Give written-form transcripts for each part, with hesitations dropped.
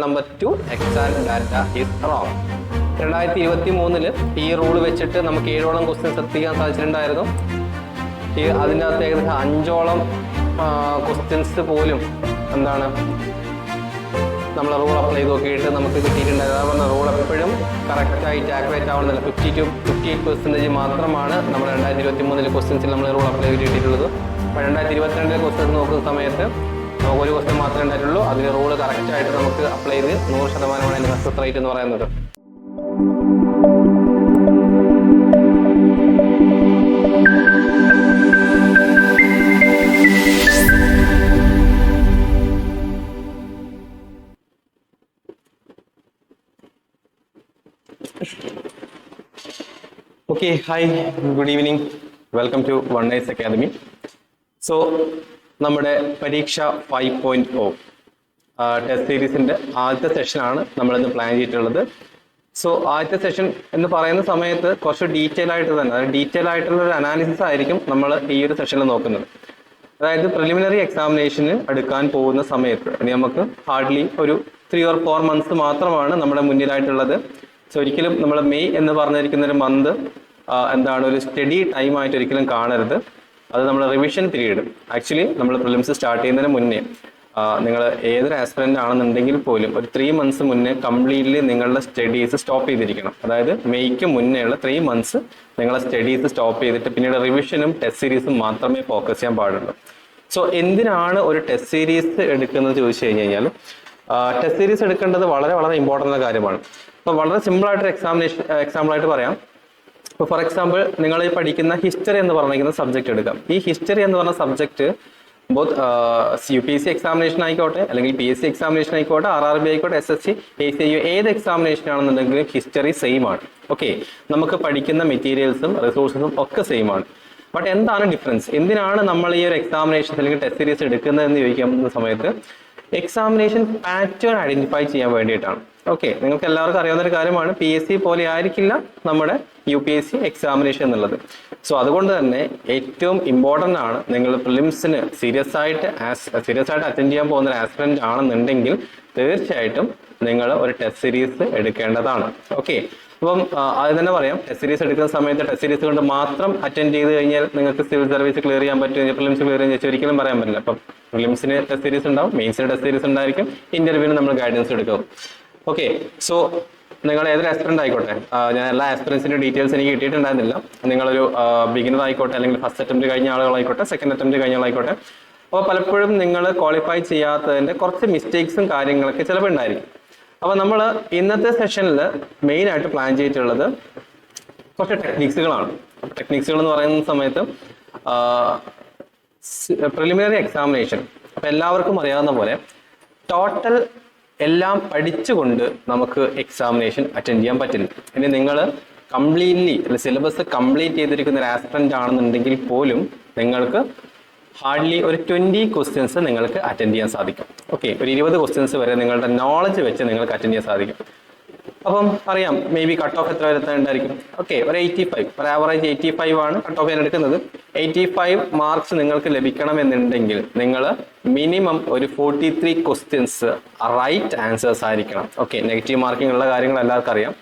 Number 2 exact data is wrong. 2023 ഈ rule വെച്ചിട്ട് നമുക്ക് 7ഓളം ക്വസ്റ്റ്യൻസ് എത്തിക്കാൻ സാധിച്ചിട്ടുണ്ടായിരുന്നു. അതിൻ്റെ അകത്ത് ഏകദേശം 5ഓളം ക്വസ്റ്റ്യൻസ് പോലും നമ്മൾ റൂൾ അപ്ലൈ ചെയ്ത് നോക്കിയിട്ട് നമുക്ക് കിട്ടിയിട്ടുണ്ടായിരുന്നു. അതുപോലെ റൂൾ എപ്പോഴും കറക്റ്റായിട്ട് ആക്യുറേറ്റ് ആവുന്നില്ല. 50-58% മാത്രമാണ് നമ്മൾ 2023 ക്വസ്റ്റ്യൻസിൽ നമ്മൾ റൂൾ അപ്ലൈ ചെയ്ത് കിട്ടിയിട്ടുള്ളത്. അപ്പോൾ 2022 ക്വസ്റ്റ്യൻസ് നോക്കുന്ന സമയത്ത് നമുക്ക് ഒരു ക്വസ്റ്റ്യൻ മാത്രമേ ഉണ്ടായിട്ടുള്ളൂ. അതിന് റൂൾ കറക്റ്റായിട്ട് നമുക്ക് അപ്ലൈ ചെയ്ത് 100% അതിൻ്റെ സക്സസ് റേറ്റ് എന്ന് പറയുന്നത്. Okay, hi, good evening. Welcome to One Nice Academy. So, നമ്മുടെ പരീക്ഷ 5.0 ടെസ്റ്റ് സീരീസിന്റെ ആദ്യത്തെ സെഷനാണ് നമ്മളിന്ന് പ്ലാൻ ചെയ്തിട്ടുള്ളത്. സോ ആദ്യത്തെ സെഷൻ എന്ന് പറയുന്ന സമയത്ത് കുറച്ച് ഡീറ്റെയിൽ ആയിട്ടുള്ള ഒരു അനാലിസിസ് ആയിരിക്കും നമ്മൾ ഈ ഒരു സെഷനിൽ നോക്കുന്നത്. അതായത് പ്രിലിമിനറി എക്സാമിനേഷന് എടുക്കാൻ പോകുന്ന സമയത്ത് നമുക്ക് ഹാർഡ്ലി ഒരു 3 or 4 months മാത്രമാണ് നമ്മുടെ മുന്നിലായിട്ടുള്ളത്. സോ ഒരിക്കലും നമ്മൾ മെയ് എന്ന് പറഞ്ഞിരിക്കുന്ന ഒരു മന്ത് ഒരു സ്റ്റഡി ടൈമായിട്ട് ഒരിക്കലും കാണരുത്. അത് നമ്മൾ റിവിഷൻ പീരീഡ്. ആക്ച്വലി നമ്മൾ പ്രിലിംസ് സ്റ്റാർട്ട് ചെയ്യുന്നതിന് മുന്നേ നിങ്ങൾ ഏതൊരു ആസ്പിറൻ്റ് ആണെന്നുണ്ടെങ്കിൽ പോലും ഒരു 3 months മുന്നേ കംപ്ലീറ്റ്ലി നിങ്ങളുടെ സ്റ്റഡീസ് സ്റ്റോപ്പ് ചെയ്തിരിക്കണം. അതായത് മെയ്ക്ക് മുന്നേ ഉള്ള 3 months നിങ്ങളെ സ്റ്റഡീസ് സ്റ്റോപ്പ് ചെയ്തിട്ട് പിന്നീട് റിവിഷനും ടെസ്റ്റ് സീരീസും മാത്രമേ ഫോക്കസ് ചെയ്യാൻ പാടുള്ളൂ. സോ എന്തിനാണ് ഒരു ടെസ്റ്റ് സീരീസ് എടുക്കുന്നത് ചോദിച്ചു കഴിഞ്ഞാൽ ടെസ്റ്റ് സീരീസ് എടുക്കേണ്ടത് വളരെ വളരെ ഇമ്പോർട്ടൻ്റ് കാര്യമാണ്. അപ്പോൾ വളരെ സിമ്പിളായിട്ടൊരു എക്സാമ്പിളായിട്ട് പറയാം. ഇപ്പോൾ ഫോർ എക്സാമ്പിൾ നിങ്ങൾ ഈ പഠിക്കുന്ന ഹിസ്റ്ററി എന്ന് പറഞ്ഞിരിക്കുന്ന സബ്ജക്റ്റ് എടുക്കാം. ഈ ഹിസ്റ്ററി എന്ന് പറഞ്ഞ സബ്ജക്റ്റ് ബോത്ത് UPSC എക്സാമിനേഷൻ ആയിക്കോട്ടെ, അല്ലെങ്കിൽ PSC എക്സാമിനേഷൻ ആയിക്കോട്ടെ, RRB ആയിക്കോട്ടെ, SSC, ACU ഏത് എക്സാമിനേഷൻ ആണെന്നുണ്ടെങ്കിലും ഹിസ്റ്ററി സെയിം ആണ്. ഓക്കെ, നമുക്ക് പഠിക്കുന്ന മെറ്റീരിയൽസും റിസോഴ്സസും ഒക്കെ സെയിം ആണ്. ബട്ട് എന്താണ് ഡിഫറൻസ്? എന്തിനാണ് നമ്മൾ ഈ ഒരു എക്സാമിനേഷൻ അല്ലെങ്കിൽ ടെസ്റ്റ് സീരീസ് എടുക്കുന്നതെന്ന് ചോദിക്കുന്ന സമയത്ത് എക്സാമിനേഷൻ പാറ്റേൺ ഐഡന്റിഫൈ ചെയ്യാൻ വേണ്ടിയിട്ടാണ്. ഓക്കെ, നിങ്ങൾക്ക് എല്ലാവർക്കും അറിയാവുന്ന ഒരു കാര്യമാണ്, PSC പോലെ ആയിരിക്കില്ല നമ്മുടെ UPSC എക്സാമിനേഷൻ എന്നുള്ളത്. സോ അതുകൊണ്ട് തന്നെ ഏറ്റവും ഇമ്പോർട്ടൻ്റ് ആണ് നിങ്ങൾ പ്രിലിംസിന് സീരിയസ് ആയിട്ട് അറ്റൻഡ് ചെയ്യാൻ പോകുന്ന ഒരു ആസ്പിറന്റ് ആണെന്നുണ്ടെങ്കിൽ തീർച്ചയായിട്ടും നിങ്ങൾ ഒരു ടെസ്റ്റ് സീരീസ് എടുക്കേണ്ടതാണ്. ഓക്കെ, അപ്പം അത് തന്നെ പറയാം, ടെസ്റ്റ് സീരീസ് എടുക്കുന്ന സമയത്ത് ടെസ്റ്റ് സീരീസ് കൊണ്ട് മാത്രം അറ്റൻഡ് ചെയ്ത് കഴിഞ്ഞാൽ നിങ്ങൾക്ക് സിവിൽ സർവീസ് ക്ലിയർ ചെയ്യാൻ പറ്റും, പ്രിലിംസ് ക്ലിയർ ചെയ്യാൻ ചോദിച്ചാൽ ഒരിക്കലും പറയാൻ പറ്റില്ല. അപ്പം പ്രിലിംസിന് ടെസ്റ്റ് സീരീസ് ഉണ്ടാവും, മെയിൻസിന് ടെസ്റ്റ് സീരീസ് ഉണ്ടായിരിക്കും, ഇന്റർവ്യൂവിന് നമ്മൾ ഗൈഡൻസ് എടുക്കും. ഓക്കെ, സോ നിങ്ങൾ ഏതൊരു ആസ്പിറന്റ് ആയിക്കോട്ടെ, ഞാൻ എല്ലാ ആസ്പിറൻസിന്റെ ഡീറ്റെയിൽസ് എനിക്ക് കിട്ടിയിട്ടുണ്ടായിരുന്നില്ല. നിങ്ങളൊരു ബിഗിനർ ആയിക്കോട്ടെ, അല്ലെങ്കിൽ ഫസ്റ്റ് അറ്റംപ്റ്റ് കഴിഞ്ഞ ആളുകളായിക്കോട്ടെ, സെക്കൻഡ് അറ്റംപ്റ്റ് കഴിഞ്ഞ ആളായിക്കോട്ടെ, അപ്പോൾ പലപ്പോഴും നിങ്ങൾ ക്വാളിഫൈ ചെയ്യാത്തതിന്റെ കുറച്ച് മിസ്റ്റേക്സും കാര്യങ്ങളൊക്കെ ചിലപ്പോൾ ഉണ്ടായിരിക്കും. അപ്പോൾ നമ്മൾ ഇന്നത്തെ സെഷനിൽ മെയിൻ ആയിട്ട് പ്ലാൻ ചെയ്തിട്ടുള്ളത് കുറച്ച് ടെക്നിക്സുകളാണ്. ടെക്നിക്സുകൾ എന്ന് പറയുന്ന സമയത്ത് പ്രിലിമിനറി എക്സാമിനേഷൻ, അപ്പം എല്ലാവർക്കും അറിയാവുന്ന പോലെ ടോട്ടൽ എല്ലാം പഠിച്ചുകൊണ്ട് നമുക്ക് എക്സാമിനേഷൻ അറ്റൻഡ് ചെയ്യാൻ പറ്റില്ല. ഇനി നിങ്ങൾ കംപ്ലീറ്റ്ലി സിലബസ് കംപ്ലീറ്റ് ചെയ്തിരിക്കുന്ന ഒരു ആസ്പിറന്റ് ആണെന്നുണ്ടെങ്കിൽ പോലും നിങ്ങൾക്ക് ഹാർഡ്ലി ഒരു 20 ക്വസ്റ്റ്യൻസ് നിങ്ങൾക്ക് അറ്റൻഡ് ചെയ്യാൻ സാധിക്കും. ഓക്കെ, ഒരു 20 ക്വസ്റ്റ്യൻസ് വരെ നിങ്ങളുടെ നോളജ് വെച്ച് നിങ്ങൾക്ക് അറ്റൻഡ് ചെയ്യാൻ സാധിക്കും. അപ്പം അറിയാം മേ ബി കട്ട് ഓഫ് എത്ര വരുത്താനുണ്ടായിരിക്കും. ഓക്കെ, ഒരു 85, ഒരു ആവറേജ് 85 ആണ് കട്ട് ഓഫ് ഞാൻ എടുക്കുന്നത്. 85 മാർക്സ് നിങ്ങൾക്ക് ലഭിക്കണമെന്നുണ്ടെങ്കിൽ നിങ്ങൾ മിനിമം ഒരു 43 ക്വസ്റ്റ്യൻസ് റൈറ്റ് ആൻസേഴ്സ് ആയിരിക്കണം. ഓക്കെ, നെഗറ്റീവ് മാർക്കിംഗ് ഉള്ള കാര്യങ്ങൾ എല്ലാവർക്കും അറിയാം.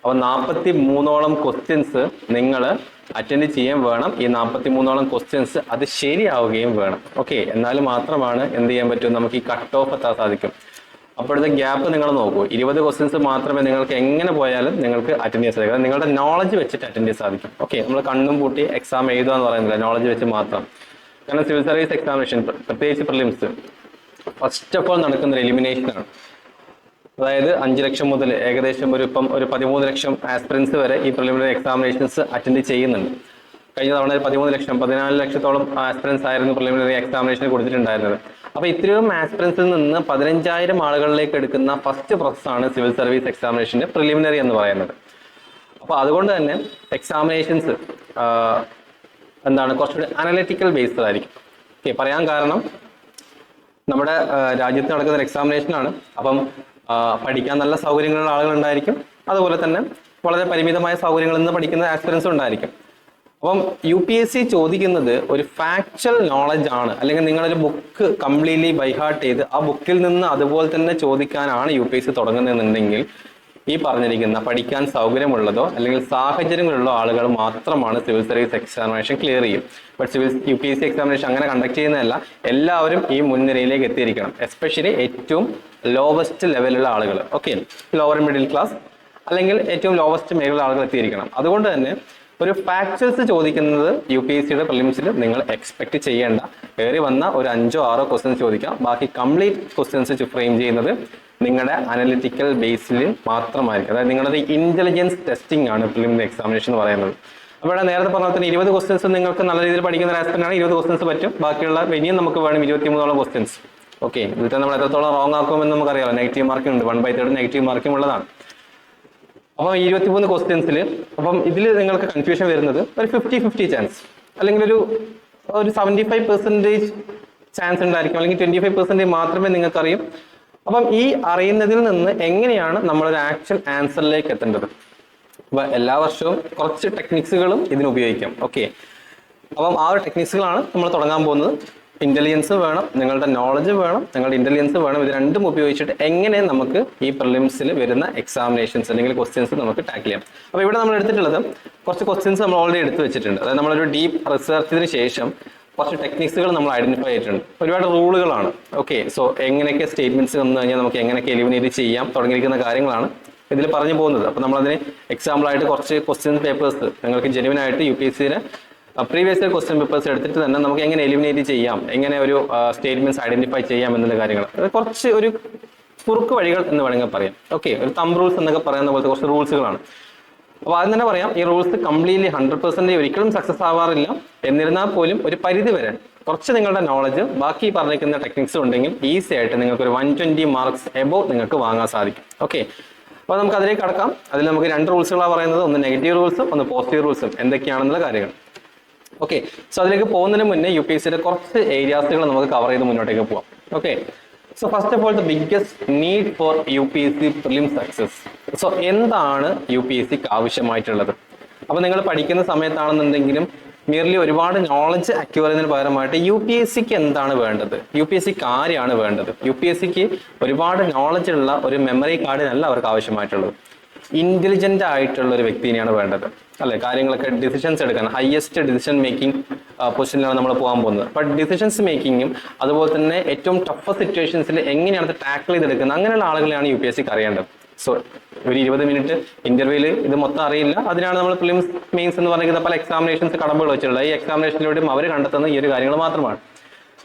അപ്പോൾ 43ഓളം ക്വസ്റ്റ്യൻസ് നിങ്ങൾ അറ്റൻഡ് ചെയ്യാൻ വേണം. ഈ 43ഓളം ക്വസ്റ്റ്യൻസ് അത് ശരിയാവുകയും വേണം. ഓക്കെ, എന്നാൽ മാത്രമാണ് എന്ത് ചെയ്യാൻ പറ്റും, നമുക്ക് ഈ കട്ട് ഓഫ് എത്താൻ സാധിക്കും. അപ്പോഴത്തെ ഗ്യാപ്പ് നിങ്ങൾ നോക്കൂ. 20 ക്വസ്റ്റ്യൻസ് മാത്രമേ നിങ്ങൾക്ക് എങ്ങനെ പോയാലും നിങ്ങൾക്ക് അറ്റൻഡ് ചെയ്യാൻ സാധിക്കും. നിങ്ങളുടെ നോളജ് വെച്ചിട്ട് അറ്റൻഡ് ചെയ്യാൻ സാധിക്കും. ഓക്കെ, നമ്മൾ കണ്ണും പൂട്ടി എക്സാം എഴുതുക എന്ന് പറയുന്നില്ല, നോളജ് വെച്ച് മാത്രം. കാരണം സിവിൽ സർവീസ് എക്സാമിനേഷൻ, പ്രത്യേകിച്ച് പ്രിലിംസ്, ഫസ്റ്റ് ഓഫ് ഓൾ നടക്കുന്ന ഒരു എലിമിനേഷനാണ്. അതായത് 5 ലക്ഷം മുതൽ ഏകദേശം ഒരു 13 ലക്ഷം ആസ്പിറൻസ് വരെ ഈ പ്രിലിമിനറി എക്സാമിനേഷൻസ് അറ്റൻഡ് ചെയ്യുന്നുണ്ട്. കഴിഞ്ഞ തവണ 13 ലക്ഷം 14 ലക്ഷത്തോളം ആസ്പിറൻസ് ആയിരുന്നു പ്രിലിമിനറി എക്സാമിനേഷന് കൊടുത്തിട്ടുണ്ടായിരുന്നത്. അപ്പോൾ ഇത്രയും ആസ്പിറൻസിൽ നിന്ന് 15,000 ആളുകളിലേക്ക് എടുക്കുന്ന ഫസ്റ്റ് പ്രോസസ്സാണ് സിവിൽ സർവീസ് എക്സാമിനേഷൻ്റെ പ്രിലിമിനറി എന്ന് പറയുന്നത്. അപ്പോൾ അതുകൊണ്ട് തന്നെ എക്സാമിനേഷൻസ് കുറച്ചുകൂടി അനലിറ്റിക്കൽ ബേസ്ഡ് ആയിരിക്കും. ഓക്കെ, പറയാൻ കാരണം നമ്മുടെ രാജ്യത്ത് നടക്കുന്ന ഒരു എക്സാമിനേഷനാണ്. അപ്പം പഠിക്കാൻ നല്ല സൗകര്യങ്ങളുള്ള ആളുകളുണ്ടായിരിക്കും, അതുപോലെ തന്നെ വളരെ പരിമിതമായ സൗകര്യങ്ങളിൽ നിന്ന് പഠിക്കുന്ന ആസ്പിറൻസും ഉണ്ടായിരിക്കും. അപ്പം UPSC ചോദിക്കുന്നത് ഒരു ഫാക്ച്വൽ നോളജ് ആണ്, അല്ലെങ്കിൽ നിങ്ങളൊരു ബുക്ക് കംപ്ലീറ്റ്ലി ബൈഹാർട്ട് ചെയ്ത് ആ ബുക്കിൽ നിന്ന് അതുപോലെ തന്നെ ചോദിക്കാനാണ് UPSC തുടങ്ങുന്നതെന്നുണ്ടെങ്കിൽ ഈ പറഞ്ഞിരിക്കുന്ന പഠിക്കാൻ സൗകര്യമുള്ളതോ അല്ലെങ്കിൽ സാഹചര്യങ്ങളുള്ള ആളുകൾ മാത്രമാണ് സിവിൽ സർവീസ് എക്സാമിനേഷൻ ക്ലിയർ ചെയ്യും. ബട്ട് UPSC എക്സാമിനേഷൻ അങ്ങനെ കണ്ടക്ട് ചെയ്യുന്നതല്ല. എല്ലാവരും ഈ മുൻനിരയിലേക്ക് എത്തിയിരിക്കണം, എസ്പെഷ്യലി ഏറ്റവും ലോവസ്റ്റ് ലെവലുള്ള ആളുകൾ. ഓക്കെ, ലോവർ മിഡിൽ ക്ലാസ് അല്ലെങ്കിൽ ഏറ്റവും ലോവസ്റ്റ് മേഖലയിലുള്ള ആളുകൾ എത്തിയിരിക്കണം. അതുകൊണ്ട് തന്നെ ഒരു ഫാക്ച്വൽസ് ചോദിക്കുന്നത് UPSCയുടെ പ്രിലിംസിൽ നിങ്ങൾ എക്സ്പെക്ട് ചെയ്യേണ്ട. കയറി വന്ന ഒരു 5-6 ക്വസ്റ്റ്യൻസ് ചോദിക്കാം, ബാക്കി കംപ്ലീറ്റ് ക്വസ്റ്റ്യൻസ് ഫ്രെയിം ചെയ്യുന്നത് നിങ്ങളുടെ അനലിറ്റിക്കൽ ബേസിൽ മാത്രമായിരിക്കും. അതായത് നിങ്ങളുടെ ഇന്റലിജൻസ് ടെസ്റ്റിംഗ് ആണ് പ്രിലിമിനറി എക്സാമിനേഷൻ എന്ന് പറയുന്നത്. അപ്പോൾ നേരത്തെ പറഞ്ഞ തന്നെ 20 ക്വസ്റ്റ്യൻസ് നിങ്ങൾക്ക് നല്ല രീതിയിൽ പഠിക്കുന്ന ഒരു ആസ്പെക്ട് ആണ്. 20 ക്വസ്റ്റ്യൻസ് പറ്റും. ബാക്കിയുള്ള ഇനിയും നമുക്ക് വേണം 23 ക്വസ്റ്റ്യൻസ്. ഓക്കെ, ഇതിൽ നമ്മൾ എത്രത്തോളം റോങ് ആക്കുമെന്ന് നമുക്കറിയാം. നെഗറ്റീവ് മാർക്കിംഗ് ഉണ്ട്, 1/3 നെഗറ്റീവ് മാർക്കിംഗ് ഉള്ളതാണ്. അപ്പം 23 ക്വസ്റ്റ്യൻസിൽ അപ്പം ഇതിൽ നിങ്ങൾക്ക് കൺഫ്യൂഷൻ വരുന്നത് ഒരു 50-50 ചാൻസ്, അല്ലെങ്കിൽ ഒരു 75% ചാൻസ് ഉണ്ടായിരിക്കും, അല്ലെങ്കിൽ 25% മാത്രമേ നിങ്ങൾക്ക് അറിയും. അപ്പം ഈ അറിയുന്നതിൽ നിന്ന് എങ്ങനെയാണ് നമ്മളൊരു ആക്ച്വൽ ആൻസറിലേക്ക് എത്തേണ്ടത്? അപ്പൊ എല്ലാ വർഷവും കുറച്ച് ടെക്നിക്സുകളും ഇതിന് ഉപയോഗിക്കാം. ഓക്കെ, അപ്പം ആ ഒരു ടെക്നിക്സുകളാണ് നമ്മൾ തുടങ്ങാൻ പോകുന്നത്. ഇന്റലിജൻസ് വേണം, നിങ്ങളുടെ നോളജ് വേണം, നിങ്ങളുടെ ഇന്റലിജൻസ് വേണം. ഇത് രണ്ടും ഉപയോഗിച്ചിട്ട് എങ്ങനെ നമുക്ക് ഈ പ്രിലിംസിൽ വരുന്ന എക്സാമിനേഷൻസ് അല്ലെങ്കിൽ ക്വസ്റ്റ്യൻസ് നമുക്ക് ടാക്കിൾ ചെയ്യാം. അപ്പോൾ ഇവിടെ നമ്മൾ എടുത്തിട്ടുള്ളത് കുറച്ച് ക്വസ്റ്റ്യൻസ് നമ്മൾ ഓൾറെഡി എടുത്തു വെച്ചിട്ടുണ്ട്. അതായത് നമ്മളൊരു ഡീപ്പ് റിസർച്ചിന് ശേഷം കുറച്ച് ടെക്നിക്സുകൾ നമ്മൾ ഐഡന്റിഫൈ ചെയ്തിട്ടുണ്ട്. ഒരുപാട് റൂളുകളാണ്. ഓക്കെ, സോ എങ്ങനെയൊക്കെ സ്റ്റേറ്റ്മെന്റ്സ് വന്നു കഴിഞ്ഞാൽ നമുക്ക് എങ്ങനെയൊക്കെ എലിമിനേറ്റ് ചെയ്യാം തുടങ്ങിയിരിക്കുന്ന കാര്യങ്ങളാണ് ഇതിൽ പറഞ്ഞു പോകുന്നത്. അപ്പോൾ നമ്മളതിന് എക്സാമ്പിളായിട്ട് കുറച്ച് ക്വസ്റ്റ്യൻ പേപ്പേഴ്സ് നിങ്ങൾക്ക് ജെന്യുവൻ ആയിട്ട് UPSCയുടെ പ്രീവിയസ് ഇയർ ക്വസ്റ്റ്യൻ പേപ്പേഴ്സ് എടുത്തിട്ട് തന്നെ നമുക്ക് എങ്ങനെ എലിമിനേറ്റ് ചെയ്യാം, എങ്ങനെ ഒരു സ്റ്റേറ്റ്മെന്റ്സ് ഐഡന്റിഫൈ ചെയ്യാം എന്നുള്ള കാര്യങ്ങൾ, അത് കുറച്ച് ഒരു കുറുക്ക് വഴികൾ എന്ന് വേണമെങ്കിൽ പറയാം. ഓക്കെ, ഒരു തമ്പ് റൂൾസ് എന്നൊക്കെ പറയുന്ന പോലത്തെ കുറച്ച് റൂൾസുകളാണ്. അപ്പോൾ ആദ്യം തന്നെ പറയാം, ഈ റൂൾസ് കംപ്ലീറ്റ്ലി 100% ഒരിക്കലും സക്സസ് ആവാറില്ല. എന്നിരുന്നാൽ പോലും ഒരു പരിധി വരെ കുറച്ച് നിങ്ങളുടെ നോളജ് ബാക്കി പറഞ്ഞിരിക്കുന്ന ടെക്നിക്സ് ഉണ്ടെങ്കിൽ ഈസി ആയിട്ട് നിങ്ങൾക്ക് ഒരു 120 മാർക്സ് എബോവ് നിങ്ങൾക്ക് വാങ്ങാൻ സാധിക്കും. ഓക്കെ, അപ്പോൾ നമുക്ക് അതിലേക്ക് കടക്കാം. അതിൽ നമുക്ക് 2 റൂൾസുകളാണ് പറയുന്നത്, ഒന്ന് നെഗറ്റീവ് റൂൾസും ഒന്ന് പോസിറ്റീവ് റൂൾസും എന്തൊക്കെയാണെന്നുള്ള കാര്യങ്ങൾ. ഓക്കെ, സോ അതിലേക്ക് പോകുന്നതിന് മുന്നേ UPSCയുടെ കുറച്ച് ഏരിയാസുകൾ നമുക്ക് കവർ ചെയ്ത് മുന്നോട്ടേക്ക് പോവാം. Okay, so first of all the biggest need for UPSC prelim success. So എന്താണ് UPSCക്ക് ആവശ്യമായിട്ടുള്ളത്? അപ്പോൾ നിങ്ങൾ പഠിക്കുന്ന സമയത്താണെന്നുണ്ടെങ്കിലും മിയർലി ഒരുപാട് നോളജ് അക്വയർ ചെയ്യുന്നതിന് പകരമായിട്ട് UPSCക്ക് എന്താണ് വേണ്ടത്? UPSCക്ക് ആരെയാണ് വേണ്ടത്? UPSCക്ക് ഒരുപാട് നോളജ് ഉള്ള ഒരു മെമ്മറി കാർഡിനല്ല അവർക്ക് ആവശ്യമായിട്ടുള്ളത്. ഇന്റലിജന്റ് ആയിട്ടുള്ള ഒരു വ്യക്തിനെയാണ് വേണ്ടത്, അല്ലെ? കാര്യങ്ങളൊക്കെ ഡിസിഷൻസ് എടുക്കാൻ ഹയസ്റ്റ് ഡിസിഷൻ മേക്കിംഗ് പൊസിഷനിലാണ് നമ്മൾ പോകാൻ പോകുന്നത്. ബട്ട് ഡിസിഷൻസ് മേക്കിങ്ങും അതുപോലെ തന്നെ ഏറ്റവും ടഫ് സിറ്റുവേഷൻസിൽ എങ്ങനെയാണ് അത് ടാക്കിൾ ചെയ്തെടുക്കുന്നത്, അങ്ങനെയുള്ള ആളുകളെയാണ് UPSCക്ക് അറിയേണ്ടത്. സോ ഒരു 20 മിനിറ്റ് ഇന്റർവ്യൂല് ഇത് മൊത്തം അറിയില്ല. അതിനാണ് നമ്മൾ പ്രിലിംസ് മെയിൻസ് എന്ന് പറയുന്നത് പല എക്സാമിനേഷൻസ് കടമ്പകൾ വെച്ചിട്ടുള്ളത്. ഈ എക്സാമിനേഷനിലൂടെയും അവർ കണ്ടെത്തുന്ന ഈ ഒരു കാര്യങ്ങൾ മാത്രമാണ്.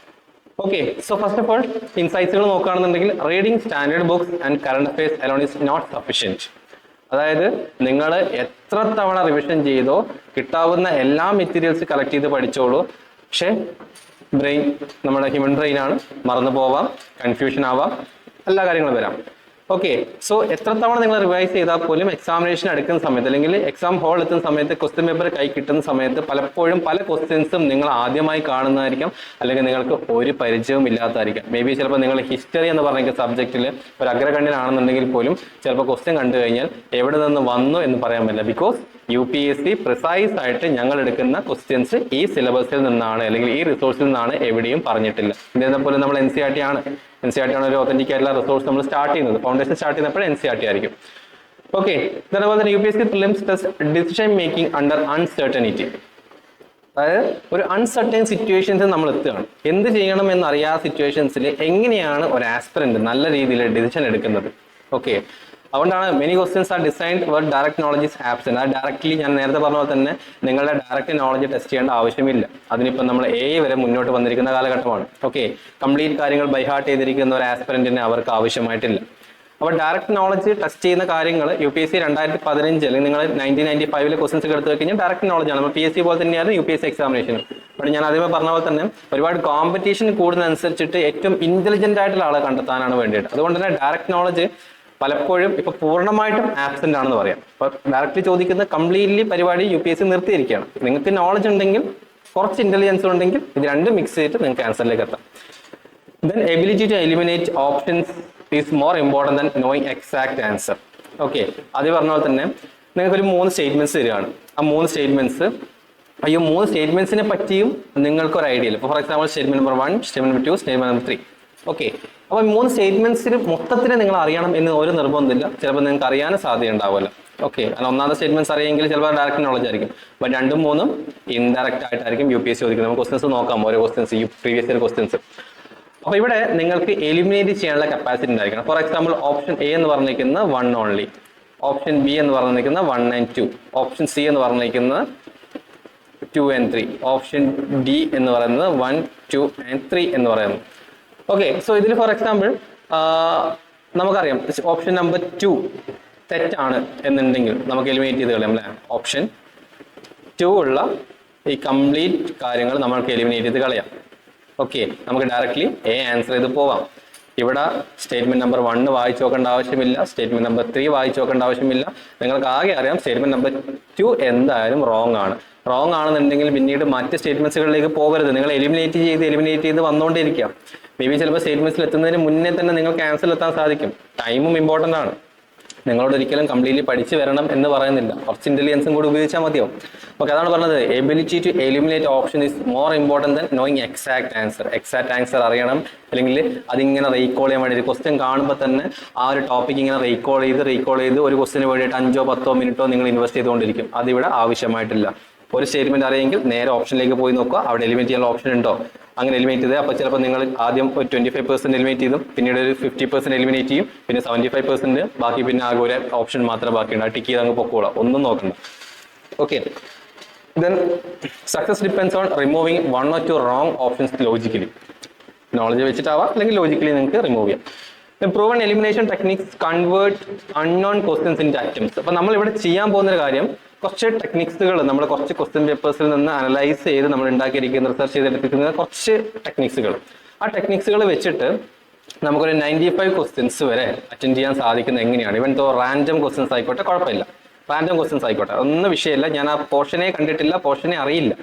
Okay, so first of all ഇൻസൈറ്റ്സുകൾ നോക്കുകയാണെന്നുണ്ടെങ്കിൽ reading standard books and current affairs alone is not sufficient. അതായത് നിങ്ങൾ എത്ര തവണ റിവിഷൻ ചെയ്തോ കിട്ടാവുന്ന എല്ലാ മെറ്റീരിയൽസ് കളക്ട് ചെയ്ത് പഠിച്ചോളൂ. പക്ഷേ ബ്രെയിൻ നമ്മുടെ ഹ്യൂമൻ ബ്രെയിൻ ആണ്, മറന്നു പോവാം, കൺഫ്യൂഷൻ ആവാം, എല്ലാ കാര്യങ്ങളും വരാം. ഓക്കെ, സോ എത്ര തവണ നിങ്ങൾ റിവൈസ് ചെയ്താൽ പോലും എക്സാമിനേഷൻ എടുക്കുന്ന സമയത്ത് അല്ലെങ്കിൽ എക്സാം ഹോൾ എത്തുന്ന സമയത്ത് ക്വസ്റ്റ്യൻ പേപ്പർ കൈ കിട്ടുന്ന സമയത്ത് പലപ്പോഴും പല ക്വസ്റ്റ്യൻസും നിങ്ങൾ ആദ്യമായി കാണുന്നതായിരിക്കാം, അല്ലെങ്കിൽ നിങ്ങൾക്ക് ഒരു പരിചയവും ഇല്ലാത്തതായിരിക്കാം. മേ ബി ചിലപ്പോൾ നിങ്ങൾ ഹിസ്റ്ററി എന്ന് പറഞ്ഞ സബ്ജക്റ്റിൽ ഒരു അഗ്രഗണ്യനാണെന്നുണ്ടെങ്കിൽ പോലും ചിലപ്പോൾ ക്വസ്റ്റ്യൻ കണ്ടു കഴിഞ്ഞാൽ എവിടെ നിന്ന് വന്നു എന്ന് പറയാൻ പറ്റില്ല. ബിക്കോസ് UPSC പ്രിസൈസ് ആയിട്ട് ഞങ്ങൾ എടുക്കുന്ന ക്വസ്റ്റ്യൻസ് ഈ സിലബസിൽ നിന്നാണ് അല്ലെങ്കിൽ ഈ റിസോഴ്സിൽ നിന്നാണ് എവിടെയും പറഞ്ഞിട്ടില്ല. ഇതേപോലെ നമ്മൾ NCERT ആണ് ഒരു ഒത്തന്റിക് ആയിട്ടുള്ള റിസോഴ്സ് നമ്മൾ സ്റ്റാർട്ട് ചെയ്യുന്നത്. ഫൗണ്ടേഷൻ സ്റ്റാർട്ട് ചെയ്യുന്നപ്പോൾ NCERT ആയിരിക്കും. ഓക്കെ, അതേപോലെ തന്നെ UPSC prelims test decision making under uncertainty. അതായത് ഒരു അൺസർട്ടൻ സിറ്റുവേഷൻസിൽ നമ്മൾ എത്തുകയാണ്. എന്ത് ചെയ്യണം എന്നറിയാത്ത സിറ്റുവേഷൻസിൽ എങ്ങനെയാണ് ഒരു ആസ്പിറന്റ് നല്ല രീതിയിൽ ഡിസിഷൻ എടുക്കുന്നത്? ഓക്കെ, അതുകൊണ്ടാണ് many questions are designed where direct knowledge is absent. അത് ഡയറക്റ്റ്ലി ഞാൻ നേരത്തെ പറഞ്ഞ പോലെ തന്നെ നിങ്ങളുടെ ഡയറക്റ്റ് നോളജ് ടെസ്റ്റ് ചെയ്യേണ്ട ആവശ്യമില്ല. അതിനിപ്പോൾ നമ്മൾ AI വരെ മുന്നോട്ട് വന്നിരിക്കുന്ന കാലഘട്ടമാണ്. ഓക്കെ, കംപ്ലീറ്റ് കാര്യങ്ങൾ ബൈഹാർട്ട് ചെയ്തിരിക്കുന്ന ഒരു ആസ്പിറന്റിന് അവർക്ക് ആവശ്യമായിട്ടില്ല. അപ്പോൾ ഡയറക്റ്റ് നോളജ് ടെസ്റ്റ് ചെയ്യുന്ന കാര്യങ്ങൾ UPSC 2015 അല്ലെങ്കിൽ നിങ്ങൾ 1995 ക്വസ്റ്റൻസ് എടുത്ത് കഴിഞ്ഞാൽ ഡയറക്റ്റ് നോളജാണ്. നമ്മൾ PSC പോലെ തന്നെയാണ് UPSC എക്സാമിനേഷൻ. അപ്പോൾ ഞാൻ ആദ്യമേ പറഞ്ഞ പോലെ തന്നെ ഒരുപാട് കോമ്പറ്റീഷൻ കൂടുന്നതനുസരിച്ചിട്ട് ഏറ്റവും ഇന്റലിജന്റ് ആയിട്ടുള്ള ആളെ കണ്ടെത്താനാണ് വേണ്ടിയിട്ട്. അതുകൊണ്ട് തന്നെ ഡയറക്റ്റ് നോളജ് പലപ്പോഴും ഇപ്പൊ പൂർണ്ണമായിട്ടും ആബ്സെന്റ് ആണെന്ന് പറയാം. അപ്പൊ ഡയറക്റ്റ്ലി ചോദിക്കുന്ന കംപ്ലീറ്റ്ലി പരിപാടി UPSC നിർത്തിയിരിക്കുകയാണ്. നിങ്ങൾക്ക് നോളജ് ഉണ്ടെങ്കിൽ കുറച്ച് ഇന്റലിജൻസ് ഉണ്ടെങ്കിൽ ഇത് രണ്ടും മിക്സ് ചെയ്തിട്ട് നിങ്ങൾക്ക് ആൻസറിലേക്ക് എത്താം. Then ability to eliminate options is more important than knowing exact answer. Okay, അത് പറഞ്ഞ പോലെ തന്നെ നിങ്ങൾക്ക് ഒരു 3 സ്റ്റേറ്റ്മെന്റ്സ് തരികയാണ്. ആ 3 സ്റ്റേറ്റ്മെന്റ്സ് ഈ 3 സ്റ്റേറ്റ്മെന്റ്സിനെ പറ്റിയും നിങ്ങൾക്ക് ഒരു ഐഡിയ ഇല്ല. For example statement number 1, statement number 2, statement number 3. Okay, അപ്പൊ 3 സ്റ്റേറ്റ്മെന്റ്സിന് മൊത്തത്തിന് നിങ്ങൾ അറിയണം എന്ന് ഒരു നിർബന്ധമില്ല. ചിലപ്പോൾ നിങ്ങൾക്ക് അറിയാനും സാധ്യത ഉണ്ടാവില്ല. ഓക്കെ, അല്ല ഒന്നാമത്തെ സ്റ്റേറ്റ്മെന്റ്സ് അറിയെങ്കിൽ ചിലപ്പോൾ ഡയറക്റ്റ് നോളജ് ആയിരിക്കും. അപ്പൊ 2ഉം 3ഉം ഇൻഡയറക്റ്റ് ആയിട്ടായിരിക്കും UPSC ചോദിക്കുന്നത്. നമുക്ക് ക്വസ്റ്റൻസ് നോക്കാം, ഓരോ ക്വസ്റ്റൻസ്, ഈ പ്രീവിയസ് ഇയർ ക്വസ്റ്റൻസ്. അപ്പൊ ഇവിടെ നിങ്ങൾക്ക് എലിമിനേറ്റ് ചെയ്യാനുള്ള കപ്പാസിറ്റി ഉണ്ടായിരിക്കണം. ഫോർ എക്സാമ്പിൾ ഓപ്ഷൻ A എന്ന് പറഞ്ഞിരിക്കുന്ന 1 ഓൺലി, ഓപ്ഷൻ B എന്ന് പറഞ്ഞിരിക്കുന്ന 1 and 2, ഓപ്ഷൻ C എന്ന് പറഞ്ഞിരിക്കുന്ന 2 and 3, ഓപ്ഷൻ D എന്ന് പറയുന്നത് 1, 2 and 3 എന്ന് പറയുന്നു. ഓക്കെ, സോ ഇതിൽ ഫോർ എക്സാമ്പിൾ നമുക്കറിയാം ഓപ്ഷൻ നമ്പർ 2 തെറ്റാണ് എന്നുണ്ടെങ്കിൽ നമുക്ക് എലിമിനേറ്റ് ചെയ്ത് കളയാം അല്ലേ. ഓപ്ഷൻ 2 ഉള്ള ഈ കംപ്ലീറ്റ് കാര്യങ്ങൾ നമ്മൾക്ക് എലിമിനേറ്റ് ചെയ്ത് കളയാം. ഓക്കെ, നമുക്ക് ഡയറക്ട്ലി A ആൻസർ ചെയ്ത് പോവാം. ഇവിടെ സ്റ്റേറ്റ്മെന്റ് നമ്പർ 1 വായിച്ചു നോക്കേണ്ട ആവശ്യമില്ല, സ്റ്റേറ്റ്മെന്റ് നമ്പർ 3 വായിച്ചു നോക്കേണ്ട ആവശ്യമില്ല. നിങ്ങൾക്ക് ആകെ അറിയാം സ്റ്റേറ്റ്മെന്റ് നമ്പർ 2 എന്തായാലും റോങ് ആണ്. റോങ് ആണെന്നുണ്ടെങ്കിൽ പിന്നീട് മറ്റ് സ്റ്റേറ്റ്മെന്റ്സുകളിലേക്ക് പോകരുത്. നിങ്ങൾ എലിമിനേറ്റ് ചെയ്ത് വന്നുകൊണ്ടിരിക്കുക. മേ ബി ചിലപ്പോൾ സ്റ്റേറ്റ്മെന്റ്സിൽ എത്തുന്നതിന് മുന്നേ തന്നെ നിങ്ങൾക്ക് ആൻസറിൽ എത്താൻ സാധിക്കും. ടൈമും ഇമ്പോർട്ടൻ്റ് ആണ്. നിങ്ങളോട് ഒരിക്കലും കംപ്ലീറ്റ്ലി പഠിച്ചു വരണം എന്ന് പറയുന്നില്ല, കുറച്ച് ഇന്റലിജൻസും കൂടി ഉപയോഗിച്ചാൽ മതിയോ. ഓക്കെ, അതാണ് പറഞ്ഞത്, ability to eliminate option is more important than knowing exact answer. Exact answer അറിയണം, അല്ലെങ്കിൽ അതിങ്ങനെ റീകോൾ ചെയ്യാൻ വേണ്ടി ക്വസ്റ്റ്യൻ കാണുമ്പോൾ തന്നെ ആ ഒരു ടോപ്പിക് ഇങ്ങനെ റീകോൾ ചെയ്ത് ഒരു ക്വസ്റ്റിന് വേണ്ടിയിട്ട് 5-10 മിനിറ്റോ നിങ്ങൾ ഇൻവെസ്റ്റ് ചെയ്തുകൊണ്ടിരിക്കും. അതിവിടെ ആവശ്യമായിട്ടില്ല. ഒരു സ്റ്റേറ്റ്മെന്റ് അറിയെങ്കിൽ നേരെ ഓപ്ഷനിലേക്ക് പോയി നോക്കുക, അവിടെ എലിമിനേറ്റ് ചെയ്യാനുള്ള ഓപ്ഷൻ ഉണ്ടോ, അങ്ങനെ എലിമിനേറ്റ് ചെയ്ത് അപ്പോൾ ചിലപ്പോൾ നിങ്ങൾ ആദ്യം ഒരു 25% എലിമിനേറ്റ് ചെയ്തും പിന്നീട് ഒരു 50% എലിമിനേറ്റ് ചെയ്യും, പിന്നെ 75% ബാക്കി, പിന്നെ ആകെ ഒരു ഓപ്ഷൻ മാത്രമേ ബാക്കിയുണ്ട്, ടിക്ക് ചെയ്ത് അങ്ങ് പൊക്കോളാം, ഒന്നും നോക്കണ്ട. Okay, then success depends on removing 1 or 2 wrong options logically. Knowledge വെച്ചിട്ടാവാം, അല്ലെങ്കിൽ ലോജിക്കലി നിങ്ങൾക്ക് റിമൂവ് ചെയ്യാം. Proven elimination techniques convert unknown questions in items. അപ്പൊ നമ്മൾ ഇവിടെ ചെയ്യാൻ പോകുന്ന കാര്യം കുറച്ച് ടെക്നിക്സുകൾ, നമ്മൾ കുറച്ച് ക്വസ്റ്റ്യൻ പേപ്പേഴ്സിൽ നിന്ന് അനലൈസ് ചെയ്ത് നമ്മൾ ഉണ്ടാക്കിയിരിക്കുന്ന റിസർച്ച് ചെയ്തെടുത്തിരിക്കുന്ന കുറച്ച് ടെക്നിക്സുകൾ. ആ ടെക്നിക്സുകൾ വെച്ചിട്ട് നമുക്കൊരു 95 ക്വസ്റ്റ്യൻസ് വരെ അറ്റൻഡ് ചെയ്യാൻ സാധിക്കുന്നത് എങ്ങനെയാണ്. ഇവൻ തോ റാൻഡം ക്വസ്റ്റ്യൻസ് ആയിക്കോട്ടെ, കുഴപ്പമില്ല, റാൻഡം ക്വസ്റ്റ്യൻസ് ആയിക്കോട്ടെ, ഒന്നും വിഷയമില്ല. ഞാൻ ആ പോർഷനെ കണ്ടിട്ടില്ല, പോർഷനെ അറിയില്ല,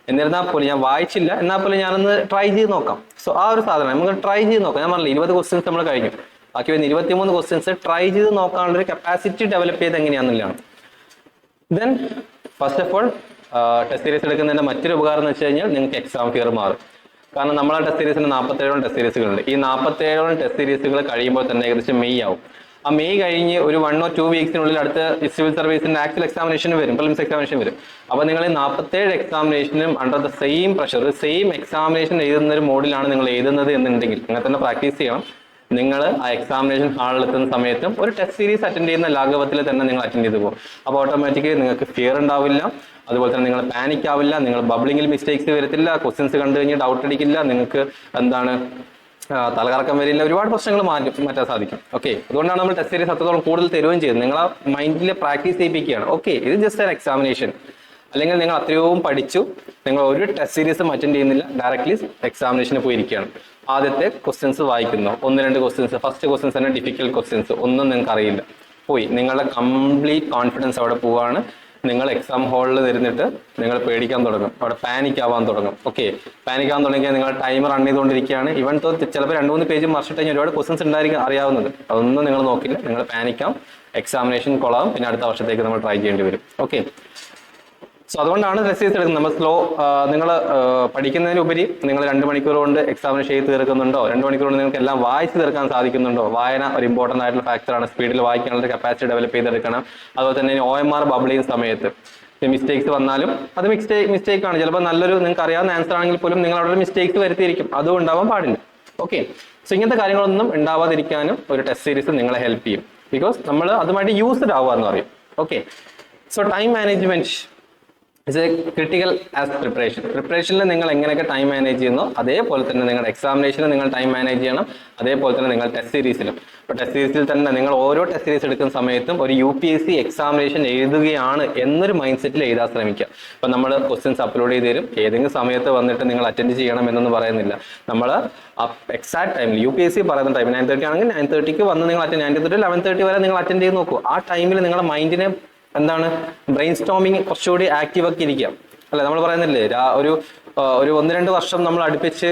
എന്നിരുന്നാൽ പോലും ഞാൻ വായിച്ചില്ല, എന്നാൽ പോലും ഞാനൊന്ന് ട്രൈ ചെയ്ത് നോക്കാം. സോ ആ ഒരു സാധനം നമുക്ക് ട്രൈ ചെയ്ത് നോക്കാം. ഞാൻ പറഞ്ഞില്ല 20 ക്വസ്റ്റ്യൻസ് നമ്മൾ കഴിഞ്ഞു, ബാക്കി വരുന്ന 23 ക്വസ്റ്റ്യൻസ് ട്രൈ ചെയ്ത് നോക്കാനുള്ളൊരു കപ്പാസിറ്റി ഡെവലപ്പ് ചെയ്ത് എങ്ങനെയാണെന്നുള്ളതാണ്. Then first of all test series എടുക്കുന്നതിന്റെ മറ്റൊരു ഉപകാരം എന്ന് വെച്ച് കഴിഞ്ഞാൽ നിങ്ങൾക്ക് എക്സാം ഫിയർ മാറും. കാരണം നമ്മളെ ടെസ്റ്റ് സീരീസിന് 47 ടെസ്റ്റ് സീരീസുകളുണ്ട്. ഈ 47 ടെസ്റ്റ് സീരീസുകൾ കഴിയുമ്പോൾ തന്നെ ഏകദേശം മെയ് ആവും. ആ മെയ് കഴിഞ്ഞ് ഒരു 1 or 2 വീക്സിനുള്ളിൽ അടുത്ത സിവിൽ സർവീസിന്റെ ആക്ച്വൽ എക്സാമിനേഷൻ വരും, പ്രിലിംസ് എക്സാമിനേഷൻ വരും. അപ്പോൾ നിങ്ങൾ ഈ 47 എക്സാമിനേഷനും under the same pressure, same examination എഴുതുന്ന ഒരു മോഡിലാണ് നിങ്ങൾ എഴുതുന്നത് എന്നുണ്ടെങ്കിൽ അങ്ങനെ തന്നെ പ്രാക്ടീസ് ചെയ്യണം. നിങ്ങൾ ആ എക്സാമിനേഷൻ ഹാളിൽ എത്തുന്ന സമയത്തും ഒരു ടെസ്റ്റ് സീരീസ് അറ്റൻഡ് ചെയ്യുന്ന ലാഘവത്തിൽ തന്നെ നിങ്ങൾ അറ്റൻഡ് ചെയ്ത് പോകും. അപ്പോൾ ഓട്ടോമാറ്റിക്കലി നിങ്ങൾക്ക് ഫിയർ ഉണ്ടാവില്ല, അതുപോലെ തന്നെ നിങ്ങൾ പാനിക് ആവില്ല, നിങ്ങൾ ബബ്ലിങ്ങിൽ മിസ്റ്റേക്സ് വരത്തില്ല, ക്വസ്റ്റ്യൻസ് കണ്ടു കഴിഞ്ഞ് ഡൗട്ട് അടിക്കില്ല, നിങ്ങൾക്ക് തലകറക്കം വരില്ല, ഒരുപാട് പ്രശ്നങ്ങൾ മാറ്റാൻ സാധിക്കും. ഓക്കെ, അതുകൊണ്ടാണ് നമ്മൾ ടെസ്റ്റ് സീരീസ് അത്രത്തോളം കൂടുതൽ തരുകയും ചെയ്യുന്നത്. നിങ്ങൾ ആ മൈൻഡിൽ പ്രാക്ടീസ് ചെയ്യിപ്പിക്കുകയാണ്. ഓക്കെ, ഇത് ജസ്റ്റ് ഒരു എക്സാമിനേഷൻ. അല്ലെങ്കിൽ നിങ്ങൾ അത്രയും പഠിച്ചു, നിങ്ങൾ ഒരു ടെസ്റ്റ് സീരീസും അറ്റൻഡ് ചെയ്യുന്നില്ല, ഡയറക്ട്ലി എക്സാമിനേഷന് പോയിരിക്കുകയാണ്. ആദ്യത്തെ ക്വസ്റ്റ്യൻസ് വായിക്കുന്നു, 1-2 ക്വസ്റ്റ്യൻസ്, ഫസ്റ്റ് ക്വസ്റ്റ്യൻസ് തന്നെ ഡിഫിക്കൽട്ട് ക്വസ്റ്റ്യൻസ്, ഒന്നും നിങ്ങൾക്ക് അറിയില്ല, പോയി നിങ്ങളുടെ കംപ്ലീറ്റ് കോൺഫിഡൻസ് അവിടെ പോവാണ്. നിങ്ങൾ എക്സാം ഹാളിൽ ഇരുന്നിട്ട് നിങ്ങൾ പേടിക്കാൻ തുടങ്ങും, അവിടെ പാനിക് ആവാൻ തുടങ്ങും. ഓക്കെ, പാനിക് ആവാൻ തുടങ്ങിയാൽ നിങ്ങൾ ടൈം റൺ ചെയ്തുകൊണ്ടിരിക്കുകയാണ്. ഇവൻ ചിലപ്പോൾ 2-3 പേജ് മറിച്ചിട്ട് കഴിഞ്ഞാൽ ഒരുപാട് ക്വസ്റ്റ്യൻസ് ഉണ്ടായിരിക്കും അറിയാവുന്നത്, അതൊന്നും നിങ്ങൾ നോക്കില്ല, നിങ്ങൾ പാനിക്കാം, എക്സാമിനേഷൻ കൊള്ളാവും, പിന്നെ അടുത്ത വർഷത്തേക്ക് നമ്മൾ ട്രൈ ചെയ്യേണ്ടി വരും. ഓക്കെ, സോ അതുകൊണ്ടാണ് ടെസ്റ്റ് സീരീസ് എടുക്കുന്നത്. നമ്മൾ സ്ലോ, നിങ്ങൾ പഠിക്കുന്നതിനുപരി നിങ്ങൾ 2 മണിക്കൂർ കൊണ്ട് എക്സാമിനേഷൻ ചെയ്ത് തീർക്കുന്നുണ്ടോ, 2 മണിക്കൂർ കൊണ്ട് നിങ്ങൾക്ക് എല്ലാം വായിച്ച് തീർക്കാൻ സാധിക്കുന്നുണ്ടോ. വായന ഒരു ഇമ്പോർട്ടൻ്റ് ആയിട്ടുള്ള ഫാക്ടറാണ്. സ്പീഡിൽ വായിക്കാനുള്ള കപ്പാസിറ്റി ഡെവലപ്പ് ചെയ്തെടുക്കണം. അതുപോലെ തന്നെ OMR ബബിൾ ചെയ്യുന്ന സമയത്ത് മിസ്റ്റേക്സ് വന്നാലും അത് മിസ്റ്റേക്ക് ആണ്. ചിലപ്പോൾ നല്ലൊരു നിങ്ങൾക്ക് അറിയാവുന്ന ആൻസർ ആണെങ്കിൽ പോലും നിങ്ങൾ അവിടെ മിസ്റ്റേക്സ് വരുത്തിയിരിക്കും, അതും ഉണ്ടാവാൻ പാടില്ല. ഓക്കെ, സോ ഇങ്ങനത്തെ കാര്യങ്ങളൊന്നും ഉണ്ടാവാതിരിക്കാനും ഒരു ടെസ്റ്റ് സീരീസ് നിങ്ങളെ ഹെൽപ്പ് ചെയ്യും. ബിക്കോസ് നമ്മൾ അതുമായിട്ട് യൂസ്ഡ് ആവുക എന്ന് പറയും. Okay, so time management is a critical as preparation. പ്രിപ്പറേഷനിൽ നിങ്ങൾ എങ്ങനെയൊക്കെ ടൈം മാനേജ് ചെയ്യുന്നു അതേപോലെ തന്നെ നിങ്ങളുടെ എക്സാമിനേഷനിൽ നിങ്ങൾ ടൈം മാനേജ് ചെയ്യണം. അതേപോലെ തന്നെ നിങ്ങൾ ടെസ്റ്റ് സീരീസിലും. ഇപ്പോൾ ടെസ്റ്റ് സീരീസിൽ തന്നെ നിങ്ങൾ ഓരോ ടെസ്റ്റ് സീരീസ് എടുക്കുന്ന സമയത്തും ഒരു UPSC എക്സാമിനേഷൻ എഴുതുകയാണ് എന്നൊരു മൈൻഡ് സെറ്റിൽ എഴുതാൻ ശ്രമിക്കുക. ഇപ്പം നമ്മൾ ക്വസ്റ്റ്യൻസ് അപ്ലോഡ് ചെയ്ത് തരും, ഏതെങ്കിലും സമയത്ത് വന്നിട്ട് നിങ്ങൾ അറ്റൻഡ് ചെയ്യണം എന്നൊന്നും പറയുന്നില്ല. നമ്മൾ എക്സാക്ട് ടൈമിൽ UPSC പറയുന്ന ടൈം 9:30 ആണെങ്കിൽ 9:30 വന്ന് നിങ്ങൾ അറ്റൻഡ്, 9:30 11:30 വരെ നിങ്ങൾ അറ്റൻഡ് ചെയ്ത് നോക്കൂ. ആ ടൈമിൽ നിങ്ങളുടെ മൈൻഡിനെ ബ്രെയിൻ സ്റ്റോമിങ് കുറച്ചുകൂടി ആക്റ്റീവ് ആക്കി ഇരിക്കുക അല്ലെ. നമ്മൾ പറയുന്നില്ലേ ഒരു 1-2 വർഷം നമ്മൾ അടുപ്പിച്ച്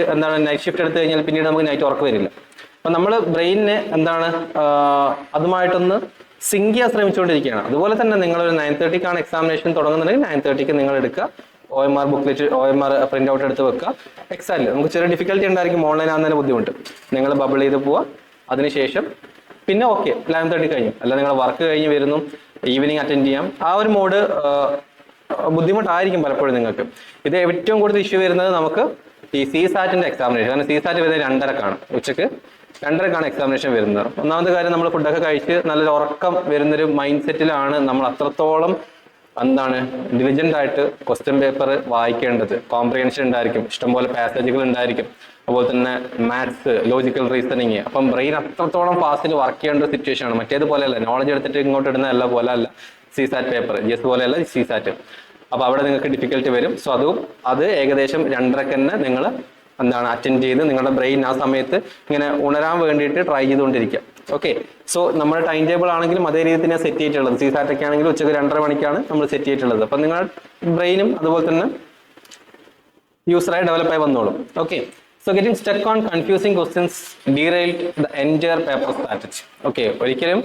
നൈറ്റ് ഷിഫ്റ്റ് എടുത്തു കഴിഞ്ഞാൽ പിന്നീട് നമുക്ക് നൈറ്റ് ഉറക്കം വരില്ല. അപ്പൊ നമ്മൾ ബ്രെയിനിനെ അതുമായിട്ടൊന്ന് സിങ്ക് ചെയ്യാൻ ശ്രമിച്ചുകൊണ്ടിരിക്കുകയാണ്. അതുപോലെ തന്നെ നിങ്ങൾ ഒരു 9:30 എക്സാമിനേഷൻ തുടങ്ങുന്നുണ്ടെങ്കിൽ 9:30 നിങ്ങൾ എടുക്കുക, OMR booklet OMR print out എടുത്ത് വെക്കുക. എക്സാക്ട്ലി നമുക്ക് ചെറിയ ഡിഫിക്കൽട്ടി ഉണ്ടായിരിക്കും, ഓൺലൈൻ ആകുന്നതിന് ബുദ്ധിമുട്ട്. നിങ്ങൾ ബബിൾ ചെയ്ത് പോവുക, അതിനുശേഷം പിന്നെ ഓക്കെ 11:30 കഴിഞ്ഞു, അല്ല നിങ്ങൾ വർക്ക് കഴിഞ്ഞ് വരുന്നു, ഈവനിങ് അറ്റൻഡ് ചെയ്യാം. ആ ഒരു മോഡ് ബുദ്ധിമുട്ടായിരിക്കും പലപ്പോഴും നിങ്ങൾക്ക്. ഇത് ഏറ്റവും കൂടുതൽ ഇഷ്യൂ വരുന്നത് നമുക്ക് ഈ CSAT-ന്റെ എക്സാമിനേഷൻ. കാരണം CSAT വരുന്നത് 2:30-ക്കാണ്, ഉച്ചക്ക് 2:30-ക്കാണ് എക്സാമിനേഷൻ വരുന്നത്. ഒന്നാമത്തെ കാര്യം, നമ്മൾ ഫുഡൊക്കെ കഴിച്ച് നല്ലൊരു ഉറക്കം വരുന്നൊരു മൈൻഡ് സെറ്റിലാണ് നമ്മൾ അത്രത്തോളം ഡിലിജന്റ് ആയിട്ട് ക്വസ്റ്റ്യൻ പേപ്പർ വായിക്കേണ്ടത്. കോംപ്രിഹെൻഷൻ ഉണ്ടായിരിക്കും, ഇഷ്ടംപോലെ പാസേജുകൾ ഉണ്ടായിരിക്കും, അതുപോലെ തന്നെ മാത്സ്, ലോജിക്കൽ റീസണിങ്. അപ്പം ബ്രെയിൻ അത്രത്തോളം ഫാസ്റ്റിൽ വർക്ക് ചെയ്യേണ്ട ഒരു സിറ്റുവേഷൻ ആണ്. മറ്റേതുപോലെയല്ല, നോളജ് എടുത്തിട്ട് ഇങ്ങോട്ട് ഇടുന്ന എല്ലാ പോലെ അല്ല CSAT പേപ്പർ, GS പോലെയല്ല CSAT. അപ്പൊ അവിടെ നിങ്ങൾക്ക് ഡിഫിക്കൽട്ടി വരും. സോ അത് ഏകദേശം 2:30-ക്ക് തന്നെ നിങ്ങൾ അറ്റൻഡ് ചെയ്ത് നിങ്ങളുടെ ബ്രെയിൻ ആ സമയത്ത് ഇങ്ങനെ ഉണരാൻ വേണ്ടിയിട്ട് ട്രൈ ചെയ്തുകൊണ്ടിരിക്കുക. ഓക്കെ, സോ നമ്മുടെ ടൈം ടേബിൾ ആണെങ്കിലും അതേ രീതിയിൽ തന്നെ സെറ്റ് ചെയ്തിട്ടുള്ളത്. CSAT ഒക്കെ ആണെങ്കിലും ഉച്ചക്ക് 2:30 മണിക്കാണ് നമ്മൾ സെറ്റ് ചെയ്തിട്ടുള്ളത്. അപ്പൊ നിങ്ങളുടെ ബ്രെയിനും അതുപോലെ തന്നെ യൂസറായി ഡെവലപ്പായി വന്നോളും. Okay, so getting stuck on confusing questions ഡീറെയിൽഡ് the entire paper strategy. Okay, ഒരിക്കലും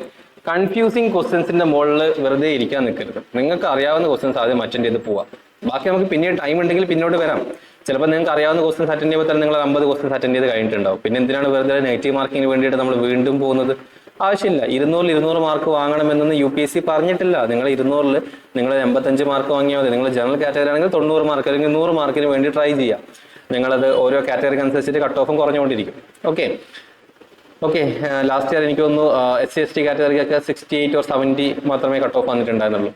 കൺഫ്യൂസിംഗ് ക്വസ്റ്റ്യൻസിന്റെ മുകളിൽ വെറുതെ ഇരിക്കാൻ നിൽക്കരുത്. നിങ്ങൾക്ക് അറിയാവുന്ന ക്വസ്റ്റ്യൻസ് ആദ്യം അറ്റൻഡ് ചെയ്ത് പോവാം. ബാക്കി നമുക്ക് പിന്നീട് ടൈം ഉണ്ടെങ്കിൽ പിന്നോട്ട് വരാം. ചിലപ്പോൾ നിങ്ങൾക്ക് അറിയാവുന്ന ക്വസ്റ്റ്യൻസ് അറ്റൻഡ് ചെയ്യുമ്പോൾ തന്നെ നിങ്ങൾ 50 ക്വസ്റ്റ്യൻസ് അറ്റൻഡ് ചെയ്ത് കഴിഞ്ഞിട്ടുണ്ടാവും. പിന്നെ എന്തിനാണ് വെറുതെ നെഗറ്റീവ് മാർക്കിന് വേണ്ടിയിട്ട് നമ്മൾ വീണ്ടും പോകുന്നത്? ആവശ്യമില്ല. 200 മാർക്ക് വാങ്ങണമെന്നൊന്നും UPSC പറഞ്ഞിട്ടില്ല. നിങ്ങൾ 200-ൽ നിങ്ങൾ 85 മാർക്ക് വാങ്ങിയാൽ മതി. നിങ്ങൾ ജനറൽ കാറ്റഗറി ആണെങ്കിൽ 90 മാർക്ക് അല്ലെങ്കിൽ 100 മാർക്കിന് വേണ്ടി ട്രൈ ചെയ്യാം. നിങ്ങളത് ഓരോ കാറ്റഗറിക്ക് അനുസരിച്ചിട്ട് കട്ട് ഓഫും കുറഞ്ഞുകൊണ്ടിരിക്കും. ഓക്കെ, ലാസ്റ്റ് ഇയർ എനിക്ക് തോന്നുന്നു SC/ST കാറ്റഗറിക്കൊക്കെ 68 or 70 മാത്രമേ കട്ട് ഓഫ് വന്നിട്ടുണ്ടായിരുന്നുള്ളൂ.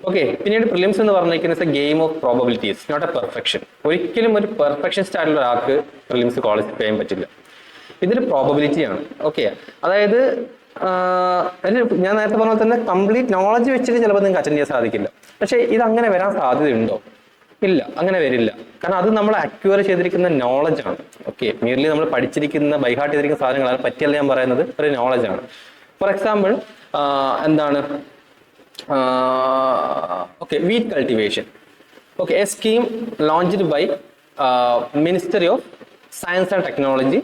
ഓക്കെ, പിന്നീട് പ്രിലിംസ് എന്ന് പറഞ്ഞിരിക്കുന്നത് game of probabilities, not a perfection. ഒരിക്കലും ഒരു പെർഫെക്ഷനിസ്റ്റ് ആയിട്ടുള്ള ഒരാൾക്ക് പ്രിലിംസ് ക്വാളിഫൈ ചെയ്യാൻ പറ്റില്ല. ഇതൊരു പ്രോബബിലിറ്റിയാണ്. ഓക്കെ, അതായത് ഞാൻ നേരത്തെ പറഞ്ഞ പോലെ തന്നെ കംപ്ലീറ്റ് നോളജ് വെച്ചിട്ട് ചിലപ്പോൾ നിങ്ങൾക്ക് അറ്റൻഡ് ചെയ്യാൻ സാധിക്കില്ല. പക്ഷേ ഇത് അങ്ങനെ വരാൻ സാധ്യതയുണ്ടോ? ഇല്ല, അങ്ങനെ വരില്ല. കാരണം അത് നമ്മൾ അക്വയർ ചെയ്തിരിക്കുന്ന നോളജ് ആണ്. ഓക്കെ, മിയർലി നമ്മൾ പഠിച്ചിരിക്കുന്ന ബൈഹാർട്ട് ചെയ്തിരിക്കുന്ന സാധനങ്ങളാണ് പറ്റിയല്ല ഞാൻ പറയുന്നത്, ഒരു നോളജ് ആണ്. For example wheat cultivation. Okay, a scheme launched by Ministry of Science and Technology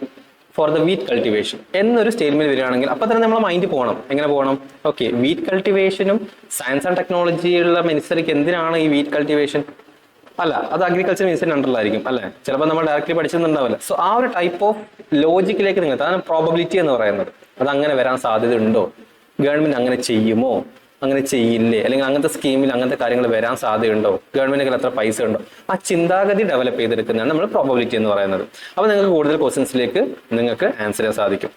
for the wheat cultivation എന്നൊരു സ്റ്റേറ്റ്മെന്റ് വരികയാണെങ്കിൽ അപ്പൊ തന്നെ നമ്മളെ മൈൻഡ് പോകണം. എങ്ങനെ പോകണം? ഓക്കെ, വീറ്റ് കൾട്ടിവേഷനും സയൻസ് ആൻഡ് ടെക്നോളജിയുള്ള മിനിസ്റ്ററിക്ക് എന്തിനാണ് ഈ വീറ്റ് കൾട്ടിവേഷൻ? അല്ല, അത് അഗ്രികൾച്ചർ മിനിസ്റ്ററിന്റെ അണ്ടറിലായിരിക്കും അല്ലെ? ചിലപ്പോൾ നമ്മൾ ഡയറക്റ്റ്ലി പഠിച്ചെന്നുണ്ടാവില്ല. സോ ആ ഒരു ടൈപ്പ് ഓഫ് ലോജിക്കിലേക്ക് നിങ്ങൾ, അതാണ് പ്രോബബിലിറ്റി എന്ന് പറയുന്നത്. അത് അങ്ങനെ വരാൻ സാധ്യത ഉണ്ടോ? ഗവൺമെന്റ് അങ്ങനെ ചെയ്യുമോ? അങ്ങനെ ചെയ്യില്ലേ? അല്ലെങ്കിൽ അങ്ങനത്തെ സ്കീമിൽ അങ്ങനത്തെ കാര്യങ്ങൾ വരാൻ സാധ്യതയുണ്ടോ? ഗവൺമെന്റിന് എത്ര പൈസ ഉണ്ടോ? ആ ചിന്താഗതി ഡെവലപ്പ് ചെയ്തെടുക്കുന്നതാണ് നമ്മൾ പ്രോബബിലിറ്റി എന്ന് പറയുന്നത്. അപ്പോൾ നിങ്ങൾക്ക് കൂടുതൽ ക്വസ്റ്റ്യൻസിലേക്ക് നിങ്ങൾക്ക് ആൻസർ ചെയ്യാൻ സാധിക്കും.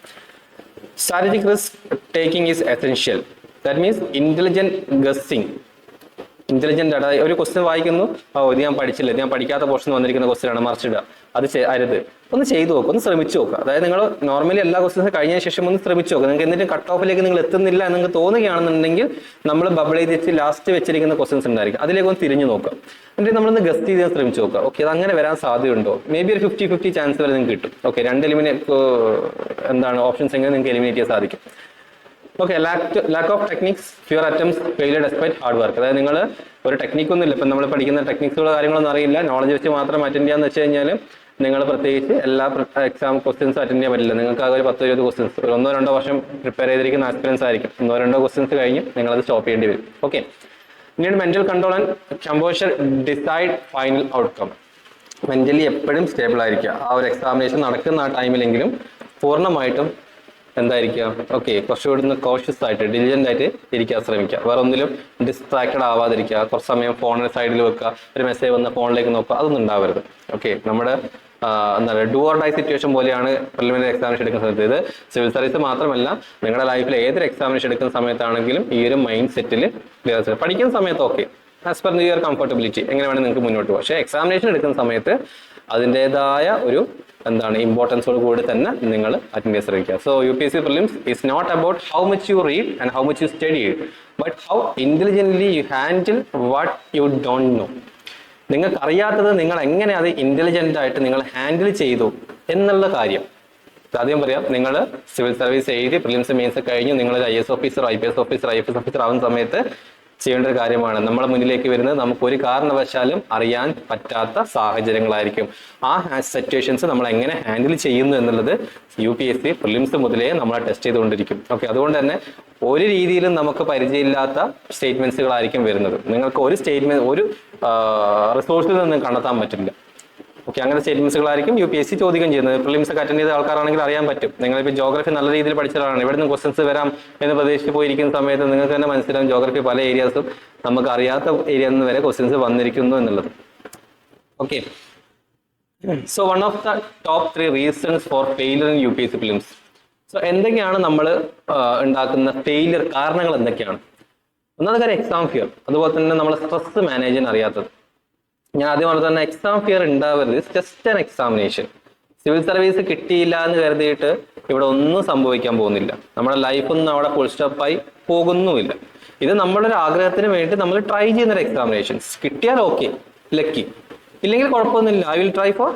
Strategic risk taking is essential. That means intelligent guessing. Intelligent ആയിട്ട് ഒരു ക്വസ്റ്റ്യൻ വായിക്കുന്നു, ഇത് ഞാൻ പഠിച്ചില്ല, ഞാൻ പഠിക്കാത്ത പോർഷൻ വന്നിരിക്കുന്ന ക്വസ്റ്റ്യൻ ആണ്, മറിച്ചിടുക. അത് അരുത്. ഒന്ന് ചെയ്തു നോക്കുക, ഒന്ന് ശ്രമിച്ചു നോക്കുക. അതായത് നിങ്ങൾ നോർമലി എല്ലാ ക്വസ്റ്റ്യൻസും കഴിഞ്ഞതിന് ശേഷം ഒന്ന് ശ്രമിച്ചു നോക്കുക. നിങ്ങൾക്ക് എന്തെങ്കിലും കട്ട് ഓഫിലേക്ക് നിങ്ങൾ എത്തുന്നില്ല എന്ന് നിങ്ങൾക്ക് തോന്നുകയാണെന്നുണ്ടെങ്കിൽ നമ്മൾ ബബിൾ ചെയ്ത് വെച്ച് ലാസ്റ്റ് വെച്ചിരിക്കുന്ന ക്വസ്റ്റ്യൻസ് ഉണ്ടായിരിക്കും, അതിലേക്ക് ഒന്ന് തിരിഞ്ഞു നോക്കുക. എന്നിട്ട് നമ്മളൊന്ന് ഗസ്റ്റ് ചെയ്ത് ശ്രമിച്ചു നോക്കുക. ഓക്കെ, അത് അങ്ങനെ വരാൻ സാധ്യതയുണ്ടോ? മേ ബി ഒരു 50-50 ചാൻസ് വരെ നിങ്ങൾക്ക് കിട്ടും. ഓക്കെ, 2 ഓപ്ഷൻസ് എങ്ങനെ നിങ്ങൾക്ക് എലിമിനേറ്റ് ചെയ്യാൻ സാധിക്കും. Okay, lack of techniques, fewer attempts, failure despite hard work. അതായത് നിങ്ങൾ ഒരു ടെക്നിക്കൊന്നും ഇല്ല, ഇപ്പം നമ്മൾ പഠിക്കുന്ന ടെക്നിക്സുകളോ കാര്യങ്ങളൊന്നും അറിയില്ല, നോളജ് വെച്ച് മാത്രം അറ്റൻഡ് ചെയ്യാന്ന് വെച്ച് കഴിഞ്ഞാൽ നിങ്ങൾ പ്രത്യേകിച്ച് എല്ലാ എക്സാം ക്വസ്റ്റ്യൻസ് അറ്റൻഡ് ചെയ്യാൻ പറ്റില്ല. നിങ്ങൾക്ക് ആകെ ഒരു 10-20 ക്വസ്റ്റ്യൻസ്, 1-2 വർഷം പ്രിപ്പയർ ചെയ്തിരിക്കുന്ന ആസ്പിറൻസ് ആയിരിക്കും. 1-2 ക്വസ്റ്റ്യൻസ് കഴിഞ്ഞ് നിങ്ങളത് സ്റ്റോപ്പ് ചെയ്യേണ്ടി വരും. ഓക്കെ, പിന്നീട് mental control and composure decide final outcome. Mentally എപ്പോഴും സ്റ്റേബിൾ ആയിരിക്കുക. ആ ഒരു എക്സാമിനേഷൻ നടക്കുന്ന ആ ടൈമിലെങ്കിലും പൂർണ്ണമായിട്ടും എന്തായിരിക്കുക? ഓക്കെ, കുറച്ചുകൂടി കോഷ്യസ് ആയിട്ട് ഡിലിജന്റ് ആയിട്ട് ഇരിക്കാൻ ശ്രമിക്കുക. വേറെ ഒന്നിലും ഡിസ്ട്രാക്റ്റഡ് ആവാതിരിക്കുക. കുറച്ച് സമയം ഫോണിന് സൈഡിൽ വെക്കുക, ഒരു മെസ്സേജ് വന്ന ഫോണിലേക്ക് നോക്കുക, അതൊന്നും ഉണ്ടാവരുത്. ഓക്കെ, നമ്മുടെ ഡു ഓർ ഡൈ സിറ്റുവേഷൻ പോലെയാണ് പ്രിലിമിനറി എക്സാമിനേഷൻ എടുക്കുന്ന സമയത്ത്. ഇത് സിവിൽ സർവീസ് മാത്രമല്ല, നിങ്ങളുടെ ലൈഫിൽ ഏതൊരു എക്സാമിനേഷൻ എടുക്കുന്ന സമയത്താണെങ്കിലും ഈ ഒരു മൈൻഡ് സെറ്റിൽ പഠിക്കുന്ന സമയത്ത് okay as per your comfortability എങ്ങനെ വേണമെങ്കിൽ നിങ്ങൾക്ക് മുന്നോട്ട് പോകാം. പക്ഷേ എക്സാമിനേഷൻ എടുക്കുന്ന സമയത്ത് അതിൻ്റെതായ ഒരു ഇമ്പോർട്ടൻസോട് കൂടി തന്നെ നിങ്ങൾ അറ്റൻഡ് ചെയ്യാൻ ശ്രമിക്കുക. So UPSC prelims is not about how much you read and how much you study, but how intelligently you handle what you don't know. നിങ്ങൾക്ക് അറിയാത്തത് നിങ്ങൾ എങ്ങനെ അത് ഇന്റലിജന്റ് ആയിട്ട് നിങ്ങൾ ഹാൻഡിൽ ചെയ്തു എന്നുള്ള കാര്യം. ആദ്യം പറയാം, നിങ്ങൾ സിവിൽ സർവീസ് എഴുതി പ്രിലിംസ് മെയിൻസ് കഴിഞ്ഞു, നിങ്ങൾ IAS officer, IPS officer, IFS officer ആവുന്ന സമയത്ത് ചെയ്യേണ്ട ഒരു കാര്യമാണ്. നമ്മളെ മുന്നിലേക്ക് വരുന്നത് നമുക്ക് ഒരു കാരണവശാലും അറിയാൻ പറ്റാത്ത സാഹചര്യങ്ങളായിരിക്കും. ആ സിറ്റുവേഷൻസ് നമ്മൾ എങ്ങനെ ഹാൻഡിൽ ചെയ്യുന്നു എന്നുള്ളത് UPSC പ്രിലിംസ് മുതലേ നമ്മളെ ടെസ്റ്റ് ചെയ്തുകൊണ്ടിരിക്കും. ഓക്കെ, അതുകൊണ്ട് തന്നെ ഒരു രീതിയിലും നമുക്ക് പരിചയമില്ലാത്ത സ്റ്റേറ്റ്മെന്റ്സുകളായിരിക്കും വരുന്നത്. നിങ്ങൾക്ക് ഒരു സ്റ്റേറ്റ്മെന്റ് ഒരു റിസോഴ്സിൽ നിന്നും കണ്ടെത്താൻ പറ്റില്ല. ഓക്കെ, അങ്ങനെ സ്റ്റേറ്റ്മെന്റ്സുകളായിരിക്കും UPSC ചോദ്യം ചെയ്യുന്നത്. പ്രിലിംസ് ഒക്കെ അറ്റൻഡ് ചെയ്ത ആൾക്കാരാണെങ്കിൽ അറിയാൻ പറ്റും. നിങ്ങളിപ്പോൾ ജോഗ്രഫി നല്ല രീതിയിൽ പഠിച്ചതാണ്, ഇവിടെ നിന്ന് ക്വസ്റ്റൻസ് വരാം എന്ന് പ്രതീക്ഷിച്ച് പോയിരിക്കുന്ന സമയത്ത് നിങ്ങൾക്ക് തന്നെ മനസ്സിലാവും ജോഗ്രഫി പല ഏരിയാസും നമുക്ക് അറിയാത്ത ഏരിയയിൽ നിന്ന് വരെ ക്വസ്റ്റൻസ് വന്നിരിക്കുന്നു എന്നുള്ളത്. Okay, so one of the top 3 reasons for failure in UPSC prelims. So എന്തൊക്കെയാണ് നമ്മൾ ഉണ്ടാക്കുന്ന ഫെയിലിയർ കാരണങ്ങൾ എന്തൊക്കെയാണ്? ഒന്നാമത്തെ കാര്യം എക്സാം ഫിയർ, അതുപോലെ തന്നെ നമ്മൾ സ്ട്രെസ് മാനേജ് ചെയ്യാൻ അറിയാത്തത്. ഞാൻ ആദ്യം പറഞ്ഞ തന്നെ എക്സാം ഫിയർ ഉണ്ടാവരുത്. Just an examination. Civil service കിട്ടിയില്ല എന്ന് കരുതിയിട്ട് ഇവിടെ ഒന്നും സംഭവിക്കാൻ പോകുന്നില്ല. നമ്മുടെ ലൈഫൊന്നും അവിടെ ഫുൾ സ്റ്റോപ്പായി പോകുന്നുമില്ല. ഇത് നമ്മുടെ ഒരു ആഗ്രഹത്തിന് വേണ്ടി നമ്മൾ ട്രൈ ചെയ്യുന്ന ഒരു എക്സാമിനേഷൻസ്. കിട്ടിയാൽ ഓക്കെ, ലക്കി. ഇല്ലെങ്കിൽ കുഴപ്പമൊന്നുമില്ല, I will try for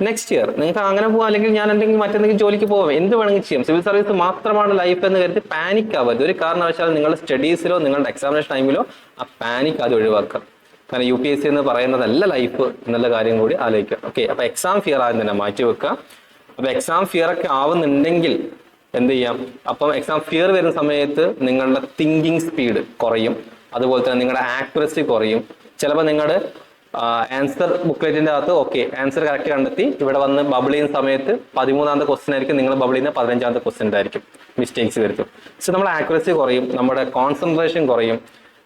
next year. നിങ്ങൾക്ക് അങ്ങനെ പോകാം, അല്ലെങ്കിൽ ഞാൻ എന്തെങ്കിലും മറ്റെന്തെങ്കിലും ജോലിക്ക് പോകാം, എന്ത് വേണമെങ്കിൽ ചെയ്യാം. സിവിൽ സർവീസ് മാത്രമാണ് ലൈഫ് എന്ന് കരുതി പാനിക് ആവരുത്. ഒരു കാരണവശാലും നിങ്ങളുടെ സ്റ്റഡീസിലോ നിങ്ങളുടെ എക്സാമിനേഷൻ ടൈമിലോ ആ പാനിക് അത് ഒഴിവാക്കാം. കാരണം UPSC എന്ന് പറയുന്നതല്ല ലൈഫ് എന്നുള്ള കാര്യം കൂടി ആലോചിക്കുക. ഓക്കെ, അപ്പൊ എക്സാം ഫിയർ ആദ്യം തന്നെ മാറ്റി വെക്കുക. അപ്പൊ എക്സാം ഫിയർ ഒക്കെ ആവുന്നുണ്ടെങ്കിൽ എന്ത് ചെയ്യാം? അപ്പം എക്സാം ഫിയർ വരുന്ന സമയത്ത് നിങ്ങളുടെ തിങ്കിങ് സ്പീഡ് കുറയും, അതുപോലെ തന്നെ നിങ്ങളുടെ ആക്യുറസി കുറയും. ചിലപ്പോൾ നിങ്ങളുടെ ആൻസർ ബുക്ക്ലെറ്റിന്റെ അകത്ത് ഓക്കെ ആൻസർ കറക്റ്റ് കണ്ടെത്തി ഇവിടെ വന്ന് ബബിൾ ചെയ്യുന്ന സമയത്ത് 13ാമത്തെ ക്വസ്റ്റൻ ആയിരിക്കും, നിങ്ങൾ ബബിൾ ചെയ്യുന്ന 15ാമത്തെ ക്വസ്റ്റൻ ആയിരിക്കും മിസ്റ്റേക്സ് വരുത്തും. സോ നമ്മുടെ ആക്യുറസി കുറയും, നമ്മുടെ കോൺസെൻട്രേഷൻ കുറയും,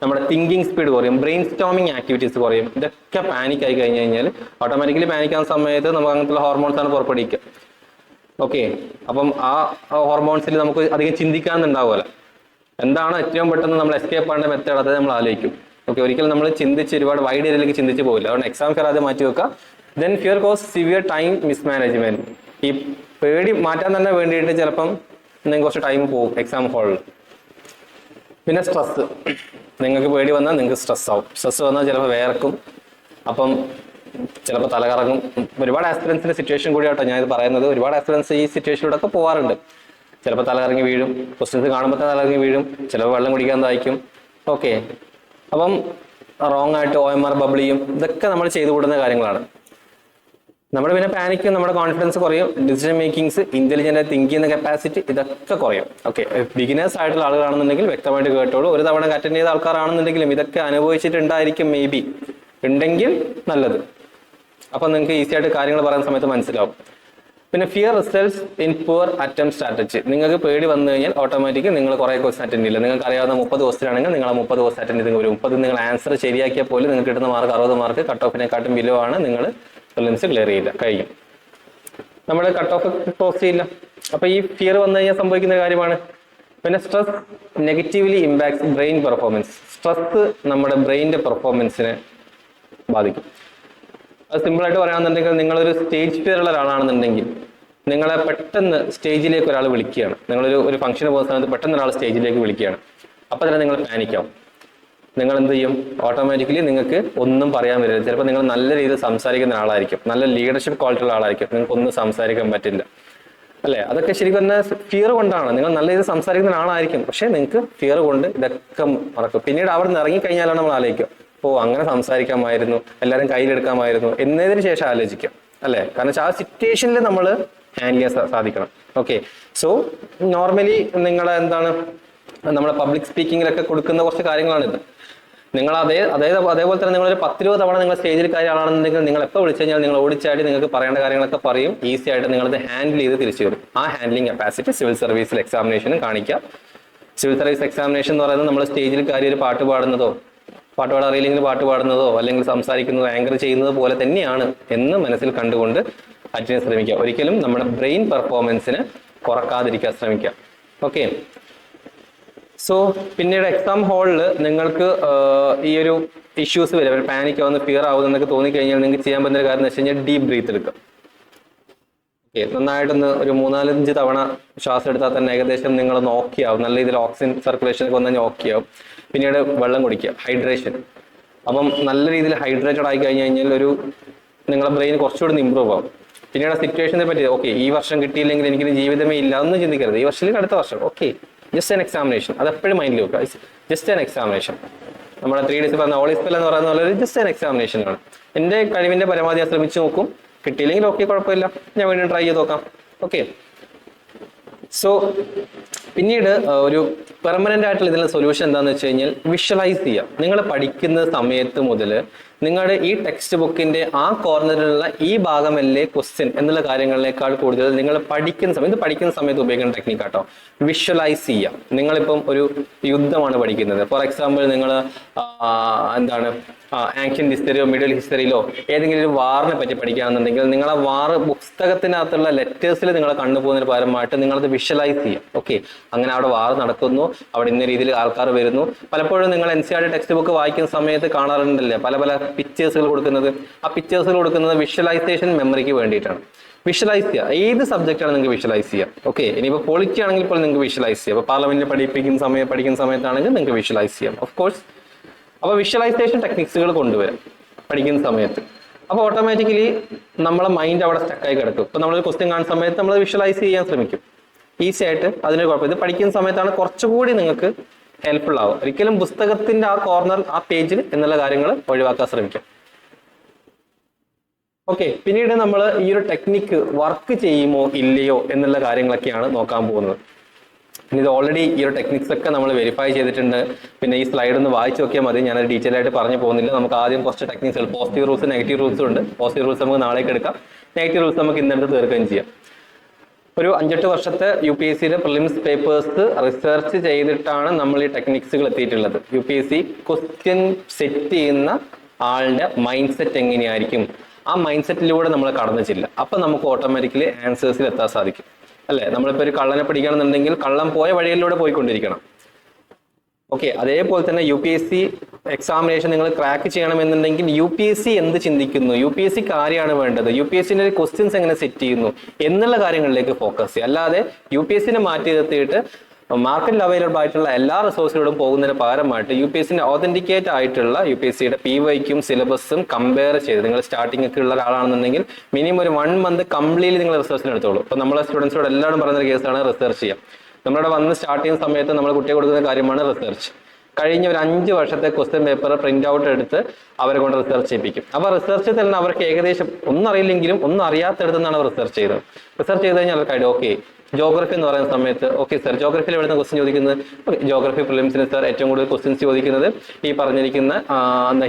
നമ്മുടെ തിങ്കിങ് സ്പീഡ് കുറയും, ബ്രെയിൻ സ്റ്റോമിങ് ആക്ടിവിറ്റീസ് കുറയും. ഇതൊക്കെ പാനിക് ആയി കഴിഞ്ഞ് കഴിഞ്ഞാൽ ഓട്ടോമാറ്റിക്കലി പാനിക് ആവുന്ന സമയത്ത് നമുക്ക് അങ്ങനത്തെ ഹോർമോൺസ് ആണ് പുറപ്പെടുവിക്കുക. ഓക്കെ, അപ്പം ആ ഹോർമോൺസിൽ നമുക്ക് അധികം ചിന്തിക്കാന്നുണ്ടാവുമല്ലോ. എന്താണ് ഏറ്റവും പെട്ടെന്ന് നമ്മൾ എസ്കേപ്പ് ആവേണ്ട മെത്തേഡ്, അത് നമ്മൾ ആലോചിക്കും. ഓക്കെ, ഒരിക്കലും നമ്മൾ ചിന്തിച്ച് ഒരുപാട് വൈഡ് ഏരിയയിലേക്ക് ചിന്തിച്ച് പോകില്ല. അതുകൊണ്ട് എക്സാം ഫിയർ അത് മാറ്റി വെക്കുക. Then fear cause severe time mismanagement. ഈ പേടി മാറ്റാൻ തന്നെ വേണ്ടിയിട്ട് ചിലപ്പം നിങ്ങൾക്ക് കുറച്ച് ടൈം പോകും എക്സാം ഹാളിൽ. പിന്നെ സ്ട്രെസ്, നിങ്ങൾക്ക് പേടി വന്നാൽ നിങ്ങൾക്ക് സ്ട്രെസ് ആവും. സ്ട്രെസ് വന്നാൽ ചിലപ്പോൾ വേർക്കും, അപ്പം ചിലപ്പോൾ തലകറങ്ങും. ഒരുപാട് ആസ്പിറൻസിന്റെ സിറ്റുവേഷൻ കൂടി ആട്ടോ ഞാൻ ഇത് പറയുന്നത്. ഒരുപാട് ആസ്പിറൻസ് ഈ സിറ്റുവേഷനിലൂടെ ഒക്കെ പോകാറുണ്ട്. ചിലപ്പോൾ തലകറങ്ങി വീഴും, ക്വസ്റ്റ്യൻസ് കാണുമ്പോൾ തലകറങ്ങി വീഴും, ചിലപ്പോൾ വെള്ളം കുടിക്കാൻ തായ്ക്കും. ഓക്കെ, അപ്പം റോങ് ആയിട്ട് OMR ബബിൾ ചെയ്യും. ഇതൊക്കെ നമ്മൾ ചെയ്തു കൂടുന്ന കാര്യങ്ങളാണ്. നമ്മുടെ പിന്നെ പാനിക്, നമ്മുടെ കോൺഫിഡൻസ് കുറയും, ഡിസിഷൻ മേക്കിങ്സ്, ഇന്റലിജന്റ് തിങ്ക് ചെയ്യുന്ന കപ്പാസിറ്റി ഇതൊക്കെ കുറയും. ഓക്കെ, ബിഗിനേഴ്സ് ആയിട്ടുള്ള ആളുകളാണെന്നുണ്ടെങ്കിൽ വ്യക്തമായിട്ട് കേട്ടോളൂ. ഒരു തവണ അറ്റൻഡ് ചെയ്ത ആൾക്കാരാണെന്നുണ്ടെങ്കിലും ഇതൊക്കെ അനുഭവിച്ചിട്ടുണ്ടായിരിക്കും, മേ ബി ഉണ്ടെങ്കിൽ നല്ലത്. അപ്പൊ നിങ്ങൾക്ക് ഈസി ആയിട്ട് കാര്യങ്ങൾ പറയുന്ന സമയത്ത് മനസ്സിലാവും. പിന്നെ fear results in poor attempt strategy. നിങ്ങൾക്ക് പേടി വന്നു കഴിഞ്ഞാൽ ഓട്ടോമാറ്റിക് നിങ്ങൾ കുറേ ക്വസ്റ്റൻ അറ്റൻഡ് ചെയ്യില്ല. നിങ്ങൾക്ക് അറിയാവുന്ന 30 ക്വസ്റ്റൻ ആണെങ്കിൽ നിങ്ങൾ 30 ക്വസ്റ്റൻ അറ്റൻഡ് ചെയ്ത് വരും. 30 നിങ്ങൾ ആൻസർ ശരിയാക്കിയാൽ പോലും നിങ്ങൾക്ക് കിട്ടുന്ന മാർക്ക് 60 മാർക്ക്. കട്ട് ഓഫിനെക്കാട്ടും ബിലോ ആണ്. നിങ്ങൾ പ്രിലിംസ് ക്ലിയർ ചെയ്യില്ല, കഴിയും. നമ്മൾ കട്ട് ഓഫ് ക്രോസ് ചെയ്യില്ല. അപ്പൊ ഈ ഫിയർ വന്നു കഴിഞ്ഞാൽ സംഭവിക്കുന്ന കാര്യമാണ്. പിന്നെ stress negatively impacts brain performance. Stress നമ്മുടെ ബ്രെയിനിന്റെ പെർഫോമൻസിനെ ബാധിക്കും. അത് സിമ്പിളായിട്ട് പറയുകയാണെന്നുണ്ടെങ്കിൽ നിങ്ങളൊരു സ്റ്റേജ് ഫിയർ ഉള്ള ഒരാളാണെന്നുണ്ടെങ്കിൽ നിങ്ങളെ പെട്ടെന്ന് സ്റ്റേജിലേക്ക് ഒരാൾ വിളിക്കുകയാണ്. നിങ്ങളൊരു ഫംഗ്ഷന് പോകുന്ന സമയത്ത് പെട്ടെന്ന് ഒരാൾ സ്റ്റേജിലേക്ക് വിളിക്കുകയാണ്. അപ്പോൾ തന്നെ നിങ്ങൾ പാനിക്കാവും. നിങ്ങൾ എന്ത് ചെയ്യും? ഓട്ടോമാറ്റിക്കലി നിങ്ങൾക്ക് ഒന്നും പറയാൻ വരില്ല. ചിലപ്പോൾ നിങ്ങൾ നല്ല രീതിയിൽ സംസാരിക്കുന്ന ആളായിരിക്കും, നല്ല ലീഡർഷിപ്പ് ക്വാളിറ്റി ഉള്ള ആളായിരിക്കും, നിങ്ങൾക്ക് ഒന്നും സംസാരിക്കാൻ പറ്റില്ല, അല്ലേ? അതൊക്കെ ശരിക്കും തന്നെ ഫിയർ കൊണ്ടാണ്. നിങ്ങൾ നല്ല രീതിയിൽ സംസാരിക്കുന്ന ആളായിരിക്കും, പക്ഷെ നിങ്ങൾക്ക് ഫിയർ കൊണ്ട് ഇതൊക്കെ മറക്കും. പിന്നീട് അവിടെ നിന്ന് ഇറങ്ങിക്കഴിഞ്ഞാലാണ് നമ്മൾ ആലോചിക്കുക, ഓ അങ്ങനെ സംസാരിക്കാമായിരുന്നു, എല്ലാവരും കയ്യിലെടുക്കാമായിരുന്നു എന്നതിന് ശേഷം ആലോചിക്കാം, അല്ലേ? കാരണം ആ സിറ്റുവേഷനിൽ നമ്മൾ ഹാൻഡിൽ ചെയ്യാൻ സാധിക്കണം. ഓക്കെ, സോ നോർമലി നിങ്ങളെ എന്താണ് നമ്മളെ പബ്ലിക് സ്പീക്കിങ്ങിലൊക്കെ കൊടുക്കുന്ന കുറച്ച് കാര്യങ്ങളാണിത്. നിങ്ങൾ അതേപോലെ തന്നെ നിങ്ങളൊരു 10-20 തവണ നിങ്ങൾ സ്റ്റേജിൽ കയറിയ ആളാണെന്നുണ്ടെങ്കിൽ നിങ്ങൾ എപ്പോൾ വിളിച്ചു കഴിഞ്ഞാൽ നിങ്ങൾ ഓടിച്ചാടി നിങ്ങൾക്ക് പറയേണ്ട കാര്യങ്ങളൊക്കെ പറയും. ഈസി ആയിട്ട് നിങ്ങളത് ഹാൻഡിൽ ചെയ്ത് തിരിച്ചു വരും. ആ ഹാൻഡ്ലിംഗ് കപ്പാസിറ്റി സിവിൽ സർവീസിൽ എക്സാമിനേഷനും കാണിക്കുക. സിവിൽ സർവീസ് എക്സാമിനേഷൻ എന്ന് പറയുന്നത് നമ്മൾ സ്റ്റേജിൽ കയറി ഒരു പാട്ട് പാടുന്നതോ, പാട്ട് പാടാൻ അറിയില്ലെങ്കിൽ പാട്ട് പാടുന്നതോ അല്ലെങ്കിൽ സംസാരിക്കുന്നതോ ആങ്കർ ചെയ്യുന്നത് പോലെ തന്നെയാണ് എന്ന് മനസ്സിൽ കണ്ടുകൊണ്ട് അറ്റൻഡ് ശ്രമിക്കുക. ഒരിക്കലും നമ്മുടെ ബ്രെയിൻ പെർഫോമൻസിനെ കുറക്കാതിരിക്കാൻ ശ്രമിക്കുക. ഓക്കെ, സോ പിന്നീട് എക്സാം ഹാളിൽ നിങ്ങൾക്ക് ഈ ഒരു ഇഷ്യൂസ് വരും, ഒരു പാനിക് ആവുന്ന ഫിയർ ആവുന്നൊക്കെ തോന്നിക്കഴിഞ്ഞാൽ നിങ്ങൾക്ക് ചെയ്യാൻ പറ്റുന്ന കാര്യം എന്ന് വെച്ച് കഴിഞ്ഞാൽ ഡീപ് ബ്രീത്ത് എടുക്കുക. ഓക്കെ, നന്നായിട്ടൊന്ന് ഒരു 3-4-5 തവണ ശ്വാസം എടുത്താൽ തന്നെ ഏകദേശം നിങ്ങൾ ഓക്കെയാവും. നല്ല രീതിയിൽ ഓക്സിജൻ സർക്കുലേഷനൊക്കെ വന്നാൽ ഓക്കെയാവും. പിന്നീട് വെള്ളം കുടിക്കുക, ഹൈഡ്രേഷൻ. അപ്പം നല്ല രീതിയിൽ ഹൈഡ്രേറ്റഡ് ആയി കഴിഞ്ഞ് കഴിഞ്ഞാൽ നിങ്ങളുടെ ബ്രെയിൻ കുറച്ചുകൂടി ഇമ്പ്രൂവ് ആവും. പിന്നീട് സിറ്റുവേഷനെ പറ്റി ഓക്കെ ഈ വർഷം കിട്ടിയില്ലെങ്കിൽ എനിക്കൊരു ജീവിതമേ ഇല്ല എന്ന് ചിന്തിക്കരുത്. ഈ വർഷത്തിൽ അടുത്ത വർഷം ഓക്കെ, ജസ്റ്റ് ആൻ എക്സാമിനേഷൻ. അതെപ്പോഴും മൈൻഡിൽ വെക്കുക, ജസ്റ്റ് ആൻ എക്സാമിനേഷൻ. നമ്മുടെ 3 days പറഞ്ഞ ഓളിസ്പെൽ എന്ന് പറയുന്ന പോലെ ഒരു ജസ്റ്റ് ഒരു എക്സാമിനേഷൻ ആണ്. എൻ്റെ കഴിവിന്റെ പരമാവധി ഞാൻ ശ്രമിച്ചു നോക്കും. കിട്ടിയില്ലെങ്കിൽ ഓക്കെ, കുഴപ്പമില്ല, ഞാൻ വീണ്ടും ട്രൈ ചെയ്ത് നോക്കാം. ഓക്കെ, സോ പിന്നീട് ഒരു പെർമനന്റ് ആയിട്ടുള്ള ഇതിനുള്ള സൊല്യൂഷൻ എന്താണെന്ന് വെച്ച് കഴിഞ്ഞാൽ വിഷ്വലൈസ് ചെയ്യുക. നിങ്ങൾ പഠിക്കുന്ന സമയത്ത് മുതൽ നിങ്ങളുടെ ഈ ടെക്സ്റ്റ് ബുക്കിന്റെ ആ കോർണറിലുള്ള ഈ ഭാഗമല്ലേ ക്വസ്റ്റ്യൻ എന്നുള്ള കാര്യങ്ങളിലേക്കാൾ കൂടുതൽ നിങ്ങൾ പഠിക്കുന്ന സമയത്ത് ഉപയോഗിക്കുന്ന ടെക്നിക്ക് ആട്ടോ വിഷ്വലൈസ് ചെയ്യുക. നിങ്ങളിപ്പം ഒരു യുദ്ധമാണ് പഠിക്കുന്നത്. ഫോർ എക്സാമ്പിൾ നിങ്ങൾ എന്താണ് ആൻഷ്യൻ ഹിസ്റ്ററിയോ മിഡിൽ ഹിസ്റ്ററിയിലോ ഏതെങ്കിലും ഒരു വാറിനെ പറ്റി പഠിക്കുകയാണെന്നുണ്ടെങ്കിൽ നിങ്ങൾ ആ വാർ പുസ്തകത്തിനകത്തുള്ള ലെറ്റേഴ്സിൽ നിങ്ങളെ കണ്ടുപോകുന്നതിന് പകരമായിട്ട് നിങ്ങളത് വിഷ്വലൈസ് ചെയ്യാം. ഓക്കെ, അങ്ങനെ അവിടെ വാർ നടക്കുന്നു, അവിടെ ഇന്ന രീതിയിൽ ആൾക്കാർ വരുന്നു. പലപ്പോഴും നിങ്ങൾ NCERT ടെക്സ്റ്റ് ബുക്ക് വായിക്കുന്ന സമയത്ത് കാണാറുണ്ടല്ലേ പല പല പിക്ചേഴ്സുകൾ കൊടുക്കുന്നത്. ആ പിക്ചേഴ്സുകൾ കൊടുക്കുന്നത് വിഷ്വലൈസേഷൻ മെമ്മറിക്ക് വേണ്ടിയിട്ടാണ്. വിഷ്വലൈസ് ചെയ്യുക. ഏത് സബ്ജക്റ്റ് ആണ് നിങ്ങൾക്ക് വിഷ്വലൈസ് ചെയ്യാം. ഓക്കെ, ഇനിയിപ്പോൾ പൊളിറ്റി ആണെങ്കിൽ പോലും നിങ്ങൾക്ക് വിഷ്വലൈസ് ചെയ്യാം. അപ്പോൾ പാർലമെന്റിൽ പഠിക്കുന്ന സമയത്താണെങ്കിൽ നിങ്ങൾക്ക് വിഷ്വലൈസ് ചെയ്യാം. ഓഫ് കോഴ്സ്, അപ്പോൾ വിഷ്വലൈസേഷൻ ടെക്നിക്സുകൾ കൊണ്ടുവരാം പഠിക്കുന്ന സമയത്ത്. അപ്പോൾ ഓട്ടോമാറ്റിക്കലി നമ്മളെ മൈൻഡ് അവിടെ സ്റ്റക്കായി കിടക്കും. ഇപ്പോൾ നമ്മളൊരു ക്വസ്റ്റ്യൻ കാണുന്ന സമയത്ത് നമ്മൾ വിഷ്വലൈസ് ചെയ്യാൻ ശ്രമിക്കും. ഈസി ആയിട്ട് അതിന് കുഴപ്പം. ഇത് പഠിക്കുന്ന സമയത്താണ് കുറച്ചുകൂടി നിങ്ങൾക്ക് ഹെൽപ്ഫുൾ ആവും. ഒരിക്കലും പുസ്തകത്തിന്റെ ആ കോർണർ ആ പേജിൽ എന്നുള്ള കാര്യങ്ങൾ ഒഴിവാക്കാൻ ശ്രമിക്കാം. ഓക്കെ, പിന്നീട് നമ്മൾ ഈ ഒരു ടെക്നിക്ക് വർക്ക് ചെയ്യുമോ ഇല്ലയോ എന്നുള്ള കാര്യങ്ങളൊക്കെയാണ് നോക്കാൻ പോകുന്നത്. ഇത് ഓൾറെഡി ഈ ഒരു ടെക്നിക്സ് ഒക്കെ നമ്മൾ വെരിഫൈ ചെയ്തിട്ടുണ്ട്. പിന്നെ ഈ സ്ലൈഡ് ഒന്ന് വായിച്ച് നോക്കിയാൽ മതി, ഞാനത് ഡീറ്റെയിൽ ആയിട്ട് പറഞ്ഞു പോകുന്നില്ല. നമുക്ക് ആദ്യം കുറച്ച് ടെക്നിക്സുകൾ, പോസിറ്റീവ് റൂൾസ് നെഗറ്റീവ് റൂൾസും ഉണ്ട്. പോസിറ്റീവ് റൂൾസ് നമുക്ക് നാളേക്ക് എടുക്കാം, നെഗറ്റീവ് റൂൾസ് നമുക്ക് ഇന്നെടുത്ത് തീർക്കുകയും ചെയ്യാം. ഒരു 5-8 വർഷത്തെ UPSCയുടെ പ്രിലിംസ് പേപ്പേഴ്സ് റിസർച്ച് ചെയ്തിട്ടാണ് നമ്മൾ ഈ ടെക്നിക്സുകൾ എത്തിയിട്ടുള്ളത്. UPSC ക്വസ്റ്റ്യൻ സെറ്റ് ചെയ്യുന്ന ആളുടെ മൈൻഡ് സെറ്റ് എങ്ങനെയായിരിക്കും, ആ മൈൻഡ് സെറ്റിലൂടെ നമ്മൾ കടന്നു ചെല്ലുക. അപ്പം നമുക്ക് ഓട്ടോമാറ്റിക്കലി ആൻസേഴ്സിൽ എത്താൻ സാധിക്കും. അല്ലേ, നമ്മളിപ്പോൾ ഒരു കള്ളനെ പിടിക്കണമെന്നുണ്ടെങ്കിൽ കള്ളം പോയ വഴിയിലൂടെ പോയിക്കൊണ്ടിരിക്കണം. ഓക്കെ, അതേപോലെ തന്നെ UPSC എക്സാമിനേഷൻ നിങ്ങൾ ക്രാക്ക് ചെയ്യണമെന്നുണ്ടെങ്കിൽ UPSC എന്ത് ചിന്തിക്കുന്നു, UPSCക്ക് ആരെയാണ് വേണ്ടത്, UPSCന്റെ ക്വസ്റ്റ്യൻസ് എങ്ങനെ സെറ്റ് ചെയ്യുന്നു എന്നുള്ള കാര്യങ്ങളിലേക്ക് ഫോക്കസ് ചെയ്യുക. അല്ലാതെ UPSCനെ മാറ്റി നിർത്തിയിട്ട് മാർക്കറ്റിൽ അവൈലബിൾ ആയിട്ടുള്ള എല്ലാ റിസോഴ്സിലൂടെയും പോകുന്നതിന് പകരമായിട്ട് UPSCന്റെ ഓതന്റിക്കേറ്റ് ആയിട്ടുള്ള UPSCയുടെ PYക്കും സിലബസും കമ്പയർ ചെയ്ത് നിങ്ങൾ സ്റ്റാർട്ടിംഗ് ഒക്കെ ഉള്ള ഒരാളാണെന്നുണ്ടെങ്കിൽ മിനിമം ഒരു 1 month കംപ്ലീറ്റ്ലി നിങ്ങൾ റിസർച്ചിന് എടുത്തോളൂ. ഇപ്പൊ നമ്മളെ സ്റ്റുഡൻസിനോട് എല്ലാവരും പറയുന്ന കേസാണ് റിസർച്ച് ചെയ്യാം. നമ്മളിവിടെ വന്ന് സ്റ്റാർട്ട് ചെയ്യുന്ന സമയത്ത് നമ്മൾ കുട്ടിയെ കൊടുക്കുന്ന കാര്യമാണ് റിസർച്ച്. കഴിഞ്ഞ ഒരു 5 വർഷത്തെ ക്വസ്റ്റ്യൻ പേപ്പർ പ്രിന്റ് ഔട്ട് എടുത്ത് അവരെ കൊണ്ട് റിസർച്ച് ചെയ്യിപ്പിക്കും. അപ്പൊ റിസർച്ച് തന്നെ അവർക്ക് ഏകദേശം ഒന്നും അറിയില്ലെങ്കിലും ഒന്നും അറിയാത്തടുത്താണ് അവർ റിസർച്ച് ചെയ്തത്. റിസർച്ച് ചെയ്ത് കഴിഞ്ഞാൽ അവർക്ക് ഓക്കെ ജോഗ്രഫി എന്ന് പറയുന്ന സമയത്ത് ഓക്കെ സർ ജോഗ്രഫിയിൽ എവിടുന്ന ക്വസ്റ്റ്യൻ ചോദിക്കുന്നത്, ജോഗ്രഫി പ്രിലിംസിന് സർ ഏറ്റവും കൂടുതൽ ക്വസ്റ്റ്യൻസ് ചോദിക്കുന്നത് ഈ പറഞ്ഞിരിക്കുന്ന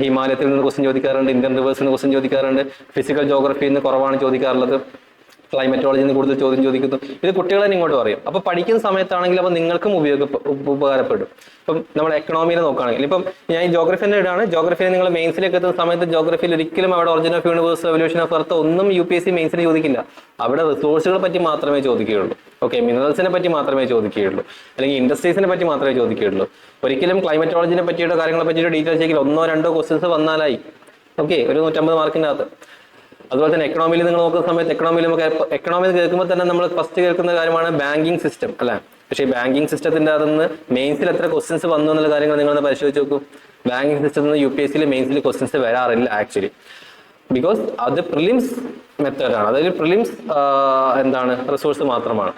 ഹിമാലയത്തിൽ നിന്ന് ക്വസ്റ്റ്യൻ ചോദിക്കാറുണ്ട്, ഇന്ത്യൻ റിവേഴ്സിൽ നിന്ന് ക്വസ്റ്റ്യൻ ചോദിക്കാറുണ്ട്, ഫിസിക്കൽ ജോഗ്രഫിയിൽ നിന്ന് കുറവാണ് ചോദിക്കാറുള്ളത്, ക്ലൈമറ്റോളജിയിൽ നിന്ന് കൂടുതൽ ചോദ്യം ചോദിക്കുന്നു. ഇത് കുട്ടികളെ തന്നെ ഇങ്ങോട്ട് പറയും. അപ്പൊ പഠിക്കുന്ന സമയത്താണെങ്കിൽ അപ്പൊ നിങ്ങൾക്കും ഉപകാരപ്പെടും. ഇപ്പം നമ്മുടെ എക്കണോമിയിൽ നോക്കുകയാണെങ്കിൽ ഇപ്പം ഞാൻ ഈ ജോഗ്രഫിന്റെ ഇടാണ്. ജോഗ്രഫിയിൽ നിങ്ങൾ മെയിൻസിലേക്ക് എത്തുന്ന സമയത്ത് ജോഗ്രഫിയിൽ ഒരിക്കലും അവിടെ origin of universe, evolution of earth ഒന്നും UPSC മെയിൻസിന് ചോദിക്കില്ല. അവിടെ റിസോഴ്സുകളെ പറ്റി മാത്രമേ ചോദിക്കുകയുള്ളൂ. ഓക്കെ, മിനറൽസിനെ പറ്റി മാത്രമേ ചോദിക്കുകയുള്ളൂ, അല്ലെങ്കിൽ ഇൻഡസ്ട്രീസിനെ പറ്റി മാത്രമേ ചോദിക്കുകയുള്ളൂ. ഒരിക്കലും ക്ലൈമറ്റോളജിനെ പറ്റിയിട്ട് കാര്യങ്ങളെ പറ്റിയിട്ട് ഡീറ്റെയിൽ ചെയ്യില്ല. 1-2 ക്വസ്റ്റ്യൻസ് വന്നാലായി. ഓക്കെ, ഒരു 150 മാർക്കിൻ്റെ അകത്ത്. അതുപോലെ തന്നെ എക്കണോമിയിൽ നിങ്ങൾ നോക്കുന്ന സമയത്ത് എക്കണോമിയിൽ കേൾക്കുമ്പോൾ തന്നെ നമ്മൾ ഫസ്റ്റ് കേൾക്കുന്ന കാര്യമാണ് ബാങ്കിങ് സിസ്റ്റം അല്ലെ. പക്ഷേ ഈ ബാങ്കിങ് സിസ്റ്റത്തിന്റെ അതൊന്ന് മെയിൻസിൽ എത്ര ക്വസ്റ്റ്യൻസ് വന്നു എന്നുള്ള കാര്യങ്ങൾ നിങ്ങളൊന്ന് പരിശോധിച്ച് നോക്കൂ. ബാങ്കിങ് സിസ്റ്റത്തിൽ നിന്ന് UPSCയിൽ മെയിൻസിൽ ക്വസ്റ്റ്യൻസ് വരാറില്ല ആക്ച്വലി. ബിക്കോസ് അത് പ്രിലിംസ് മെത്തേഡാണ്, അതായത് പ്രിലിംസ് റിസോഴ്സ് മാത്രമാണ്.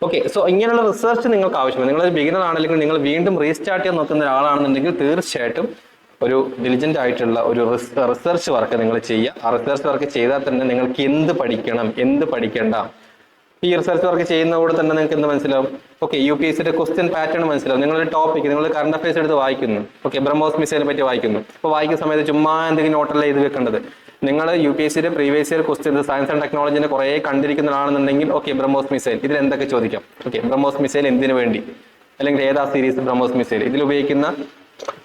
ഓക്കെ, സോ ഇങ്ങനെയുള്ള റിസർച്ച് നിങ്ങൾക്ക് ആവശ്യമാണ്. നിങ്ങളൊരു ബിഗിനർ ആണെങ്കിൽ നിങ്ങൾ വീണ്ടും റീസ്റ്റാർട്ട് ചെയ്യാൻ നോക്കുന്ന ഒരാളാണെന്നുണ്ടെങ്കിൽ തീർച്ചയായിട്ടും ഒരു ഡിലിജന്റ് ആയിട്ടുള്ള ഒരു റിസർച്ച് വർക്ക് നിങ്ങൾ ചെയ്യുക. ആ റിസർച്ച് വർക്ക് ചെയ്താൽ തന്നെ നിങ്ങൾക്ക് എന്ത് പഠിക്കണം എന്ത് പഠിക്കേണ്ട, ഈ റിസർച്ച് വർക്ക് ചെയ്യുന്നതോടെ തന്നെ നിങ്ങൾക്ക് എന്ത് മനസ്സിലാവും. ഓക്കെ, UPSCയുടെ ക്വസ്റ്റ്യൻ പാറ്റേൺ മനസ്സിലാവും. നിങ്ങളൊരു ടോപ്പിക് നിങ്ങൾ കറണ്ട് അഫയേഴ്സ് എടുത്ത് വായിക്കുന്നു, ഓക്കെ ബ്രഹ്മോസ് മിസൈലിനെ പറ്റി വായിക്കുന്നു. അപ്പോൾ വായിക്കുന്ന സമയത്ത് ചുമ്മാ എന്തെങ്കിലും നോട്ടല്ല എഴുതി വെക്കേണ്ടത്. നിങ്ങൾ UPSCയുടെ previous year question science and ടെക്നോളജിനെ കുറേ കണ്ടിരിക്കുന്നതാണെന്നുണ്ടെങ്കിൽ ഓക്കെ ബ്രഹ്മോസ് മിസൈൽ ഇതിൽ എന്തൊക്കെ ചോദിക്കാം, ഓക്കെ ബ്രഹ്മോസ് മിസൈൽ എന്തിനു വേണ്ടി, അല്ലെങ്കിൽ ഏതാ സീരീസ് ബ്രഹ്മോസ് മിസൈൽ, ഇതിൽ ഉപയോഗിക്കുന്ന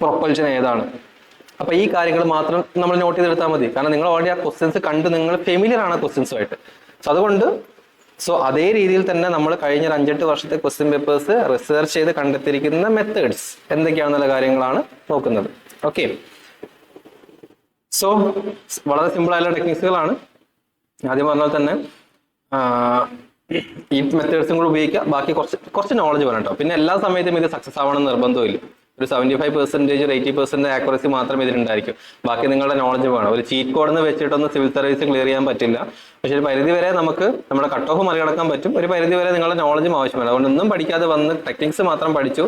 പ്രൊപ്പൽഷൻ ഏതാണ്. അപ്പൊ ഈ കാര്യങ്ങൾ മാത്രം നമ്മൾ നോട്ട് ചെയ്തെടുത്താൽ മതി. കാരണം നിങ്ങൾ ഓൾറെഡി ആ ക്വസ്റ്റ്യൻസ് കണ്ട് നിങ്ങൾ ഫെമിലിയർ ആണ് ക്വസ്റ്റ്യൻസുമായിട്ട്. സോ അതുകൊണ്ട് അതേ രീതിയിൽ തന്നെ നമ്മൾ കഴിഞ്ഞ 5-8 വർഷത്തെ ക്വസ്റ്റ്യൻ പേപ്പേഴ്സ് റിസർച്ച് ചെയ്ത് കണ്ടെത്തിയിരിക്കുന്ന മെത്തേഡ്സ് എന്തൊക്കെയാണെന്നുള്ള കാര്യങ്ങളാണ് നോക്കുന്നത്. ഓക്കെ, സോ വളരെ സിമ്പിൾ ആയിട്ടുള്ള ടെക്നിക്സുകളാണ്. ആദ്യം പറഞ്ഞാൽ തന്നെ ഈ മെത്തേഡ്സും കൂടെ ഉപയോഗിക്കുക. ബാക്കി കുറച്ച് നോളജ് വേണം കേട്ടോ. പിന്നെ എല്ലാ സമയത്തും ഇത് സക്സസ് ആവണമെന്ന് നിർബന്ധമില്ല. ഒരു 75% ഒരു 80% ആക്യുറസി മാത്രമേ ഇതിലുണ്ടായിരിക്കും. ബാക്കി നിങ്ങളുടെ നോളജ് വേണം. ഒരു ചീറ്റ് കോഡ് എന്ന് വെച്ചിട്ടൊന്നും സിവിൽ സർവീസ് ക്ലിയർ ചെയ്യാൻ പറ്റില്ല. പക്ഷെ ഒരു പരിധി വരെ നമുക്ക് നമ്മുടെ കട്ട് ഓഫ് മറികടക്കാൻ പറ്റും. ഒരു പരിധി വരെ നിങ്ങളുടെ നോളജും ആവശ്യമാണ്. അതുകൊണ്ട് ഒന്നും പഠിക്കാതെ വന്ന് ടെക്നിക്സ് മാത്രം പഠിച്ചു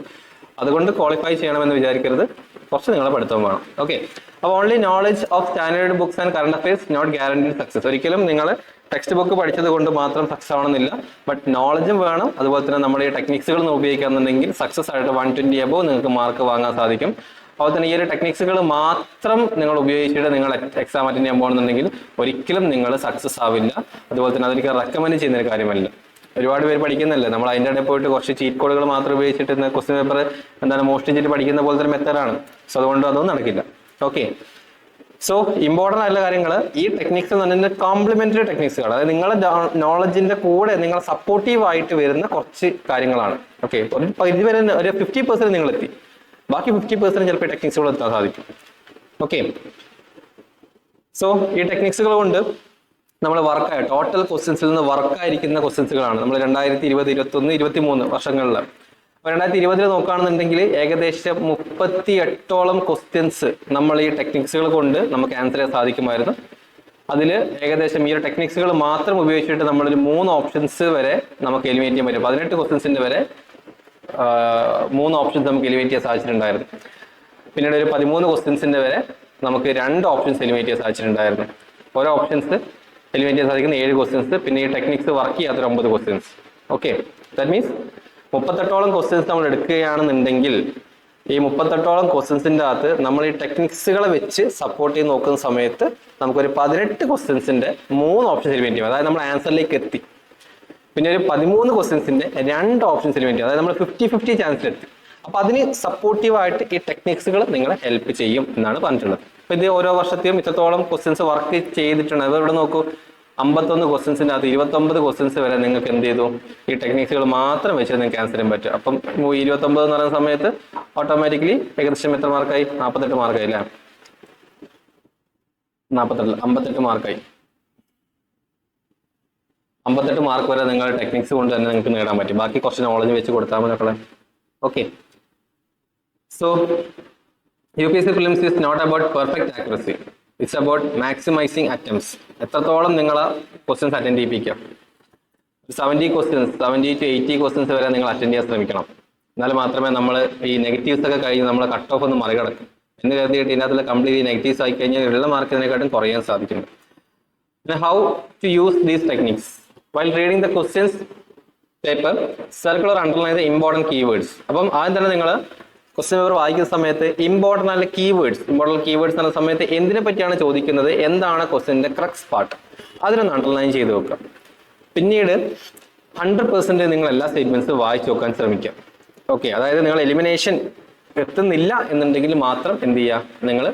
അതുകൊണ്ട് ക്വാളിഫൈ ചെയ്യണമെന്ന് വിചാരിക്കരുത്. കുറച്ച് നിങ്ങളെ പഠിത്തം വേണം. ഓക്കെ, അപ്പോൾ only knowledge of standard books and current affairs not guaranteed success. ഒരിക്കലും നിങ്ങൾ ടെക്സ്റ്റ് ബുക്ക് പഠിച്ചത് കൊണ്ട് മാത്രം സക്സസ് ആവണമെന്നില്ല, ബട്ട് നോളജും വേണം. അതുപോലെ തന്നെ നമ്മുടെ ഈ ടെക്നിക്സുകൾ ഉപയോഗിക്കാന്നുണ്ടെങ്കിൽ സക്സസ് ആയിട്ട് 120 അബോവ് നിങ്ങൾക്ക് മാർക്ക് വാങ്ങാൻ സാധിക്കും. അതുപോലെ തന്നെ ഈ ഒരു ടെക്നിക്സുകൾ മാത്രം നിങ്ങൾ ഉപയോഗിച്ചിട്ട് നിങ്ങൾ എക്സാം അറ്റൻഡ് ചെയ്യാൻ പോകുന്നുണ്ടെങ്കിൽ ഒരിക്കലും നിങ്ങൾ സക്സസ് ആവില്ല. അതുപോലെ തന്നെ അതെനിക്ക് റെക്കമെൻഡ് ചെയ്യുന്ന ഒരു കാര്യമല്ല. ഒരുപാട് പേര് പഠിക്കുന്നില്ലേ, നമ്മൾ അതിൻ്റെ ഇടയിൽ പോയിട്ട് കുറച്ച് ചീറ്റ് കോഡുകൾ മാത്രം ഉപയോഗിച്ചിട്ട് ക്വസ്റ്റ്യൻ പേപ്പർ മോഷ്ടിച്ചിട്ട് പഠിക്കുന്ന പോലത്തെ ഒരു മെത്തേഡാണ്. സോ അതുകൊണ്ട് അതൊന്നും നടക്കില്ല. ഓക്കെ, സോ ഇമ്പോർട്ടൻ്റ് ആയിട്ടുള്ള കാര്യങ്ങൾ ഈ ടെക്നിക്സ് എന്ന് പറഞ്ഞാൽ കോംപ്ലിമെന്ററി ടെക്നിക്സുകൾ, അതായത് നിങ്ങളുടെ നോളജിന്റെ കൂടെ നിങ്ങൾ സപ്പോർട്ടീവ് ആയിട്ട് വരുന്ന കുറച്ച് കാര്യങ്ങളാണ്. ഓക്കെ, ഒരു പരിധി വരെ ഒരു 50% നിങ്ങൾ എത്തി, ബാക്കി 50% ചിലപ്പോൾ ടെക്നിക്സുകൾ എത്താൻ സാധിക്കും. ഓക്കെ, സോ ഈ ടെക്നിക്സുകൾ കൊണ്ട് നമ്മൾ വർക്കായ ടോട്ടൽ ക്വസ്റ്റ്യൻസിൽ നിന്ന് വർക്കായിരിക്കുന്ന ക്വസ്റ്റ്യൻസുകളാണ് നമ്മൾ 2020, 2021, 2023 വർഷങ്ങളിൽ. അപ്പോൾ 2020 നോക്കുകയാണെന്നുണ്ടെങ്കിൽ ഏകദേശം 38ഓളം ക്വസ്റ്റ്യൻസ് നമ്മൾ ഈ ടെക്നിക്സുകൾ കൊണ്ട് നമുക്ക് ആൻസർ ചെയ്യാൻ സാധിക്കുമായിരുന്നു. അതിൽ ഏകദേശം ഈ ഒരു ടെക്നിക്സുകൾ മാത്രം ഉപയോഗിച്ചിട്ട് നമ്മളൊരു 3 ഓപ്ഷൻസ് വരെ നമുക്ക് എലിമിനേറ്റ് ചെയ്യാൻ പറ്റും. 18 ക്വസ്റ്റ്യൻസിന്റെ വരെ 3 ഓപ്ഷൻസ് നമുക്ക് എലിമിനേറ്റ് ചെയ്യാൻ സാധിച്ചിട്ടുണ്ടായിരുന്നു. പിന്നീട് ഒരു 13 ക്വസ്റ്റ്യൻസിന്റെ വരെ നമുക്ക് 2 ഓപ്ഷൻസ് എലിമിനേറ്റ് ചെയ്യാൻ സാധിച്ചിട്ടുണ്ടായിരുന്നു. ഓരോ ഓപ്ഷൻസ് എലിമിനേറ്റ് ചെയ്യാൻ സാധിക്കുന്ന 7 ക്വസ്റ്റ്യൻസ്, പിന്നെ ഈ ടെക്നിക്സ് വർക്ക് ചെയ്യാത്തൊരു 9 ക്വസ്റ്റ്യൻസ്. ഓക്കെ, ദാറ്റ് മീൻസ് 38ഓളം ക്വസ്റ്റ്യൻസ് നമ്മൾ എടുക്കുകയാണെന്നുണ്ടെങ്കിൽ ഈ 38ഓളം ക്വസ്റ്റ്യൻസിന്റെ അകത്ത് നമ്മൾ ഈ ടെക്നിക്സുകളെ വെച്ച് സപ്പോർട്ട് ചെയ്ത് നോക്കുന്ന സമയത്ത് നമുക്കൊരു 18 ക്വസ്റ്റ്യൻസിന്റെ 3 ഓപ്ഷൻസ് എലിമിനേറ്റ് ചെയ്യും. അതായത് നമ്മൾ ആൻസറിലേക്ക് എത്തി. പിന്നെ ഒരു 13 ക്വസ്റ്റ്യൻസിന്റെ 2 ഓപ്ഷൻസ് എലിമിനേറ്റ് ചെയ്യും. അതായത് നമ്മൾ 50-50 ചാൻസിൽ എത്തി. അപ്പൊ അതിന് സപ്പോർട്ടീവായിട്ട് ഈ ടെക്നിക്സുകൾ നിങ്ങളെ ഹെൽപ്പ് ചെയ്യും എന്നാണ് പറഞ്ഞിട്ടുള്ളത്. അപ്പൊ ഇത് ഓരോ വർഷത്തെയും ഇത്രത്തോളം ക്വസ്റ്റ്യൻസ് വർക്ക് ചെയ്തിട്ടുണ്ട്. അത് ഇവിടെ നോക്കൂ, 51 ക്വസ്റ്റ്യൻസിന്റെ അകത്ത് 29 ക്വസ്റ്റ്യൻസ് വരെ നിങ്ങൾക്ക് എന്ത് ചെയ്തു, ഈ ടെക്നിക്സുകൾ മാത്രം വെച്ച് നിങ്ങൾക്ക് ആൻസർ ചെയ്യാൻ പറ്റും. അപ്പം 29 എന്ന് പറയുന്ന സമയത്ത് ഓട്ടോമാറ്റിക്കലി ഏകദേശം എത്ര മാർക്കായി? 48 മാർക്കായി അല്ലേ? 58 മാർക്കായി. 58 മാർക്ക് വരെ നിങ്ങൾ ടെക്നിക്സ് കൊണ്ട് തന്നെ നിങ്ങൾക്ക് നേടാൻ പറ്റും. ബാക്കി കുറച്ച് നോളജ് വെച്ച് കൊടുത്താൽ മതി മക്കളെ. Okay, so UPSC prelims is not about perfect accuracy. It's about maximizing attempts. എത്രത്തോളം നിങ്ങൾ ക്വസ്റ്റ്യൻസ് അറ്റൻഡ് ചെയ്യിപ്പിക്കാം. 70 ക്വസ്റ്റ്യൻസ് 70 to 80 ക്വസ്റ്റ്യൻസ് വരെ നിങ്ങൾ അറ്റൻഡ് ചെയ്യാൻ ശ്രമിക്കണം. എന്നാൽ മാത്രമേ നമ്മൾ ഈ നെഗറ്റീവ്സ് ഒക്കെ കഴിഞ്ഞ് നമ്മൾ കട്ട് ഓഫ് ഒന്ന് മറികടക്കും. എന്ന് കരുതിയിട്ട് ഇതിനകത്തുള്ള കംപ്ലീറ്റ് നെഗറ്റീവ്സ് ആയി കഴിഞ്ഞാൽ ഉള്ള മാർക്കിനെക്കാട്ടും കുറയാൻ സാധിക്കുന്നു. പിന്നെ how to use these techniques while reading the questions paper, circle or underline the important keywords. അപ്പം ആദ്യം തന്നെ നിങ്ങൾ ക്വസ്റ്റ്യൻ പേപ്പർ വായിക്കുന്ന സമയത്ത് ഇമ്പോർട്ടൻ്റ് ആയിട്ടുള്ള കീവേഡ്സ് എന്ന സമയത്ത് എന്തിനെ പറ്റിയാണ് ചോദിക്കുന്നത്, എന്താണ് ക്വസ്റ്റ്യൻ്റെ ക്രക്സ് പാർട്ട്, അതിനൊന്ന് അണ്ടർലൈൻ ചെയ്ത് വെക്കുക. പിന്നീട് 100% നിങ്ങൾ എല്ലാ സ്റ്റേറ്റ്മെന്റ്സും വായിച്ചു നോക്കാൻ ശ്രമിക്കുക. ഓക്കെ, അതായത് നിങ്ങൾ എലിമിനേഷൻ എത്തുന്നില്ല എന്നുണ്ടെങ്കിൽ മാത്രം എന്ത് ചെയ്യുക, നിങ്ങൾ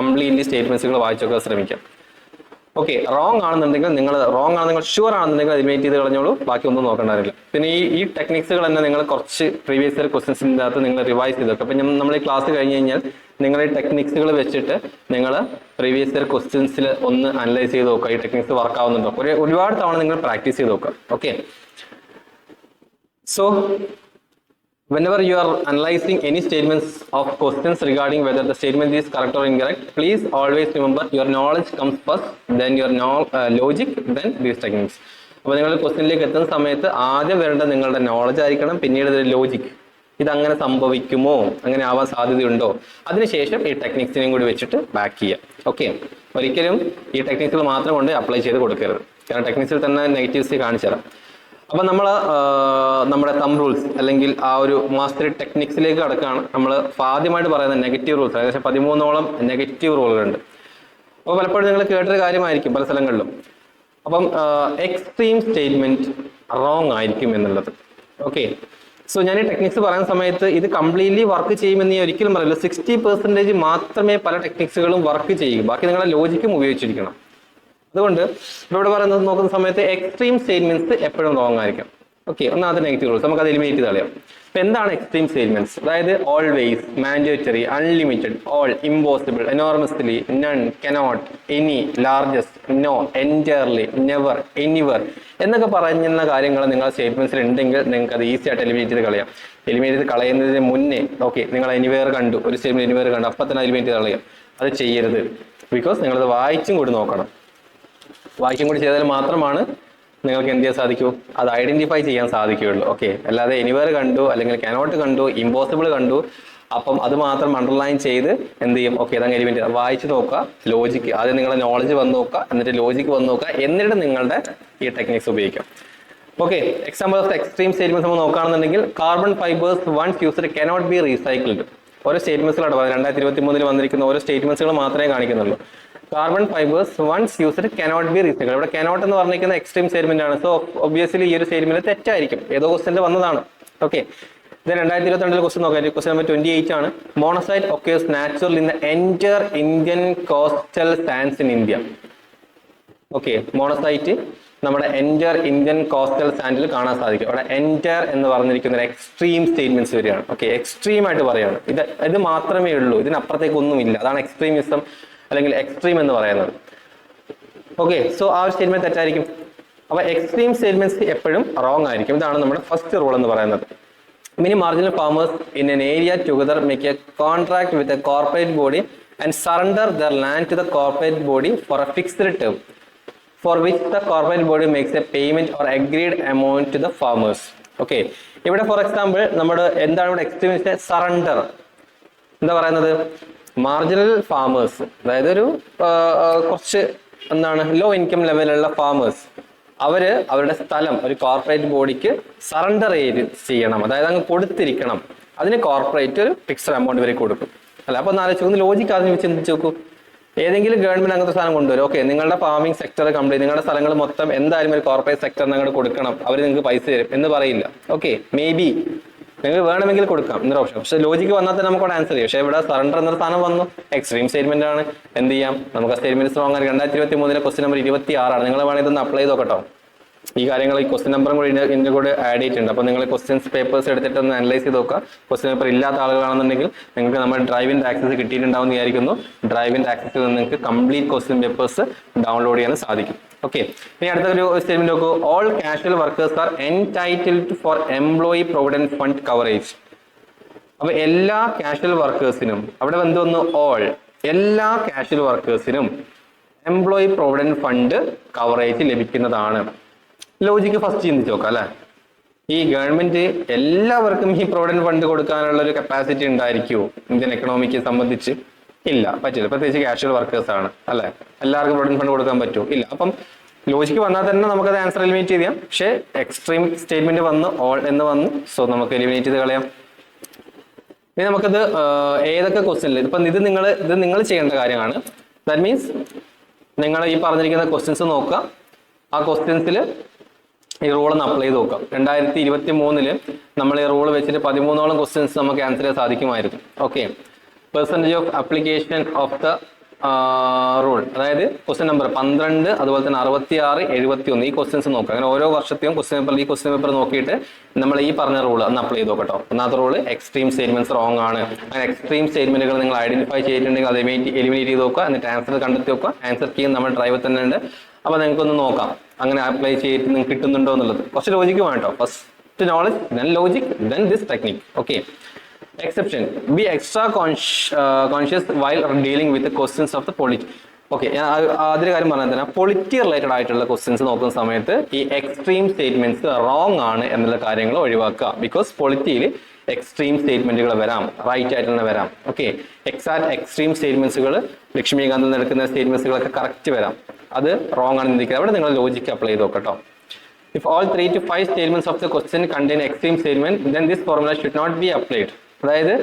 കംപ്ലീറ്റ്ലി സ്റ്റേറ്റ്മെന്റ്സുകൾ വായിച്ചു നോക്കാൻ ശ്രമിക്കുക. ഓക്കെ, റോങ് ആണെന്നുണ്ടെങ്കിൽ നിങ്ങൾ ഷുവർ ആണെന്നുണ്ടെങ്കിൽ എലിമിനേറ്റ് ചെയ്ത് കളഞ്ഞോളൂ, ബാക്കി ഒന്നും നോക്കേണ്ടതില്ല. പിന്നെ ഈ ടെക്നിക്സുകൾ തന്നെ നിങ്ങൾ കുറച്ച് പ്രീവിയസ് ഇയർ ക്വസ്റ്റ്യൻസിൻ്റെ അകത്ത് നിങ്ങൾ റിവൈസ് ചെയ്ത് വെക്കുക. അപ്പം നമ്മൾ ഈ ക്ലാസ് കഴിഞ്ഞ് കഴിഞ്ഞാൽ നിങ്ങൾ ഈ ടെക്നിക്സുകൾ വെച്ചിട്ട് നിങ്ങൾ പ്രീവിയസ് ഇയർ ക്വസ്റ്റ്യൻസിൽ ഒന്ന് അനലൈസ് ചെയ്ത് നോക്കുക. ഈ ടെക്നിക്സ് വർക്ക് ആവുന്നുണ്ടോ, ഒരുപാട് തവണ നിങ്ങൾ പ്രാക്ടീസ് ചെയ്ത് നോക്കുക. Okay, so whenever you are analyzing any statements of questions regarding whether the statement is correct or incorrect, please always remember your knowledge comes first, then your logic, then these techniques. അപ്പോൾ നിങ്ങൾ ക്വസ്റ്റ്യനിലേക്ക് എത്തുന്ന സമയത്ത് ആദ്യം വരേണ്ടത് നിങ്ങളുടെ knowledge ആയിരിക്കണം, പിന്നീട് ലോജിക്. ഇതങ്ങനെ സംഭവിക്കുമോ, അങ്ങനെ ആവാൻ സാധ്യതയുണ്ടോ, അതിനുശേഷം ഈ ടെക്നിക്സിനെയും കൂടി വെച്ചിട്ട് ബാക്ക് ചെയ്യുക. ഓക്കെ, ഒരിക്കലും ഈ ടെക്നിക്സുകൾ മാത്രം കൊണ്ട് അപ്ലൈ ചെയ്ത് കൊടുക്കരുത്, കാരണം ടെക്നിക്സിൽ തന്നെ നെഗറ്റീവ്സ് കാണിച്ചു തരാം. അപ്പം നമ്മൾ നമ്മുടെ തമ്പ് റൂൾസ് അല്ലെങ്കിൽ ആ ഒരു മാസ്റ്ററി ടെക്നിക്സിലേക്ക് കടക്കുകയാണ്. നമ്മൾ ആദ്യമായിട്ട് പറയുന്ന നെഗറ്റീവ് റൂൾസ്, ഏകദേശം 13ഓളം നെഗറ്റീവ് റൂളുകളുണ്ട്. അപ്പോൾ പലപ്പോഴും നിങ്ങൾ കേട്ടൊരു കാര്യമായിരിക്കും പല സ്ഥലങ്ങളിലും. അപ്പം എക്സ്ട്രീം സ്റ്റേറ്റ്മെന്റ് റോങ് ആയിരിക്കും എന്നുള്ളത്. ഓക്കെ, സോ ഞാൻ ഈ ടെക്നിക്സ് പറയുന്ന സമയത്ത് ഇത് കംപ്ലീറ്റ്ലി വർക്ക് ചെയ്യുമെന്ന് ഞാൻ ഒരിക്കലും പറയില്ല. 60% മാത്രമേ പല ടെക്നിക്സുകളും വർക്ക് ചെയ്യൂ, ബാക്കി നിങ്ങളുടെ ലോജിക്കും ഉപയോഗിച്ചിരിക്കണം. അതുകൊണ്ട് ഇവിടെ പറയുന്നത് നോക്കുന്ന സമയത്ത് എക്സ്ട്രീം സ്റ്റേറ്റ്മെന്റ്സ് എപ്പോഴും റോങ് ആയിരിക്കും. ഓക്കെ, ഒന്നാമത്തെ നെഗറ്റീവ് റൂൾസ് നമുക്ക് അത് എലിമിനേറ്റ് ചെയ്ത് കളയാം. അപ്പൊ എന്താണ് എക്സ്ട്രീം സ്റ്റേറ്റ്മെന്റ്സ്? അതായത് always, mandatory, unlimited, all, impossible, enormously, none, cannot, any, largest, no, entirely, never, anywhere എന്നൊക്കെ പറയുന്ന കാര്യങ്ങൾ നിങ്ങളുടെ സ്റ്റേറ്റ്മെന്റ്സിൽ ഉണ്ടെങ്കിൽ നിങ്ങൾക്ക് അത് ഈസി ആയിട്ട് എലിമിനേറ്റ് ചെയ്ത് കളയാം. എലിമിനേറ്റ് ചെയ്ത് കളയുന്നതിന് മുന്നേ ഓക്കെ, നിങ്ങൾ എനിവേർ കണ്ടു, ഒരു സ്റ്റേറ്റ്മെന്റ് എനിവേർ കണ്ടു, അപ്പം തന്നെ എലിമിനേറ്റ് ചെയ്ത് കളയാം. അത് ചെയ്യരുത്. ബിക്കോസ് നിങ്ങളത് വായിച്ചും കൂടി നോക്കണം. വായിക്കും കൂടി ചെയ്താൽ മാത്രമാണ് നിങ്ങൾക്ക് എന്ത് ചെയ്യാൻ സാധിക്കൂ, അത് ഐഡന്റിഫൈ ചെയ്യാൻ സാധിക്കുകയുള്ളൂ. ഓക്കെ, അല്ലാതെ എനിവേർ കണ്ടു അല്ലെങ്കിൽ കാനോട്ട് കണ്ടു ഇമ്പോസിബിൾ കണ്ടു അപ്പം അത് മാത്രം അണ്ടർലൈൻ ചെയ്ത് എന്ത് ചെയ്യും, ഓക്കെ അതങ്ങ് എലിമെന്റ് വായിച്ച് നോക്കുക. ലോജിക്ക് ആദ്യം നിങ്ങളുടെ നോളജ് വന്ന് നോക്കുക, എന്നിട്ട് ലോജിക്ക് വന്ന് നോക്കുക, എന്നിട്ട് നിങ്ങളുടെ ഈ ടെക്നിക്സ് ഉപയോഗിക്കാം. Okay, example of extreme statements നമ്മൾ നോക്കുകയാണെന്നുണ്ടെങ്കിൽ carbon fibres once used cannot be recycled. ഓരോ സ്റ്റേറ്റ്മെന്റ്സുകളാണ് 2023 വന്നിരിക്കുന്ന ഓരോ സ്റ്റേറ്റ്മെന്റ്സുകൾ മാത്രമേ കാണിക്കുന്നുള്ളൂ. Carbon fibres once used cannot be recycled. ഇവിടെ കനോട്ട് എന്ന് പറഞ്ഞിരിക്കുന്ന എക്സ്ട്രീം സ്റ്റേറ്റ്മെന്റ് ആണ്. സോ ഒബ്വിയസ്ലി ഈ ഒരു സ്റ്റേറ്റ്മെന്റ് തെറ്റായിരിക്കും, ഏതോ ക്വസ്റ്റ്യനിൽ വന്നതാണ്. ഓക്കെ, ഇത് 2022 ക്വസ്റ്റ്യൻ നോക്കാം. ക്വസ്റ്റ്യൻ നമ്പർ 28 ആണ്. Monazite occurs natural in the entire Indian coastal Sands in India. Okay, monazite നമ്മുടെ എൻറ്റയർ ഇന്ത്യൻ കോസ്റ്റൽ സാൻഡിൽ കാണാൻ സാധിക്കും. അവിടെ എൻറ്റയർ എന്ന് പറഞ്ഞിരിക്കുന്ന ഒരു എക്സ്ട്രീം സ്റ്റേറ്റ്മെന്റ്സ് വരികയാണ്. ഓക്കെ, എക്സ്ട്രീം ആയിട്ട് പറയുകയാണ്. ഇത് മാത്രമേ ഉള്ളൂ, ഇതിനപ്പുറത്തേക്ക് ഒന്നുമില്ല. അതാണ് എക്സ്ട്രീമിസം അല്ലെങ്കിൽ എക്സ്ട്രീം എന്ന് പറയുന്നത്. ഓക്കെ, സോ ആ ഒരു സ്റ്റേറ്റ്മെന്റ് തെറ്റായിരിക്കും. അപ്പൊ എക്സ്ട്രീം സ്റ്റേറ്റ്മെന്റ്സ് എപ്പോഴും റോങ് ആയിരിക്കും. ഇതാണ് നമ്മുടെ ഫസ്റ്റ് റൂൾ എന്ന് പറയുന്നത്. Many marginal farmers in an area together make a contract with a corporate body and surrender their land to the corporate body for a fixed term, for which the corporate body makes a payment or agreed amount to the farmers. Okay, ഇവിടെ for example നമ്മുടെ എന്താണ് ഇവിടെ extremist surrender എന്താ പറയുന്നത്, marginal farmers, അതായത് ഒരു കുറച്ച് എന്താണ് ലോ ഇൻകം ലെവലുള്ള ഫാമേഴ്സ്, അവര് അവരുടെ സ്ഥലം ഒരു കോർപ്പറേറ്റ് ബോഡിക്ക് സറണ്ടർ ചെയ്യണം, അതായത് അങ്ങ് കൊടുത്തിരിക്കണം. അതിന് കോർപ്പറേറ്റ് ഒരു ഫിക്സഡ് എമൗണ്ട് വരെ കൊടുക്കും. അല്ല, അപ്പൊ ഒന്ന് ആലോചിച്ച് ലോജിക്ക് ആദ്യം വെച്ച് ചിന്തിച്ച് നോക്കൂ. ഏതെങ്കിലും ഗവൺമെന്റ് അങ്ങനത്തെ സാധനം കൊണ്ടുവരും. ഓക്കെ, നിങ്ങളുടെ ഫാമിംഗ് സെക്ടർ കംപ്ലീറ്റ്, നിങ്ങളുടെ സ്ഥലങ്ങൾ മൊത്തം എന്തായാലും ഒരു കോർപ്പറേറ്റ് സെക്ടറിന് അങ്ങോട്ട് കൊടുക്കണം, അവർ നിങ്ങൾക്ക് പൈസ തരും എന്ന് പറയില്ല. ഓക്കെ, മേ ബി നിങ്ങൾ വേണമെങ്കിൽ കൊടുക്കാം എന്നൊരു ഓപ്ഷൻ. പക്ഷെ ലോജിക്ക് വന്നാൽ തന്നെ നമുക്ക് ആൻസർ ചെയ്യും. പക്ഷേ ഇവിടെ സറണ്ടർ എന്നൊരു സാധനം വന്നു, എക്സ്ട്രീം സ്റ്റേറ്റ്മെന്റ് ആണ്. എന്ത് ചെയ്യാം, നമുക്ക് ആ സ്റ്റേറ്റ്മെന്റ് സ്ട്രോങ് ആണ്. 2023 ക്വസ്റ്റ്യൻ നമ്പർ 26 നിങ്ങൾ വേണമെങ്കിൽ ഇതൊന്ന് അപ്ലൈ ചെയ്ത് നോക്കട്ടോ. ഈ കാര്യങ്ങൾ ഈ ക്വസ്റ്റ്യൻ നമ്പറും കൂടി ഇതിന്റെ കൂടെ ആഡ് ചെയ്തിട്ടുണ്ട്. അപ്പോൾ നിങ്ങൾ ക്വസ്റ്റ്യൻസ് പേപ്പേഴ്സ് എടുത്തിട്ട് ഒന്ന് അനലൈസ് ചെയ്ത് നോക്കുക. ക്വസ്റ്റ്യൻ പേപ്പർ ഇല്ലാത്ത ആളുകളാണെന്നുണ്ടെങ്കിൽ നിങ്ങൾക്ക് നമ്മുടെ ഡ്രൈവിൻ്റെ ആക്സസ് കിട്ടിയിട്ടുണ്ടാവും വിചാരിക്കുന്നു. ഡ്രൈവിൻ്റെ ആക്സസിൽ നിന്ന് നിങ്ങൾക്ക് കംപ്ലീറ്റ് ക്വസ്റ്റ്യൻ പേപ്പേഴ്സ് ഡൗൺലോഡ് ചെയ്യാൻ സാധിക്കും. ഓക്കെ, ഇനി അടുത്ത ഒരു സ്റ്റേറ്റ്മെന്റ് നോക്കൂ. All casual workers are entitled for employee provident fund coverage. അപ്പൊ എല്ലാ കാഷ്വൽ വർക്കേഴ്സിനും, അവിടെ എന്ത് വന്നു, ഓൾ, എല്ലാ കാഷ്വൽ വർക്കേഴ്സിനും എംപ്ലോയി പ്രൊവിഡന്റ് ഫണ്ട് കവറേജ് ലഭിക്കുന്നതാണ്. ലോജിക്ക് ഫസ്റ്റ് ചിന്തിച്ച് നോക്കാം അല്ലെ. ഈ ഗവൺമെന്റ് എല്ലാവർക്കും ഈ പ്രൊവിഡന്റ് ഫണ്ട് കൊടുക്കാനുള്ള ഒരു കപ്പാസിറ്റി ഉണ്ടായിരിക്കുമോ ഇന്ത്യൻ എക്കണോമിക്ക് സംബന്ധിച്ച്? ഇല്ല, പറ്റില്ല. പ്രത്യേകിച്ച് കാഷ്വൽ വർക്കേഴ്സ് ആണ് അല്ലെ. എല്ലാവർക്കും പ്രൊവിഡന്റ് ഫണ്ട് കൊടുക്കാൻ പറ്റുമോ? ഇല്ല. അപ്പം ലോജിക്ക് വന്നാൽ തന്നെ നമുക്കത് ആൻസർ എലിമിനേറ്റ് ചെയ്യാം. പക്ഷേ എക്സ്ട്രീം സ്റ്റേറ്റ്മെന്റ് വന്ന് ഓൾ എന്ന് വന്നു, സോ നമുക്ക് എലിമിനേറ്റ് ചെയ്ത് കളയാം. ഇനി നമുക്കത് ഏതൊക്കെ ക്വസ്റ്റ്യനിൽ ഇപ്പം ഇത് നിങ്ങൾ ചെയ്യേണ്ട കാര്യമാണ്. ദാറ്റ് മീൻസ് നിങ്ങൾ ഈ പറഞ്ഞിരിക്കുന്ന ക്വസ്റ്റ്യൻസ് നോക്കുക. ആ ക്വസ്റ്റ്യൻസിൽ ഈ റൂൾ ഒന്ന് അപ്ലൈ ചെയ്ത് നോക്കാം. 2023 നമ്മൾ ഈ റൂൾ വെച്ചിട്ട് 13ഓളം ക്വസ്റ്റ്യൻസ് നമുക്ക് ആൻസർ ചെയ്യാൻ സാധിക്കുമായിരുന്നു. Okay, percentage of application of the rule, അതായത് ക്വസ്റ്റ്യൻ നമ്പർ 12, അതുപോലെ തന്നെ 66, 71 ഈ ക്വസ്റ്റ്യൻസ് നോക്കുക. അങ്ങനെ ഓരോ വർഷത്തെയും ക്വസ്റ്റ്യൻ പേപ്പർ ഈ ക്വസ്റ്റ്യൻ പേപ്പർ നോക്കിയിട്ട് നമ്മൾ ഈ പറഞ്ഞ റൂൾ ഒന്ന് അപ്ലൈ ചെയ്ത് നോക്കട്ടോ. ഒന്നാമത്തെ റൂൾ എക്സ്ട്രീം സ്റ്റേറ്റ്മെന്റ്സ് റോങ് ആണ്. അങ്ങനെ എക്സ്ട്രീം സ്റ്റേറ്റ്മെന്റുകൾ നിങ്ങൾ ഐഡന്റിഫൈ ചെയ്തിട്ടുണ്ടെങ്കിൽ അത് എലിമിനേറ്റ് ചെയ്ത് നോക്കുക. എന്നിട്ട് ആൻസർ കണ്ടെത്തി നോക്കുക. ആൻസർ കീ നമ്മുടെ ഡ്രൈവിൽ തന്നെ ഉണ്ട്. അപ്പൊ നിങ്ങൾക്കൊന്ന് നോക്കാം അങ്ങനെ അപ്ലൈ ചെയ്തിട്ട് നിങ്ങൾക്ക് കിട്ടുന്നുണ്ടോ എന്നുള്ളത്. കുറച്ച് ലോജിക്ക് വേണം കേട്ടോ. First knowledge, then logic, then this technique. Okay, exception, B extra conscious while dealing with questions of the polity. Okay, ഞാൻ ആദ്യ കാര്യം പറഞ്ഞാൽ തന്നെ പൊളിറ്റി റിലേറ്റഡ് ആയിട്ടുള്ള ക്വസ്റ്റ്യൻസ് നോക്കുന്ന സമയത്ത് ഈ എക്സ്ട്രീം സ്റ്റേറ്റ്മെന്റ്സ് റോങ് ആണ് എന്നുള്ള കാര്യങ്ങൾ ഒഴിവാക്കുക. ബിക്കോസ് പൊളിറ്റിയിൽ എക്സ്ട്രീം സ്റ്റേറ്റ്മെന്റുകൾ വരാം, റൈറ്റ് ആയിട്ട് തന്നെ വരാം. ഓക്കെ, എക്സ്ട്രീം സ്റ്റേറ്റ്മെന്റ്സുകൾ ലക്ഷ്മികാന്തിൽ നടക്കുന്ന സ്റ്റേറ്റ്മെന്റ്സുകളൊക്കെ കറക്റ്റ് വരാം. അത് റോങ് ആണ് ചിന്തിക്കുക. അവിടെ നിങ്ങൾ ലോജിക്ക് അപ്ലൈ ചെയ്ത് നോക്കട്ടോ. If all 3 to 5 statements of the question contain extreme statement, then this formula should not be applied. അതായത്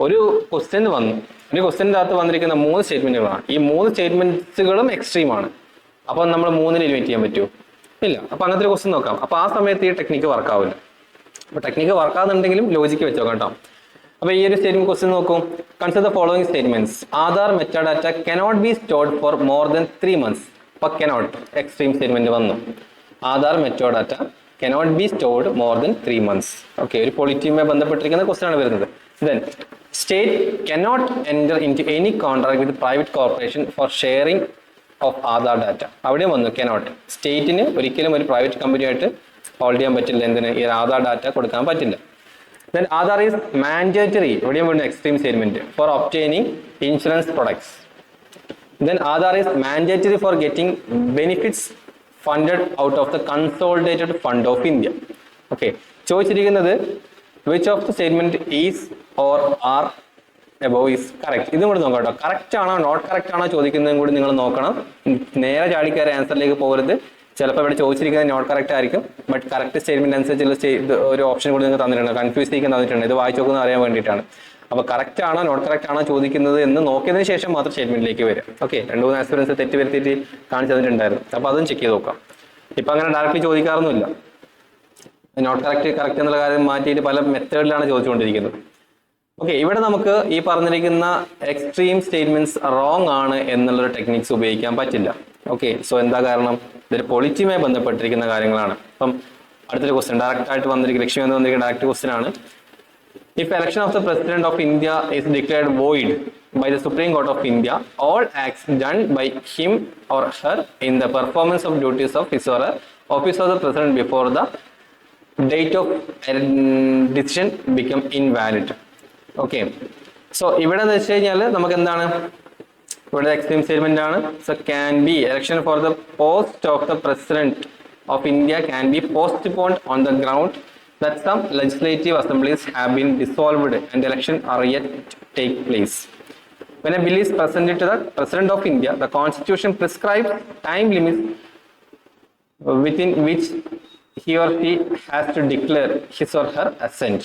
ഒരു ക്വസ്റ്റ്യൻ വന്നു, ഒരു ക്വസ്റ്റ്യൻ്റെ അകത്ത് വന്നിരിക്കുന്ന 3 സ്റ്റേറ്റ്മെന്റുകളാണ്. ഈ 3 സ്റ്റേറ്റ്മെന്റ്സുകളും എക്സ്ട്രീം ആണ്. അപ്പൊ നമ്മൾ 3 എലിമിനേറ്റ് ചെയ്യാൻ പറ്റുമോ? ഇല്ല. അപ്പൊ അങ്ങനത്തെ ഒരു ക്വസ്റ്റ്യൻ നോക്കാം. അപ്പൊ ആ സമയത്ത് ഈ ടെക്നിക്ക് വർക്ക് ആവില്ല. അപ്പൊ ടെക്നിക്ക് വർക്ക് ആകുന്നുണ്ടെങ്കിലും ലോജിക്ക് വെച്ചോ കേട്ടോ. അപ്പൊ ഈ ഒരു സ്റ്റേറ്റ്മെന്റ് ക്വസ്റ്റ്യൻ നോക്കൂ. Consider the following statements. Aadhaar metadata cannot be stored for more than 3 months. അപ്പൊ കനോട്ട് എക്സ്ട്രീം സ്റ്റേറ്റ്മെന്റ് വന്നു. Aadhaar metadata cannot be stored more than 3 months. Okay, ഒരു പൊളിറ്റിയുമായി ബന്ധപ്പെട്ടിരിക്കുന്ന ക്വസ്റ്റ്യൻ ആണ് വരുന്നത്. Then state cannot enter into any contract with private corporation for sharing of Aadhaar data. അവിടെ വന്നു cannot. സ്റ്റേറ്റിന് ഒരിക്കലും ഒരു പ്രൈവറ്റ് കമ്പനിയായിട്ട് ഹോൾഡ് ചെയ്യാൻ പറ്റില്ല. എന്തിന്? ഈ ആധാർ ഡാറ്റ കൊടുക്കാൻ പറ്റില്ല. Then Aadhaar is mandatory. ഇവിടെയും വേണ്ട extreme statement for obtaining insurance products. Then Aadhaar is mandatory for getting benefits funded out of the consolidated fund of India. Okay, ചോദിച്ചിരിക്കുന്നത് which of the statement is or are above is correct. ഇതും കൂടി നോക്കാം കേട്ടോ. Correct ആണോ not correct ആണോ ചോദിക്കുന്നതും കൂടി നിങ്ങൾ നോക്കണം. നേരെ ചാടിക്കയറി ആൻസറിലേക്ക് പോകരുത്. ചിലപ്പോൾ ഇവിടെ ചോദിച്ചിരിക്കുന്നത് നോട്ട് കറക്റ്റ് ആയിരിക്കും, ബട്ട് കറക്റ്റ് സ്റ്റേറ്റ്മെന്റ് അനുസരിച്ചുള്ള ഒരു ഓപ്ഷൻ കൂടി നിങ്ങൾക്ക് തന്നിട്ടുണ്ട്, കൺഫ്യൂസ് ചെയ്യിക്കാൻ തന്നിട്ടുണ്ട്. ഇത് വായിച്ചു നോക്കുന്നത് അറിയാൻ വേണ്ടിയിട്ടാണ്. അപ്പോൾ കറക്റ്റ് ആണോ നോട്ട് കറക്റ്റ് ആണോ ചോദിക്കുന്നത് എന്ന് നോക്കിയതിന് ശേഷം മാത്രം സ്റ്റേറ്റ്മെന്റിലേക്ക് വരും. ഓക്കെ, 2-3 ആസ്പിറൻസ് തെറ്റ് വരുത്തിയിട്ട് കാണിച്ചു തന്നിട്ടുണ്ടായിരുന്നു. അപ്പോൾ അതും ചെക്ക് ചെയ്ത് നോക്കാം. ഇപ്പം അങ്ങനെ ഡയറക്റ്റ്ലി ചോദിക്കാറൊന്നുമില്ല. നോട്ട് കറക്റ്റ് എന്നുള്ള കാര്യം മാറ്റിയിട്ട് പല മെത്തേഡിലാണ് ചോദിച്ചുകൊണ്ടിരിക്കുന്നത്. ഓക്കെ, ഇവിടെ നമുക്ക് ഈ പറഞ്ഞിരിക്കുന്ന എക്സ്ട്രീം സ്റ്റേറ്റ്മെന്റ്സ് റോങ് ആണ് എന്നുള്ളൊരു ടെക്നിക്സ് ഉപയോഗിക്കാൻ പറ്റില്ല. ഓക്കെ, സോ എന്താ കാരണം? ഇതൊരു പൊളിറ്റിയുമായി ബന്ധപ്പെട്ടിരിക്കുന്ന കാര്യങ്ങളാണ്. അപ്പം അടുത്തൊരു ക്വസ്റ്റ്യൻ ഡയറക്റ്റ് ആയിട്ട് വന്നിരിക്കുന്ന ലക്ഷ്യം എന്ന് വന്നിരിക്കുന്ന ഡയറക്റ്റ് ക്വസ്റ്റ്യൻ ആണ്. If election of the President of India is declared void by the Supreme Court of India, all acts done by him or her in the performance of duties of his or her office of the President before the date of decision become invalid. Okay, so ഇവിടെ എന്ന് വെച്ച് കഴിഞ്ഞാൽ നമുക്ക് എന്താണ് ഇവിടെ extreme statement ആണ്. So can be election for the post of the President of India can be postponed on the ground that some legislative assemblies have been dissolved and election are yet to take place. When a bill is presented to the President of India, the Constitution prescribes time limits within which he or she has to declare his or her assent.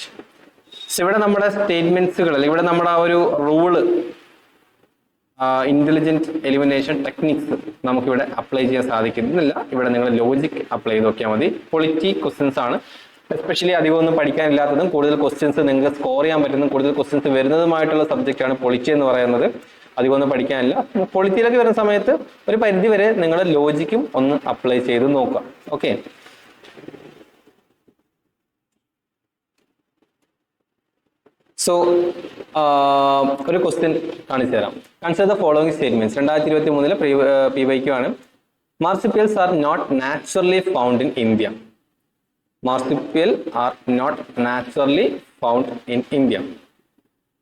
So ഇവിടെ നമ്മുടെ സ്റ്റേറ്റ്മെന്റ്സുകളിൽ ഇവിടെ നമ്മുടെ ആ ഒരു rule intelligent elimination techniques നമുക്കിവിടെ apply ചെയ്യാൻ സാധിക്കുന്നില്ല. ഇവിടെ നിങ്ങൾ ലോജിക് അപ്ലൈ ചെയ്ത് നോക്കിയാൽ മതി. പൊളിറ്റി ക്വസ്റ്റ്യൻസ് ആണ്, എസ്പെഷ്യലി അധികമൊന്നും പഠിക്കാനില്ലാത്തതും കൂടുതൽ ക്വസ്റ്റ്യൻസ് നിങ്ങൾക്ക് സ്കോർ ചെയ്യാൻ പറ്റുന്നതും കൂടുതൽ ക്വസ്റ്റ്യൻസ് വരുന്നതുമായിട്ടുള്ള സബ്ജക്റ്റാണ് പൊളിറ്റി എന്ന് പറയുന്നത്. അധികമൊന്നും പഠിക്കാനില്ല. പൊളിറ്റിയിലേക്ക് വരുന്ന സമയത്ത് ഒരു പരിധി വരെ നിങ്ങൾ ലോജിക്കും ഒന്ന് അപ്ലൈ ചെയ്ത് നോക്കാം. ഓക്കെ, സോ ഒരു ക്വസ്റ്റ്യൻ കാണിച്ചു തരാം. Consider the following statements. 2023 PYQ ആണ്. Marsupials are not naturally found in India. Marsupial are not naturally found in India.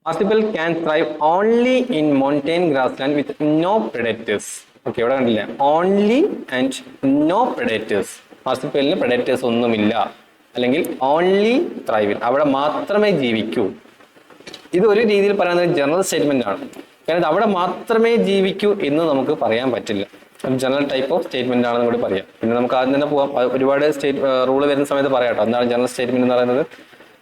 Marsupial can thrive only in mountain grassland with no predators. Okay, ഇവിടെ കണ്ടില്ലേ, only and no predators. മാർസിപ്പിയലിന് predators ഒന്നുമില്ല, അല്ലെങ്കിൽ only thrive, അവിടെ മാത്രമേ ജീവിക്കൂ. ഇത് ഒരു രീതിയിൽ പറയുന്നത് ജനറൽ സ്റ്റേറ്റ്മെന്റ് ആണ്. കാരണം ഇത് അവിടെ മാത്രമേ ജീവിക്കൂ എന്ന് നമുക്ക് പറയാൻ പറ്റില്ല. ജനറൽ ടൈപ്പ് ഓഫ് സ്റ്റേറ്റ്മെന്റ് ആണെന്ന് കൂടി പറയാം. പിന്നെ നമുക്ക് ആദ്യം തന്നെ പോകാം. ഒരുപാട് റൂള് വരുന്ന സമയത്ത് പറയാം കേട്ടോ എന്താണ് ജനറൽ സ്റ്റേറ്റ്മെന്റ് എന്ന് പറയുന്നത്.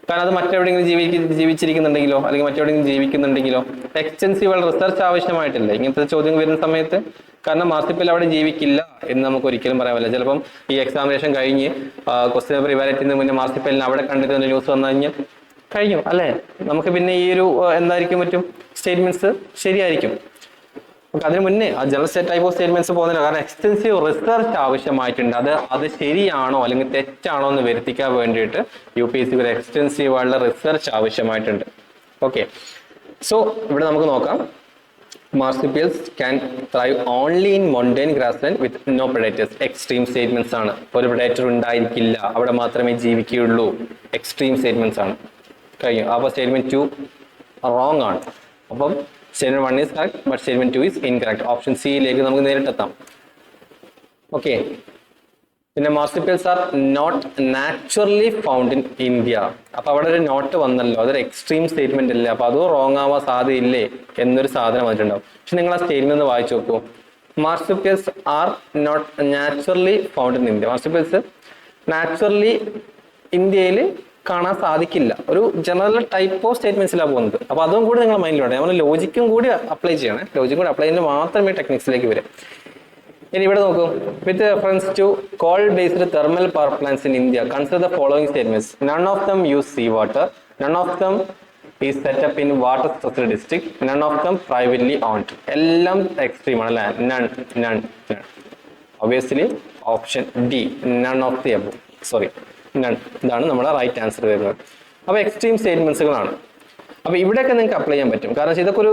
കാരണം അത് മറ്റെവിടെയെങ്കിലും ജീവിച്ചിരിക്കുന്നുണ്ടെങ്കിലോ അല്ലെങ്കിൽ മറ്റെവിടെയെങ്കിലും ജീവിക്കുന്നുണ്ടെങ്കിലോ എക്സ്റ്റെൻസീവ് റിസർച്ച് ആവശ്യമായിട്ടില്ല ഇങ്ങനത്തെ ചോദ്യം വരുന്ന സമയത്ത്. കാരണം മാർസിപ്പിയൽ അവിടെ ജീവിക്കില്ല എന്ന് നമുക്ക് ഒരിക്കലും പറയാൻ പറ്റില്ല. ചിലപ്പം ഈ എക്സാമിനേഷൻ കഴിഞ്ഞ് ക്വസ്റ്റ്യൻ പേപ്പർ ഇവാലുവേറ്റ് ചെയ്യുന്നതിന് മുന്നേ മാർസിപ്പിയലിന് അവിടെ കണ്ടിട്ട് ന്യൂസ് വന്നു കഴിഞ്ഞാൽ കഴിഞ്ഞു അല്ലേ, നമുക്ക് പിന്നെ ഈ ഒരു എന്തായിരിക്കും പറ്റും സ്റ്റേറ്റ്മെന്റ്സ് ശരിയായിരിക്കും. അതിന് മുന്നേ ആ ജനറൽ ടൈപ്പ് ഓഫ് സ്റ്റേറ്റ്മെന്റ്സ് പോകുന്നില്ല. കാരണം എക്സ്റ്റെൻസീവ് റിസർച്ച് ആവശ്യമായിട്ടുണ്ട്. അത് ശരിയാണോ അല്ലെങ്കിൽ തെറ്റാണോ എന്ന് വരുത്തിക്കാൻ വേണ്ടിയിട്ട് UPSC ഒരു എക്സ്റ്റെൻസീവ് ആയിട്ടുള്ള റിസർച്ച് ആവശ്യമായിട്ടുണ്ട്. ഓക്കെ, സോ ഇവിടെ നമുക്ക് നോക്കാം. Marsupials can thrive only in mountain grassland with no predators. Extreme statements ആണ്. ഒരു പ്രെഡേറ്റർ ഉണ്ടായിരിക്കില്ല, അവിടെ മാത്രമേ ജീവിക്കുകയുള്ളൂ. എക്സ്ട്രീം സ്റ്റേറ്റ്മെന്റ്സ് ആണ്. കഴിഞ്ഞു. അപ്പോൾ സ്റ്റേറ്റ്മെന്റ് 2 റോങ് ആണ്. അപ്പം statement 1 is correct, but statement 2 is incorrect. Option സിയിലേക്ക് നമുക്ക് നേരിട്ടെത്താം. ഓക്കെ, പിന്നെ marsupials are not naturally found in India. അപ്പൊ അവിടെ ഒരു നോട്ട് വന്നല്ലോ, അതൊരു എക്സ്ട്രീം സ്റ്റേറ്റ്മെന്റ് അല്ലേ, അപ്പൊ അതും റോങ് ആവാൻ സാധ്യതയില്ലേ എന്നൊരു സാധനം വന്നിട്ടുണ്ടാവും. പക്ഷെ നിങ്ങൾ ആ സ്റ്റേറ്റ്മെന്റ് വായിച്ചു നോക്കൂ. Marsupials are not naturally found in India. Marsupials naturally ഇന്ത്യയിൽ കാണാൻ സാധിക്കില്ല. ഒരു ജനറൽ ടൈപ്പ് ഓഫ് സ്റ്റേറ്റ്മെന്റ്സിലാണ് പോകുന്നത്. അപ്പൊ അതും കൂടി നിങ്ങൾ മൈൻഡിലുണ്ട്. നമ്മൾ ലോജിക്കും കൂടി അപ്ലൈ ചെയ്യണേ. ലോജിക്കും കൂടി അപ്ലൈ ചെയ്യുന്നത് മാത്രമേ ടെക്നിക്സിലേക്ക് വരും. ഇനി ഇവിടെ നോക്കൂ. With reference to coal based thermal power plants in India consider the following statements. None of them use sea water. None of them is set up in water stressed district. None of them privately owned. എല്ലാം extreme ആണ് അല്ലേ. None obviously option D, none of the above. Sorry, ഇതാണ് നമ്മുടെ right answer വരുന്നത്. അപ്പോൾ extreme സ്റ്റേറ്റ്മെന്റ്സുകളാണ്. അപ്പോൾ ഇവിടെയൊക്കെ നിങ്ങൾക്ക് അപ്ലൈ ചെയ്യാൻ പറ്റും. കാരണം ഇതൊക്കെ ഒരു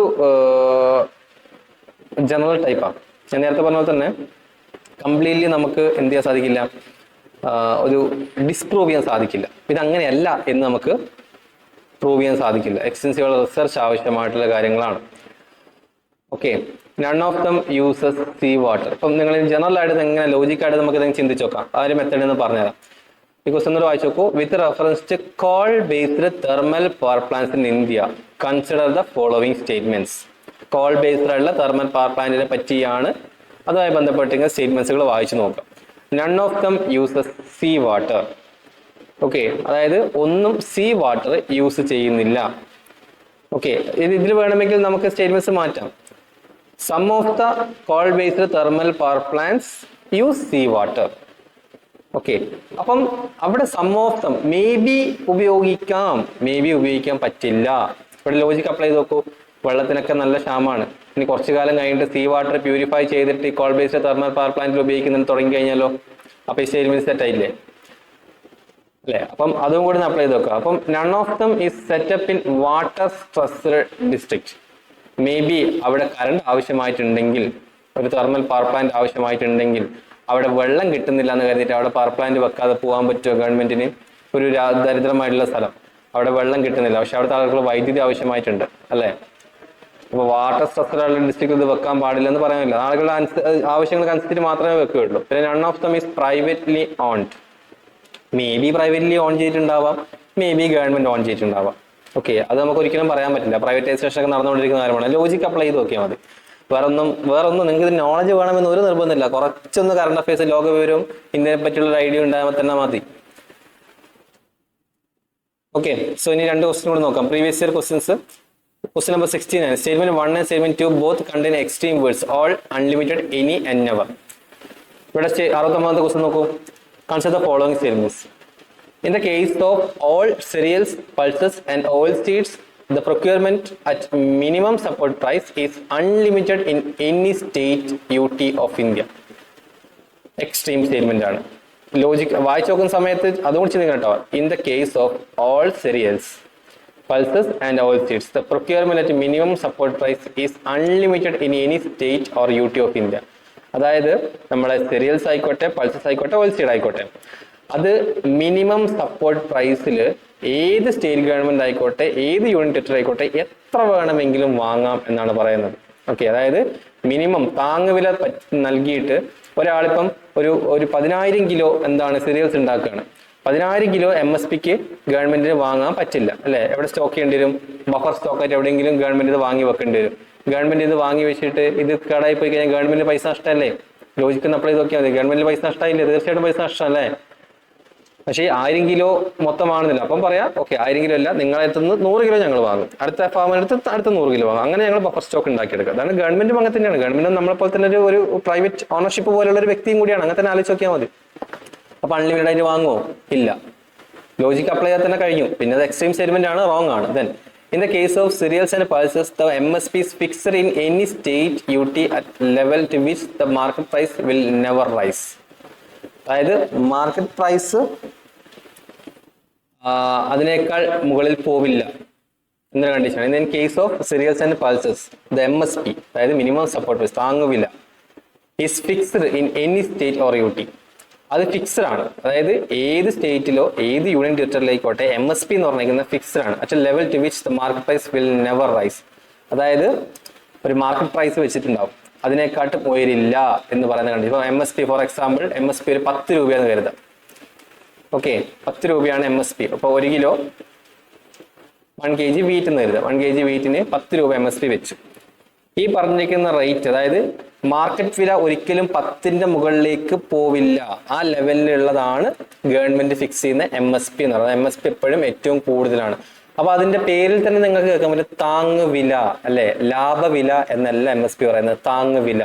ജനറൽ ടൈപ്പാണ്. ഞാൻ നേരത്തെ പറഞ്ഞ പോലെ തന്നെ കംപ്ലീറ്റ്ലി നമുക്ക് എന്ത് ചെയ്യാൻ സാധിക്കില്ല, ഒരു ഡിസ്പ്രൂവ് ചെയ്യാൻ സാധിക്കില്ല. ഇതങ്ങനെയല്ല എന്ന് നമുക്ക് പ്രൂവ് ചെയ്യാൻ സാധിക്കില്ല. എക്സ്റ്റെൻസീവ് റിസർച്ച് ആവശ്യമായിട്ടുള്ള കാര്യങ്ങളാണ്. Okay, none of them uses sea water. ഇപ്പം നിങ്ങൾ ജനറൽ ആയിട്ട് എങ്ങനെ ലോജിക്കായിട്ട് നമുക്ക് ഇതെങ്ങനെ ചിന്തിച്ച് നോക്കാം. ആ ഒരു മെത്തേഡ് എന്ന് പറഞ്ഞുതരാം. ഈ ക്വസ്റ്റ്യൻ ഒന്ന് വായിച്ചു നോക്കൂ. With reference to coal based thermal power plants in India consider the following statements. Coal based ആയിട്ടുള്ള തെർമൽ പവർ പ്ലാന്റിനെ പറ്റിയാണ് അതുമായി ബന്ധപ്പെട്ടിരിക്കുന്ന സ്റ്റേറ്റ്മെന്റ്സുകൾ വായിച്ചു നോക്കാം. None of them uses sea water. Okay, അതായത് ഒന്നും സീ വാട്ടർ യൂസ് ചെയ്യുന്നില്ല. ഓക്കെ, ഇതിൽ വേണമെങ്കിൽ നമുക്ക് സ്റ്റേറ്റ്മെന്റ്സ് മാറ്റാം. Some of the coal based thermal power plants use sea water. Okay, അപ്പം അവിടെ some of them may be ഉപയോഗിക്കാം, മേ ബി ഉപയോഗിക്കാൻ പറ്റില്ല. ഇവിടെ ലോജിക്ക് അപ്ലൈ ചെയ്ത് നോക്കൂ. വെള്ളത്തിനൊക്കെ നല്ല ക്ഷാമമാണ്. ഇനി കുറച്ചു കാലം കഴിഞ്ഞിട്ട് സീ വാട്ടർ പ്യൂരിഫൈ ചെയ്തിട്ട് കോൾ ബേസ്ഡ് തെർമൽ പവർ പ്ലാന്റിൽ ഉപയോഗിക്കുന്നതിന് തുടങ്ങി കഴിഞ്ഞാലോ അപ്പൊ ഈ സ്റ്റേറ്റ്മെന്റ് സെറ്റ് ആയില്ലേ അല്ലെ? അപ്പം അതും കൂടി അപ്ലൈ ചെയ്ത് നോക്കുക. അപ്പം none of them is set up in water stressed district. May be അവിടെ കറണ്ട് ആവശ്യമായിട്ടുണ്ടെങ്കിൽ, ഒരു തെർമൽ പവർ പ്ലാന്റ് ആവശ്യമായിട്ടുണ്ടെങ്കിൽ അവിടെ വെള്ളം കിട്ടുന്നില്ല എന്ന് കരുതിയിട്ട് അവിടെ പവർ പ്ലാന്റ് വെക്കാതെ പോകാൻ പറ്റുമോ ഗവൺമെന്റിന്? ഒരു ദരിദ്രമായിട്ടുള്ള സ്ഥലം, അവിടെ വെള്ളം കിട്ടുന്നില്ല, പക്ഷെ അവിടുത്തെ ആളുകൾ വൈദ്യുതി ആവശ്യമായിട്ടുണ്ട് അല്ലെ? അപ്പൊ വാട്ടർ സ്ട്രെസ്ഡ് ഡിസ്ട്രിക്ട് ഇത് വെക്കാൻ പാടില്ലെന്ന് പറയാനില്ല. ആളുകളുടെ ആവശ്യങ്ങൾക്ക് അനുസരിച്ച് മാത്രമേ വെക്കുകയുള്ളൂ. പിന്നെ none of them is privately owned. May be privately own ചെയ്തിട്ടുണ്ടാവാം, മേ ബി ഗവൺമെന്റ് ഓൺ ചെയ്തിട്ടുണ്ടാവാം. ഓക്കെ, അത് നമുക്ക് ഒരിക്കലും പറയാൻ പറ്റില്ല. പ്രൈവറ്റൈസേഷൻ ഒക്കെ നടന്നുകൊണ്ടിരിക്കുന്ന കാര്യമാണ്. ലോജിക്ക് അപ്ലൈ ചെയ്ത് നോക്കിയാൽ മതി. വേറൊന്നും നിങ്ങൾക്ക് ഇത് നോളജ് വേണമെന്ന് ഒരു നിർബന്ധമില്ല. കുറച്ചൊന്ന് കറണ്ട് അഫയേഴ്സ്, ലോക വിവരവും ഇന്ത്യയെ പറ്റിയുള്ള ഒരു ഐഡിയ ഉണ്ടാകുമ്പോൾ തന്നെ മതി. ഓക്കെ, സോ ഇനി രണ്ട് ക്വസ്റ്റ്യൻ കൂടി നോക്കാം. Previous year questions. Question number 69. Statement 1 and statement 2 both contain extreme words. All, unlimited, any and never. ഇവിടെ 69th question നോക്കൂ. Consider the following statements. In the case of all cereals, pulses and oilseeds, the procurement at minimum support price is unlimited in any state UT of India. Extreme statement ആണ്. Logic വായിച്ചു നോക്കുന്ന സമയത്ത് അതുകൊണ്ട് ചിന്തിക്കണം കേട്ടോ. In the case of all cereals, pulses and oilseeds, the procurement at minimum support price is unlimited in any state or UT of India. അതായത് നമ്മളെ cereals ആയിക്കോട്ടെ, പൾസസ് ആയിക്കോട്ടെ, ഓയിൽസീഡ് ആയിക്കോട്ടെ, അത് മിനിമം സപ്പോർട്ട് പ്രൈസിൽ ഏത് സ്റ്റേറ്റ് ഗവൺമെന്റ് ആയിക്കോട്ടെ, ഏത് യൂണിറ്റ് ടെറിട്ടറി ആയിക്കോട്ടെ, എത്ര വേണമെങ്കിലും വാങ്ങാം എന്നാണ് പറയുന്നത്. ഓക്കെ, അതായത് മിനിമം താങ്ങുവില നൽകിയിട്ട് ഒരാളിപ്പം ഒരു 10,000 കിലോ എന്താണ് സെറിയൽസ് ഉണ്ടാക്കുകയാണ്. 10,000 കിലോ MSPക്ക് ഗവൺമെന്റിന് വാങ്ങാൻ പറ്റില്ല അല്ലെ? എവിടെ സ്റ്റോക്ക് ചെയ്യേണ്ടി വരും? ബഫർ സ്റ്റോക്ക് ആയിട്ട് എവിടെയെങ്കിലും ഗവൺമെന്റ് ഇത് വാങ്ങി വെക്കേണ്ടി വരും. ഗവൺമെന്റ് ഇത് വാങ്ങി വെച്ചിട്ട് ഇത് കടായി പോയി കഴിഞ്ഞാൽ ഗവൺമെന്റ് പൈസ നഷ്ടമല്ലേ? ലോജിക്ക് അപ്ലൈ നോക്കിയാൽ മതി. ഗവൺമെന്റ് പൈസ നഷ്ടമായില്ലേ? തീർച്ചയായിട്ടും പൈസ നഷ്ടമല്ലേ? പക്ഷേ 1000 കിലോ മൊത്തമാണെന്നില്ല. അപ്പം പറയാം ഓക്കെ 1000 കിലോ അല്ല, നിങ്ങളെടുത്തുനിന്ന് 100 കിലോ ഞങ്ങൾ വാങ്ങും, അടുത്ത ഫാമിനടുത്ത് അടുത്ത 100 കിലോ വാങ്ങും. അങ്ങനെ ഞങ്ങൾ ബഫർ സ്റ്റോക്ക് ഉണ്ടാക്കിയെടുക്കുക. അതാണ് ഗവൺമെന്റും അങ്ങനെ തന്നെയാണ്. ഗവൺമെന്റ് നമ്മളെ പോലെ തന്നെ ഒരു പ്രൈവറ്റ് ഓണർഷിപ്പ് പോലുള്ള ഒരു വ്യക്തിയും കൂടിയാണ്. അങ്ങനെ തന്നെ ആലോചിച്ച് നോക്കിയാൽ മതി. അപ്പൊ അൺലിമിറ്റഡ് ആയിട്ട് വാങ്ങുമോ? ഇല്ല. ലോജിക്ക് അപ്ലൈ ചെയ്യാൻ തന്നെ കഴിഞ്ഞു. പിന്നെ അത് എക്സ്ട്രീം സ്റ്റേറ്റ്മെന്റ് ആണ്, റോങ് ആണ്. Then in the case of cereals and pulses, the MSP is fixed in any state UT at level to which the market price will never rise. അതായത് market price അതിനേക്കാൾ മുകളിൽ പോവില്ല എന്നൊരു condition. In case of cereals and pulses, the MSP, അതായത് minimum support price, താങ്ങുവില, is fixed in any state or UT. അത് fixed ആണ്. അതായത് ഏത് സ്റ്റേറ്റിലോ ഏത് യൂണിയൻ ടെറിട്ടറിയിലായിക്കോട്ടെ MSP എന്ന് പറഞ്ഞിരിക്കുന്നത് ഫിക്സ്ഡ് ആണ്. At level to which the market price will never rise. അതായത് ഒരു മാർക്കറ്റ് പ്രൈസ് വെച്ചിട്ടുണ്ടാവും, അതിനെക്കാട്ട് ഉയരില്ല എന്ന് പറയുന്ന കണ്ടു. ഇപ്പൊ MSP ഫോർ എക്സാമ്പിൾ MSP ഒരു 10 രൂപയാണെന്ന് കരുതാം. ഓക്കെ, 10 രൂപയാണ് MSP. അപ്പൊ 1 കിലോ 1 kg വീറ്റ് എന്ന് കരുതാം. 1 kg വീറ്റിന് 10 രൂപ MSP വെച്ചു. ഈ പറഞ്ഞിരിക്കുന്ന റേറ്റ്, അതായത് മാർക്കറ്റ് വില ഒരിക്കലും 10ന്റെ മുകളിലേക്ക് പോവില്ല. ആ ലെവലിലുള്ളതാണ് ഗവൺമെന്റ് ഫിക്സ് ചെയ്യുന്ന MSP എന്ന് പറയുന്നത്. MSP എപ്പോഴും ഏറ്റവും കൂടുതലാണ്. അപ്പൊ അതിന്റെ പേരിൽ തന്നെ നിങ്ങൾക്ക് കേൾക്കാൻ പറ്റും താങ്ങുവില അല്ലെ? ലാഭവില എന്നല്ല MSP പറയുന്നത്, താങ്ങുവില.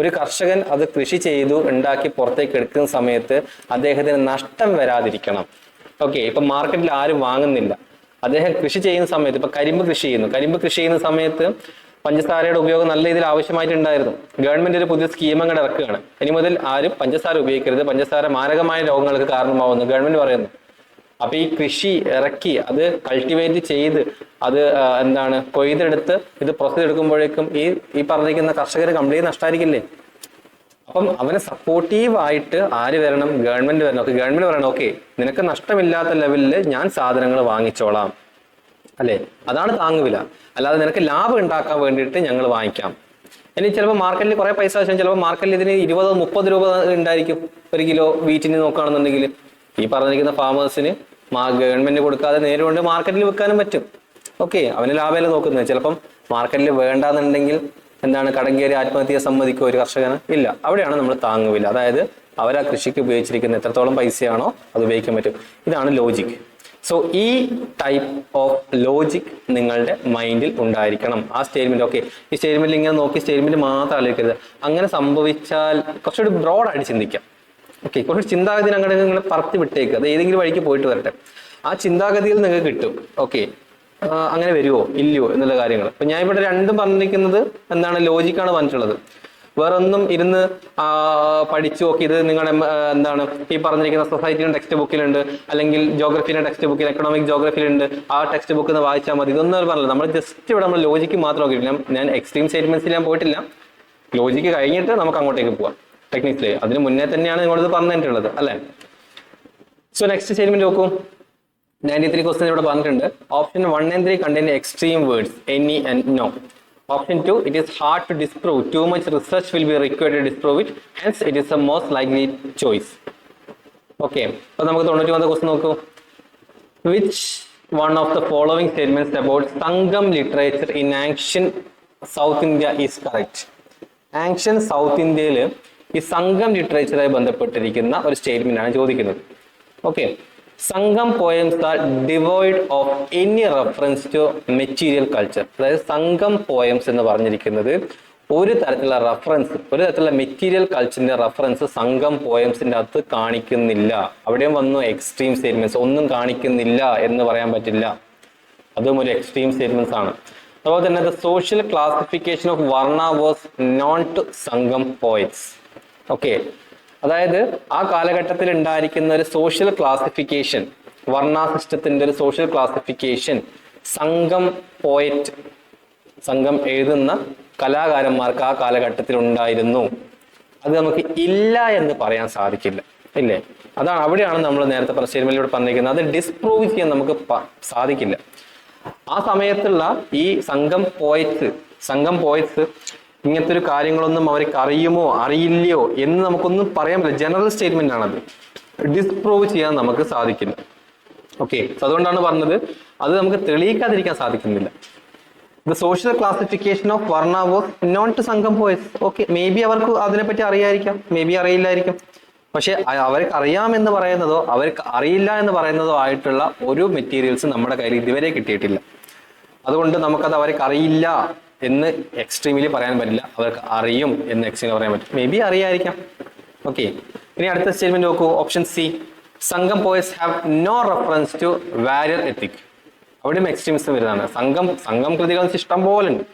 ഒരു കർഷകൻ അത് കൃഷി ചെയ്തു ഉണ്ടാക്കി പുറത്തേക്ക് എടുക്കുന്ന സമയത്ത് അദ്ദേഹത്തിന് നഷ്ടം വരാതിരിക്കണം. ഓക്കെ, ഇപ്പൊ മാർക്കറ്റിൽ ആരും വാങ്ങുന്നില്ല. അദ്ദേഹം കൃഷി ചെയ്യുന്ന സമയത്ത്, ഇപ്പൊ കരിമ്പ് കൃഷി ചെയ്യുന്ന സമയത്ത് പഞ്ചസാരയുടെ ഉപയോഗം നല്ല രീതിയിൽ ആവശ്യമായിട്ടുണ്ടായിരുന്നു. ഗവൺമെന്റ് ഒരു പുതിയ സ്കീം അങ്ങോട്ട് ഇറക്കുകയാണ്. ഇനി മുതൽ ആരും പഞ്ചസാര ഉപയോഗിക്കരുത്, പഞ്ചസാര മാരകമായ രോഗങ്ങൾക്ക് കാരണമാവുന്നു ഗവൺമെന്റ് പറയുന്നു. അപ്പൊ ഈ കൃഷി ഇറക്കി അത് കൾട്ടിവേറ്റ് ചെയ്ത് അത് കൊയ്തെടുത്ത് ഇത് പ്രോസസ് എടുക്കുമ്പോഴേക്കും ഈ പറഞ്ഞിരിക്കുന്ന കർഷകർ കംപ്ലീറ്റ് നഷ്ടമായിരിക്കില്ലേ? അപ്പം അവനെ സപ്പോർട്ടീവ് ആയിട്ട് ആര് വരണം? ഗവൺമെന്റ് വരണം. ഓക്കെ, ഗവൺമെന്റ് പറയണം ഓക്കെ നിനക്ക് നഷ്ടമില്ലാത്ത ലെവലിൽ ഞാൻ സാധനങ്ങൾ വാങ്ങിച്ചോളാം അല്ലെ? അതാണ് താങ്ങുവില. അല്ലാതെ നിനക്ക് ലാഭം ഉണ്ടാക്കാൻ വേണ്ടിയിട്ട് ഞങ്ങൾ വാങ്ങിക്കാം. ഇനി ചിലപ്പോൾ മാർക്കറ്റിൽ കുറെ പൈസ ആവശ്യം, ചിലപ്പോൾ മാർക്കറ്റിൽ ഇതിന് 20-30 രൂപ ഉണ്ടായിരിക്കും 1 കിലോ വീറ്റിന് നോക്കുകയാണെന്നുണ്ടെങ്കിൽ. ഈ പറഞ്ഞിരിക്കുന്ന ഫാമേഴ്സിന് ഗവൺമെന്റ് കൊടുക്കാതെ നേരിട്ട് മാർക്കറ്റിൽ വിൽക്കാനും പറ്റും. ഓക്കെ, അവന് ലാഭമല്ല നോക്കുന്നത്. ചിലപ്പം മാർക്കറ്റിൽ വേണ്ടാന്നുണ്ടെങ്കിൽ എന്താണ് കടം കയറി ആത്മഹത്യയെ സമ്മതിക്കുക ഒരു കർഷകന്? ഇല്ല. അവിടെയാണ് നമ്മൾ താങ്ങുവില്ല. അതായത് അവർ ആ കൃഷിക്ക് ഉപയോഗിച്ചിരിക്കുന്ന എത്രത്തോളം പൈസയാണോ അത് ഉപയോഗിക്കാൻ പറ്റും. ഇതാണ് ലോജിക്. സോ ഈ ടൈപ്പ് ഓഫ് ലോജിക് നിങ്ങളുടെ മൈൻഡിൽ ഉണ്ടായിരിക്കണം. ആ സ്റ്റേറ്റ്മെന്റ്, ഓക്കെ, ഈ സ്റ്റേറ്റ്മെന്റിൽ ഇങ്ങനെ നോക്കി സ്റ്റേറ്റ്മെന്റ് മാത്രം ആലോചിക്കരുത്. അങ്ങനെ സംഭവിച്ചാൽ കുറച്ചുകൂടി ബ്രോഡായിട്ട് ചിന്തിക്കാം. ഓക്കെ, കുറച്ച് ചിന്താഗതി അങ്ങോട്ട് നിങ്ങൾ പറത്തി വിട്ടേക്ക്. അത് ഏതെങ്കിലും വഴിക്ക് പോയിട്ട് വരട്ടെ. ആ ചിന്താഗതിയിൽ നിങ്ങൾക്ക് കിട്ടും. ഓക്കെ, അങ്ങനെ വരുമോ ഇല്ലയോ എന്നുള്ള കാര്യങ്ങൾ. അപ്പൊ ഞാൻ ഇവിടെ രണ്ടും പറഞ്ഞിരിക്കുന്നത് എന്താണ്, ലോജിക്കാണ് പറഞ്ഞിട്ടുള്ളത്. വേറൊന്നും ഇരുന്ന് പഠിച്ചു നോക്കി ഇത് നിങ്ങളുടെ എന്താണ് ഈ പറഞ്ഞിരിക്കുന്ന സൊസൈറ്റിയുടെ ടെക്സ്റ്റ് ബുക്കിലുണ്ട്, അല്ലെങ്കിൽ ജോഗ്രഫിയുടെ ടെക്സ്റ്റ് ബുക്കിൽ, എക്കണോമിക് ജോഗ്രഫിയിലുണ്ട്, ആ ടെക്സ്റ്റ് ബുക്ക് വായിച്ചാൽ മതി. ഇതൊന്നും അവർ പറഞ്ഞില്ല. നമ്മൾ ജസ്റ്റ് ഇവിടെ നമ്മൾ ലോജിക്ക് മാത്രം നോക്കിയിട്ടില്ല. ഞാൻ എക്സ്ട്രീം സ്റ്റേറ്റ്മെന്റ്സിൽ ഞാൻ പോയിട്ടില്ല. ലോജിക്ക് കഴിഞ്ഞിട്ട് നമുക്ക് അങ്ങോട്ടേക്ക് പോവാം. ടെക്നിക്സിൽ അതിന് മുന്നേ തന്നെയാണ് നിങ്ങളോട് പറഞ്ഞിട്ടുള്ളത് അല്ലേ. സോ നെക്സ്റ്റ് സ്റ്റേറ്റ്മെന്റ് നോക്കൂ. 93 ക്വസ്റ്റ്യൻ ഇവിടെ പറഞ്ഞിട്ടുണ്ട്. Option 1 and 3 contain extreme words any and no. Option 2, it is hard to disprove. Too much research will be required to disprove it. Hence, it is the most likely choice. Okay. അപ്പോൾ നമുക്ക് 91 question നോക്കൂ. Which one of the following statements about Sangam literature in ancient South India is correct? Ancient South India'യിൽ ഈ സംഘം ലിറ്ററേച്ചറുമായി ബന്ധപ്പെട്ടിരിക്കുന്ന ഒരു statement ആണ് ചോദിക്കുന്നത്. Okay, Sangam poems are devoid of any reference to material culture. അതായത് സംഘം പോയംസ് എന്ന് പറഞ്ഞിരിക്കുന്നത് ഒരു തരത്തിലുള്ള റെഫറൻസ്, ഒരു തരത്തിലുള്ള മെറ്റീരിയൽ കൾച്ചറിന്റെ റെഫറൻസ് സംഘം പോയംസിന്റെ അകത്ത് കാണിക്കുന്നില്ല. അവിടെയും വന്നു എക്സ്ട്രീം സ്റ്റേറ്റ്മെന്റ്സ്. ഒന്നും കാണിക്കുന്നില്ല എന്ന് പറയാൻ പറ്റില്ല. അതും ഒരു എക്സ്ട്രീം സ്റ്റേറ്റ്മെന്റ്സ് ആണ്. അതുപോലെ തന്നെ ദ സോഷ്യൽ ക്ലാസിഫിക്കേഷൻ ഓഫ് വർണ്ണ വാസ് നോൺ ടു സംഘം പോയറ്റ്സ്. ഓക്കെ, അതായത് ആ കാലഘട്ടത്തിൽ ഉണ്ടായിരിക്കുന്ന ഒരു സോഷ്യൽ ക്ലാസിഫിക്കേഷൻ, വർണ്ണ സിസ്റ്റത്തിന്റെ ഒരു സോഷ്യൽ ക്ലാസിഫിക്കേഷൻ സംഘം പോയറ്റ്, സംഘം എഴുതുന്ന കലാകാരന്മാർക്ക് ആ കാലഘട്ടത്തിൽ ഉണ്ടായിരുന്നു. അത് നമുക്ക് ഇല്ല എന്ന് പറയാൻ സാധിക്കില്ല, ഇല്ലേ? അതാണ് അവിടെയാണ് നമ്മൾ നേരത്തെ സ്റ്റേറ്റ്മെന്റിലൂടെ പറഞ്ഞിരിക്കുന്നത്. അത് ഡിസ്പ്രൂവ് ചെയ്യാൻ നമുക്ക് സാധിക്കില്ല. ആ സമയത്തുള്ള ഈ സംഘം പോയറ്റ്സ് ഇങ്ങനത്തെ ഒരു കാര്യങ്ങളൊന്നും അവർക്ക് അറിയുമോ അറിയില്ലയോ എന്ന് നമുക്കൊന്നും പറയാൻ പറ്റില്ല. ജനറൽ സ്റ്റേറ്റ്മെന്റ് ആണത്. ഡിസ്പ്രൂവ് ചെയ്യാൻ നമുക്ക് സാധിക്കില്ല. ഓക്കെ, അതുകൊണ്ടാണ് പറഞ്ഞത് അത് നമുക്ക് തെളിയിക്കാതിരിക്കാൻ സാധിക്കുന്നില്ല. ദ സോഷ്യൽ ക്ലാസിഫിക്കേഷൻ ഓഫ് വർണ്ണ വാസ് നോൺ ടു സംഘം പോയറ്റ്സ്. ഓക്കെ, മേ ബി അവർക്ക് അതിനെപ്പറ്റി അറിയായിരിക്കാം, മേ ബി അറിയില്ലായിരിക്കും. പക്ഷെ അവർക്ക് അറിയാമെന്ന് പറയുന്നതോ അവർക്ക് അറിയില്ല എന്ന് പറയുന്നതോ ആയിട്ടുള്ള ഒരു മെറ്റീരിയൽസ് നമ്മുടെ കയ്യിൽ ഇതുവരെ കിട്ടിയിട്ടില്ല. അതുകൊണ്ട് നമുക്കത് അവർക്ക് അറിയില്ല എന്ന് എക്സ്ട്രീമിലി പറയാൻ പറ്റില്ല. അവർക്ക് അറിയും എന്ന് എക്സ്ട്രീമിൽ പറയാൻ പറ്റും. May be അറിയായിരിക്കാം. ഓക്കെ, ഇനി അടുത്ത സ്റ്റേറ്റ്മെന്റ് നോക്കൂ. Option C, Sangam poets have no reference to warrior ethic. അവിടെയും എക്സ്ട്രീമിസം വരുന്നതാണ്. സംഘം കൃതികൾ ഇഷ്ടം പോലെ ഉണ്ട്.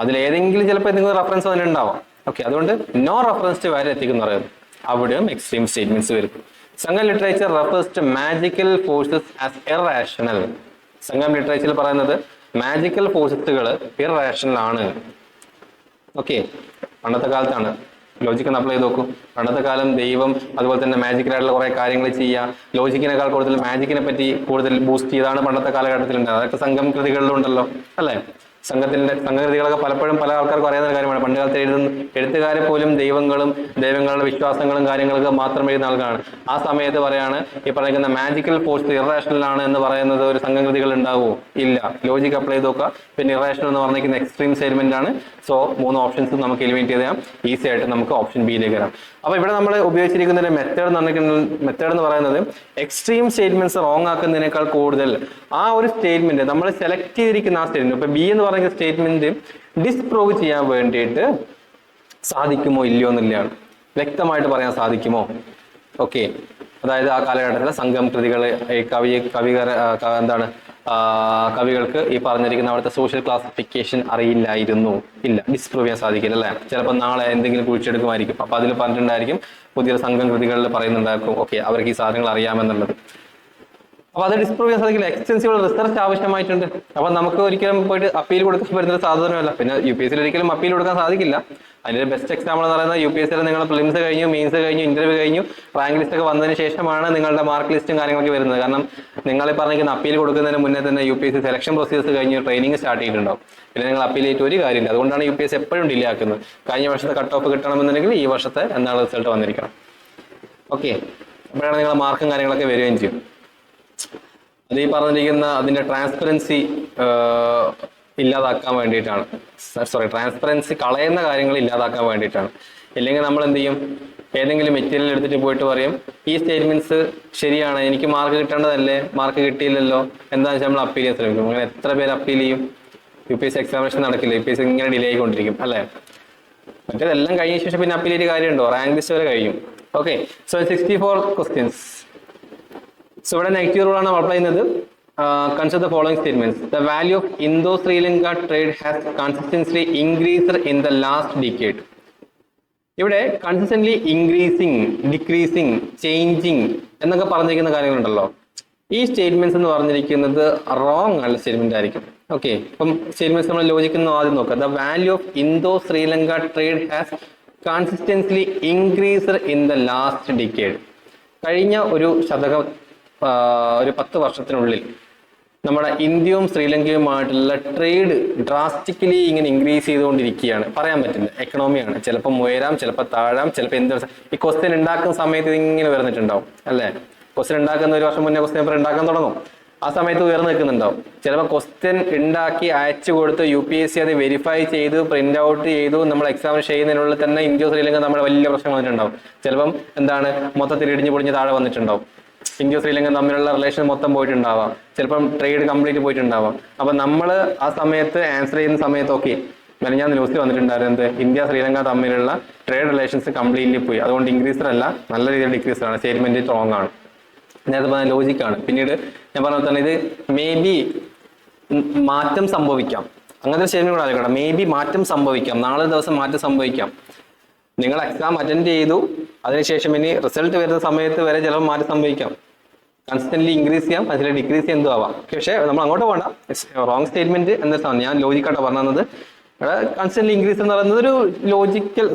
അതിലേതെങ്കിലും ചിലപ്പോൾ എന്തെങ്കിലും റെഫറൻസ് തന്നെ ഉണ്ടാവാം. ഓക്കെ, അതുകൊണ്ട് no reference to warrior ethic എന്ന് പറയുന്നത് അവിടെയും എക്സ്ട്രീം സ്റ്റേറ്റ്മെന്റ്സ് വരും. Sangam literature refers to magical forces as irrational. Sangam ലിറ്ററേച്ചറിൽ പറയുന്നത് മാജിക്കൽ ഫോഴ്സസുകൾ ഇറേഷണൽ ആണ്. ഓക്കെ, പണ്ടത്തെ കാലത്താണ്. ലോജിക്ക് ഒന്ന് അപ്ലൈ ചെയ്ത് നോക്കൂ. പണ്ടത്തെ കാലം ദൈവം അതുപോലെ തന്നെ മാജിക്കലായിട്ടുള്ള കുറെ കാര്യങ്ങൾ ചെയ്യുക, ലോജിക്കിനേക്കാൾ കൂടുതൽ മാജിക്കിനെ പറ്റി കൂടുതൽ ബൂസ്റ്റ് ചെയ്താണ് പണ്ടത്തെ കാലഘട്ടത്തിൽ ഉണ്ടായത്. അതൊക്കെ സംഘം കൃതികളിലുണ്ടല്ലോ അല്ലേ. സംഘകൃതികളൊക്കെ പലപ്പോഴും പല ആൾക്കാർക്കും അറിയാവുന്ന കാര്യമാണ്. പണ്ട് കാലത്ത് എഴുത്തുകാരെ പോലും ദൈവങ്ങളുടെ വിശ്വാസങ്ങളും കാര്യങ്ങളൊക്കെ മാത്രം എഴുതുന്ന ആൾക്കാരാണ്. ആ സമയത്ത് പറയാണ് ഈ പറയുന്ന മാജിക്കൽ ഫോഴ്സ് ഇറേഷണൽ ആണ് എന്ന് പറയുന്നത് ഒരു സംഘകൃതികൾ ഉണ്ടാവുമോ? ഇല്ല. ലോജിക്ക് അപ്ലൈ ചെയ്ത് നോക്കുക. പിന്നെ ഇറേഷണൽ എന്ന് പറഞ്ഞിരിക്കുന്ന എക്സ്ട്രീം സ്റ്റേറ്റ്മെന്റ് ആണ്. സോ 3 ഓപ്ഷൻസ് നമുക്ക് എലിമിനേറ്റ് ചെയ്താൽ ഈസി ആയിട്ട് നമുക്ക് ഓപ്ഷൻ ബിയിലേക്ക് വരാം. അപ്പൊ ഇവിടെ നമ്മൾ ഉപയോഗിച്ചിരിക്കുന്ന ഒരു മെത്തേഡ് എന്ന് പറയുന്നത് എക്സ്ട്രീം സ്റ്റേറ്റ്മെന്റ്സ് റോങ് ആക്കുന്നതിനേക്കാൾ കൂടുതൽ ആ ഒരു സ്റ്റേറ്റ്മെന്റ് നമ്മൾ സെലക്ട് ചെയ്തിരിക്കുന്ന ആ സ്റ്റേറ്റ്മെന്റ്, ഇപ്പൊ ബി എന്ന് പറയുന്ന സ്റ്റേറ്റ്മെന്റ് ഡിസ്പ്രൂവ് ചെയ്യാൻ വേണ്ടിയിട്ട് സാധിക്കുമോ ഇല്ലയോ എന്നുള്ളതാണ്. വ്യക്തമായിട്ട് പറയാൻ സാധിക്കുമോ? ഓക്കെ, അതായത് ആ കാലഘട്ടത്തിലെ സംഘം കൃതികള് കവികൾക്ക് ഈ പറഞ്ഞിരിക്കുന്ന അവിടുത്തെ സോഷ്യൽ ക്ലാസിഫിക്കേഷൻ അറിയില്ലായിരുന്നു. ഇല്ല, ഡിസ്പ്രൂവ് ചെയ്യാൻ സാധിക്കില്ല അല്ലെ. ചിലപ്പോൾ നാളെ എന്തെങ്കിലും കുഴിച്ചെടുക്കുമായിരിക്കും. അപ്പൊ അതിൽ പറഞ്ഞിട്ടുണ്ടായിരിക്കും, പുതിയ സംഘം കൃതികളിൽ പറയുന്നുണ്ടായിരിക്കും ഓക്കെ അവർക്ക് ഈ സാധനങ്ങൾ അറിയാമെന്നുള്ളത്. അപ്പൊ അത് ഡിസ്പ്രൂവ് ചെയ്യാൻ സാധിക്കില്ല. എക്സ്റ്റെൻസീവ് റിസർച്ച് ആവശ്യമായിട്ടുണ്ട്. അപ്പൊ നമുക്ക് ഒരിക്കലും പോയിട്ട് അപ്പീൽ കൊടുക്കാൻ വരുന്നത് സാധാരണമല്ല. പിന്നെ UPSC ഒരിക്കലും അപ്പീൽ കൊടുക്കാൻ സാധിക്കില്ല. അതിന്റെ ബെസ്റ്റ് എക്സാമ്പിൾ എന്ന് പറയുന്നത് UPSC നിങ്ങൾ പ്രിലിംസ് കഴിഞ്ഞു, മെയിൻസ് കഴിഞ്ഞു, ഇന്റർവ്യൂ കഴിഞ്ഞു, റാങ്ക് ലിസ്റ്റ് ഒക്കെ വന്നതിന് ശേഷമാണ് നിങ്ങളുടെ മാർക്ക് ലിസ്റ്റും കാര്യങ്ങളൊക്കെ വരുന്നത്. കാരണം നിങ്ങൾ പറഞ്ഞിരിക്കുന്ന അപ്പീൽ കൊടുക്കുന്നതിന് മുന്നേ തന്നെ UPSC സെലക്ഷൻ പ്രൊസീജിയേഴ്സ് കഴിഞ്ഞ് ട്രെയിനിങ് സ്റ്റാർട്ട് ചെയ്തിട്ടുണ്ടാവും. പിന്നെ നിങ്ങൾ അപ്പീൽ ചെയ്തിട്ട് ഒരു കാര്യമില്ല. അതുകൊണ്ടാണ് UPSC എപ്പോഴും ഡിലേ ആക്കുന്നത്. കഴിഞ്ഞ വർഷത്തെ കട്ട് ഓഫ് കിട്ടണമെന്നുണ്ടെങ്കിൽ ഈ വർഷത്തെ എന്താണ് റിസൾട്ട് വന്നിരിക്കണം. ഓക്കെ, അപ്പോഴാണ് നിങ്ങളുടെ മാർക്കും കാര്യങ്ങളൊക്കെ വരികയും ചെയ്യും. അത് ഈ പറഞ്ഞിരിക്കുന്ന അതിന്റെ ട്രാൻസ്പെറൻസി ഇല്ലാതാക്കാൻ വേണ്ടിയിട്ടാണ്. ട്രാൻസ്പെറൻസി കളയുന്ന കാര്യങ്ങൾ ഇല്ലാതാക്കാൻ വേണ്ടിയിട്ടാണ്. ഇല്ലെങ്കിൽ നമ്മൾ എന്ത് ചെയ്യും, ഏതെങ്കിലും മെറ്റീരിയൽ എടുത്തിട്ട് പോയിട്ട് പറയും ഈ സ്റ്റേറ്റ്മെന്റ്സ് ശരിയാണ്, എനിക്ക് മാർക്ക് കിട്ടേണ്ടതല്ലേ, മാർക്ക് കിട്ടിയില്ലല്ലോ, എന്താണെന്ന് വെച്ചാൽ നമ്മൾ അപ്പീൽ ചെയ്യാൻ ശ്രമിക്കും. അങ്ങനെ എത്ര പേര് അപ്പീൽ ചെയ്യും? UPSC എക്സാമിനേഷൻ നടക്കില്ല, UPSC ഇങ്ങനെ ഡിലേ ആയിക്കൊണ്ടിരിക്കും അല്ലേ. മറ്റേതെല്ലാം കഴിഞ്ഞ ശേഷം പിന്നെ അപ്പീൽ ചെയ്ത് കാര്യമുണ്ടോ? റാങ്ക് ലിസ്റ്റ് വരെ കഴിയും. Okay, so 64 questions. സോ ഇവിടെ നെഗറ്റീവ് റൂൾ ആണ് അപ്ലൈ ചെയ്യുന്നത്. Consider the following statements. The value of Indo-Sri Lanka trade has consistently increased in the last decade. ഇവിടെ കൺസിസ്റ്റന്റ്ലി ഇൻക്രീസിങ്, ഡിക്രീസിങ്, ചേഞ്ചിങ് എന്നൊക്കെ പറഞ്ഞിരിക്കുന്ന കാര്യങ്ങളുണ്ടല്ലോ. ഈ സ്റ്റേറ്റ്മെന്റ്സ് എന്ന് പറഞ്ഞിരിക്കുന്നത് റോങ് ആയിട്ടുള്ള സ്റ്റേറ്റ്മെന്റ് ആയിരിക്കും. ഓക്കെ, അപ്പം സ്റ്റേറ്റ്മെന്റ്സ് നമ്മൾ ലോജിക്കുന്ന ആദ്യം നോക്കാം. The value of ഇന്തോ-ശ്രീലങ്ക trade has consistently increased in the last decade. കഴിഞ്ഞ ഒരു ശതകം, ഒരു 10 വർഷത്തിനുള്ളിൽ നമ്മുടെ ഇന്ത്യയും ശ്രീലങ്കയുമായിട്ടുള്ള ട്രേഡ് ഡ്രാസ്റ്റിക്കലി ഇങ്ങനെ ഇൻക്രീസ് ചെയ്തുകൊണ്ടിരിക്കുകയാണ്. പറയാൻ പറ്റില്ല, എക്കണോമിയാണ്. ചിലപ്പോൾ ഉയരാം, ചിലപ്പോൾ താഴാം, ചിലപ്പോൾ എന്ത്. ഈ ക്വസ്റ്റ്യൻ ഉണ്ടാക്കുന്ന സമയത്ത് ഇതിങ്ങനെ ഉയർന്നിട്ടുണ്ടാവും അല്ലേ. ക്വസ്റ്റ്യൻ ഉണ്ടാക്കുന്ന 1 വർഷം മുന്നേ ക്വസ്റ്റ്യൻ പേപ്പർ ഉണ്ടാക്കാൻ തുടങ്ങും, ആ സമയത്ത് ഉയർന്നു നിൽക്കുന്നുണ്ടാവും. ചിലപ്പോൾ ക്വസ്റ്റ്യൻ ഉണ്ടാക്കി അയച്ചു കൊടുത്ത് UPSC അത് വെരിഫൈ ചെയ്ത് പ്രിന്റ് ഔട്ട് ചെയ്തു നമ്മൾ എക്സാമിന് ചെയ്യുന്നതിനുള്ളിൽ തന്നെ ഇന്ത്യ ശ്രീലങ്ക നമ്മുടെ വലിയ പ്രശ്നം വന്നിട്ടുണ്ടാവും. ചിലപ്പം എന്താണ്, മൊത്തത്തിൽ ഇടിഞ്ഞു പൊടിഞ്ഞ് താഴെ വന്നിട്ടുണ്ടാവും. ഇന്ത്യ ശ്രീലങ്ക തമ്മിലുള്ള റിലേഷൻ മൊത്തം പോയിട്ടുണ്ടാവാം, ചിലപ്പം ട്രേഡ് കംപ്ലീറ്റ് പോയിട്ടുണ്ടാവാം. അപ്പൊ നമ്മൾ ആ സമയത്ത് ആൻസർ ചെയ്യുന്ന സമയത്തൊക്കെ ഞാൻ ന്യൂസിൽ വന്നിട്ടുണ്ടായിരുന്നു, ഇന്ത്യ ശ്രീലങ്ക തമ്മിലുള്ള ട്രേഡ് റിലേഷൻസ് കംപ്ലീറ്റ്ലി പോയി. അതുകൊണ്ട് ഇൻക്രീസർ അല്ല, നല്ല രീതിയിൽ ഡിക്രീസർ ആണ്. സ്റ്റേറ്റ്മെന്റ് സ്ട്രോങ് ആണ്, നേരത്തെ പറഞ്ഞ ലോജിക്കാണ്. പിന്നീട് ഞാൻ പറഞ്ഞ തന്നെ ഇത് മേ ബി മാറ്റം സംഭവിക്കാം, അങ്ങനത്തെ സ്റ്റേറ്റ്മെന്റ് കൂടെ ആയിക്കോട്ടെ. മേ ബി മാറ്റം സംഭവിക്കാം, നാളെ ദിവസം മാറ്റം സംഭവിക്കാം. നിങ്ങൾ എക്സാം അറ്റൻഡ് ചെയ്തു, അതിനുശേഷം ഇനി റിസൾട്ട് വരുന്ന സമയത്ത് വരെ ചിലപ്പോൾ മാറ്റം സംഭവിക്കാം. കൺസ്റ്റന്റ്ലി ഇൻക്രീസ് ചെയ്യാം, അതിൽ ഡിക്രീസ് ചെയ്യാൻ എന്തോ ആവാം. പക്ഷേ നമ്മൾ അങ്ങോട്ട് പോകണ്ട, റോങ് സ്റ്റേറ്റ്മെന്റ് എന്താ ഞാൻ ലോജിക്കാട്ടോ പറഞ്ഞത്. കൺസ്റ്റന്റ്ലി ഇൻക്രീസ് എന്ന് പറയുന്നത് ഒരു ലോജിക്കൽ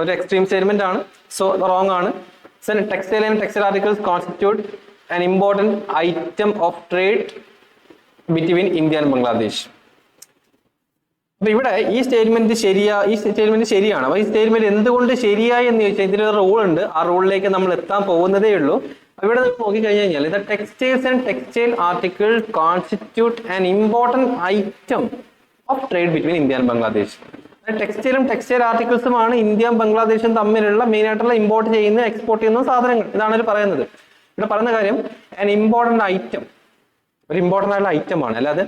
ഒരു എക്സ്ട്രീം സ്റ്റേറ്റ്മെന്റ് ആണ്. സോ റോങ് ആണ്. Textile and textile articles constitute an important item of trade between India and Bangladesh. അപ്പൊ ഇവിടെ ഈ സ്റ്റേറ്റ്മെന്റ് ശരിയാണ്. അപ്പൊ ഈ സ്റ്റേറ്റ്മെന്റ് എന്തുകൊണ്ട് ശരിയായി എന്ന് ചോദിച്ചാൽ ഇതിലൊരു റൂൾ ഉണ്ട്. ആ റൂളിലേക്ക് നമ്മൾ എത്താൻ പോകുന്നതേ ഉള്ളൂ. ഇവിടെ നോക്കിക്കഴിഞ്ഞാൽ ഇത് textiles and textile article constitute an important item of trade between India and Bangladesh. ടെക്സ്റ്റൈലും ടെക്സ്റ്റൈൽ ആർട്ടിക്കിൾസുമാണ് ഇന്ത്യയും ബംഗ്ലാദേശും തമ്മിലുള്ള മെയിൻ ആയിട്ടുള്ള ഇമ്പോർട്ട് ചെയ്യുന്ന എക്സ്പോർട്ട് ചെയ്യുന്ന സാധനങ്ങൾ. ഇതാണ് ഇത് പറയുന്നത്. ഇവിടെ പറയുന്ന കാര്യം ആൻ ഇമ്പോർട്ടന്റ് ഐറ്റം, ഒരു ഇമ്പോർട്ടന്റ് ആയിട്ടുള്ള ഐറ്റം ആണ്, അല്ലാതെ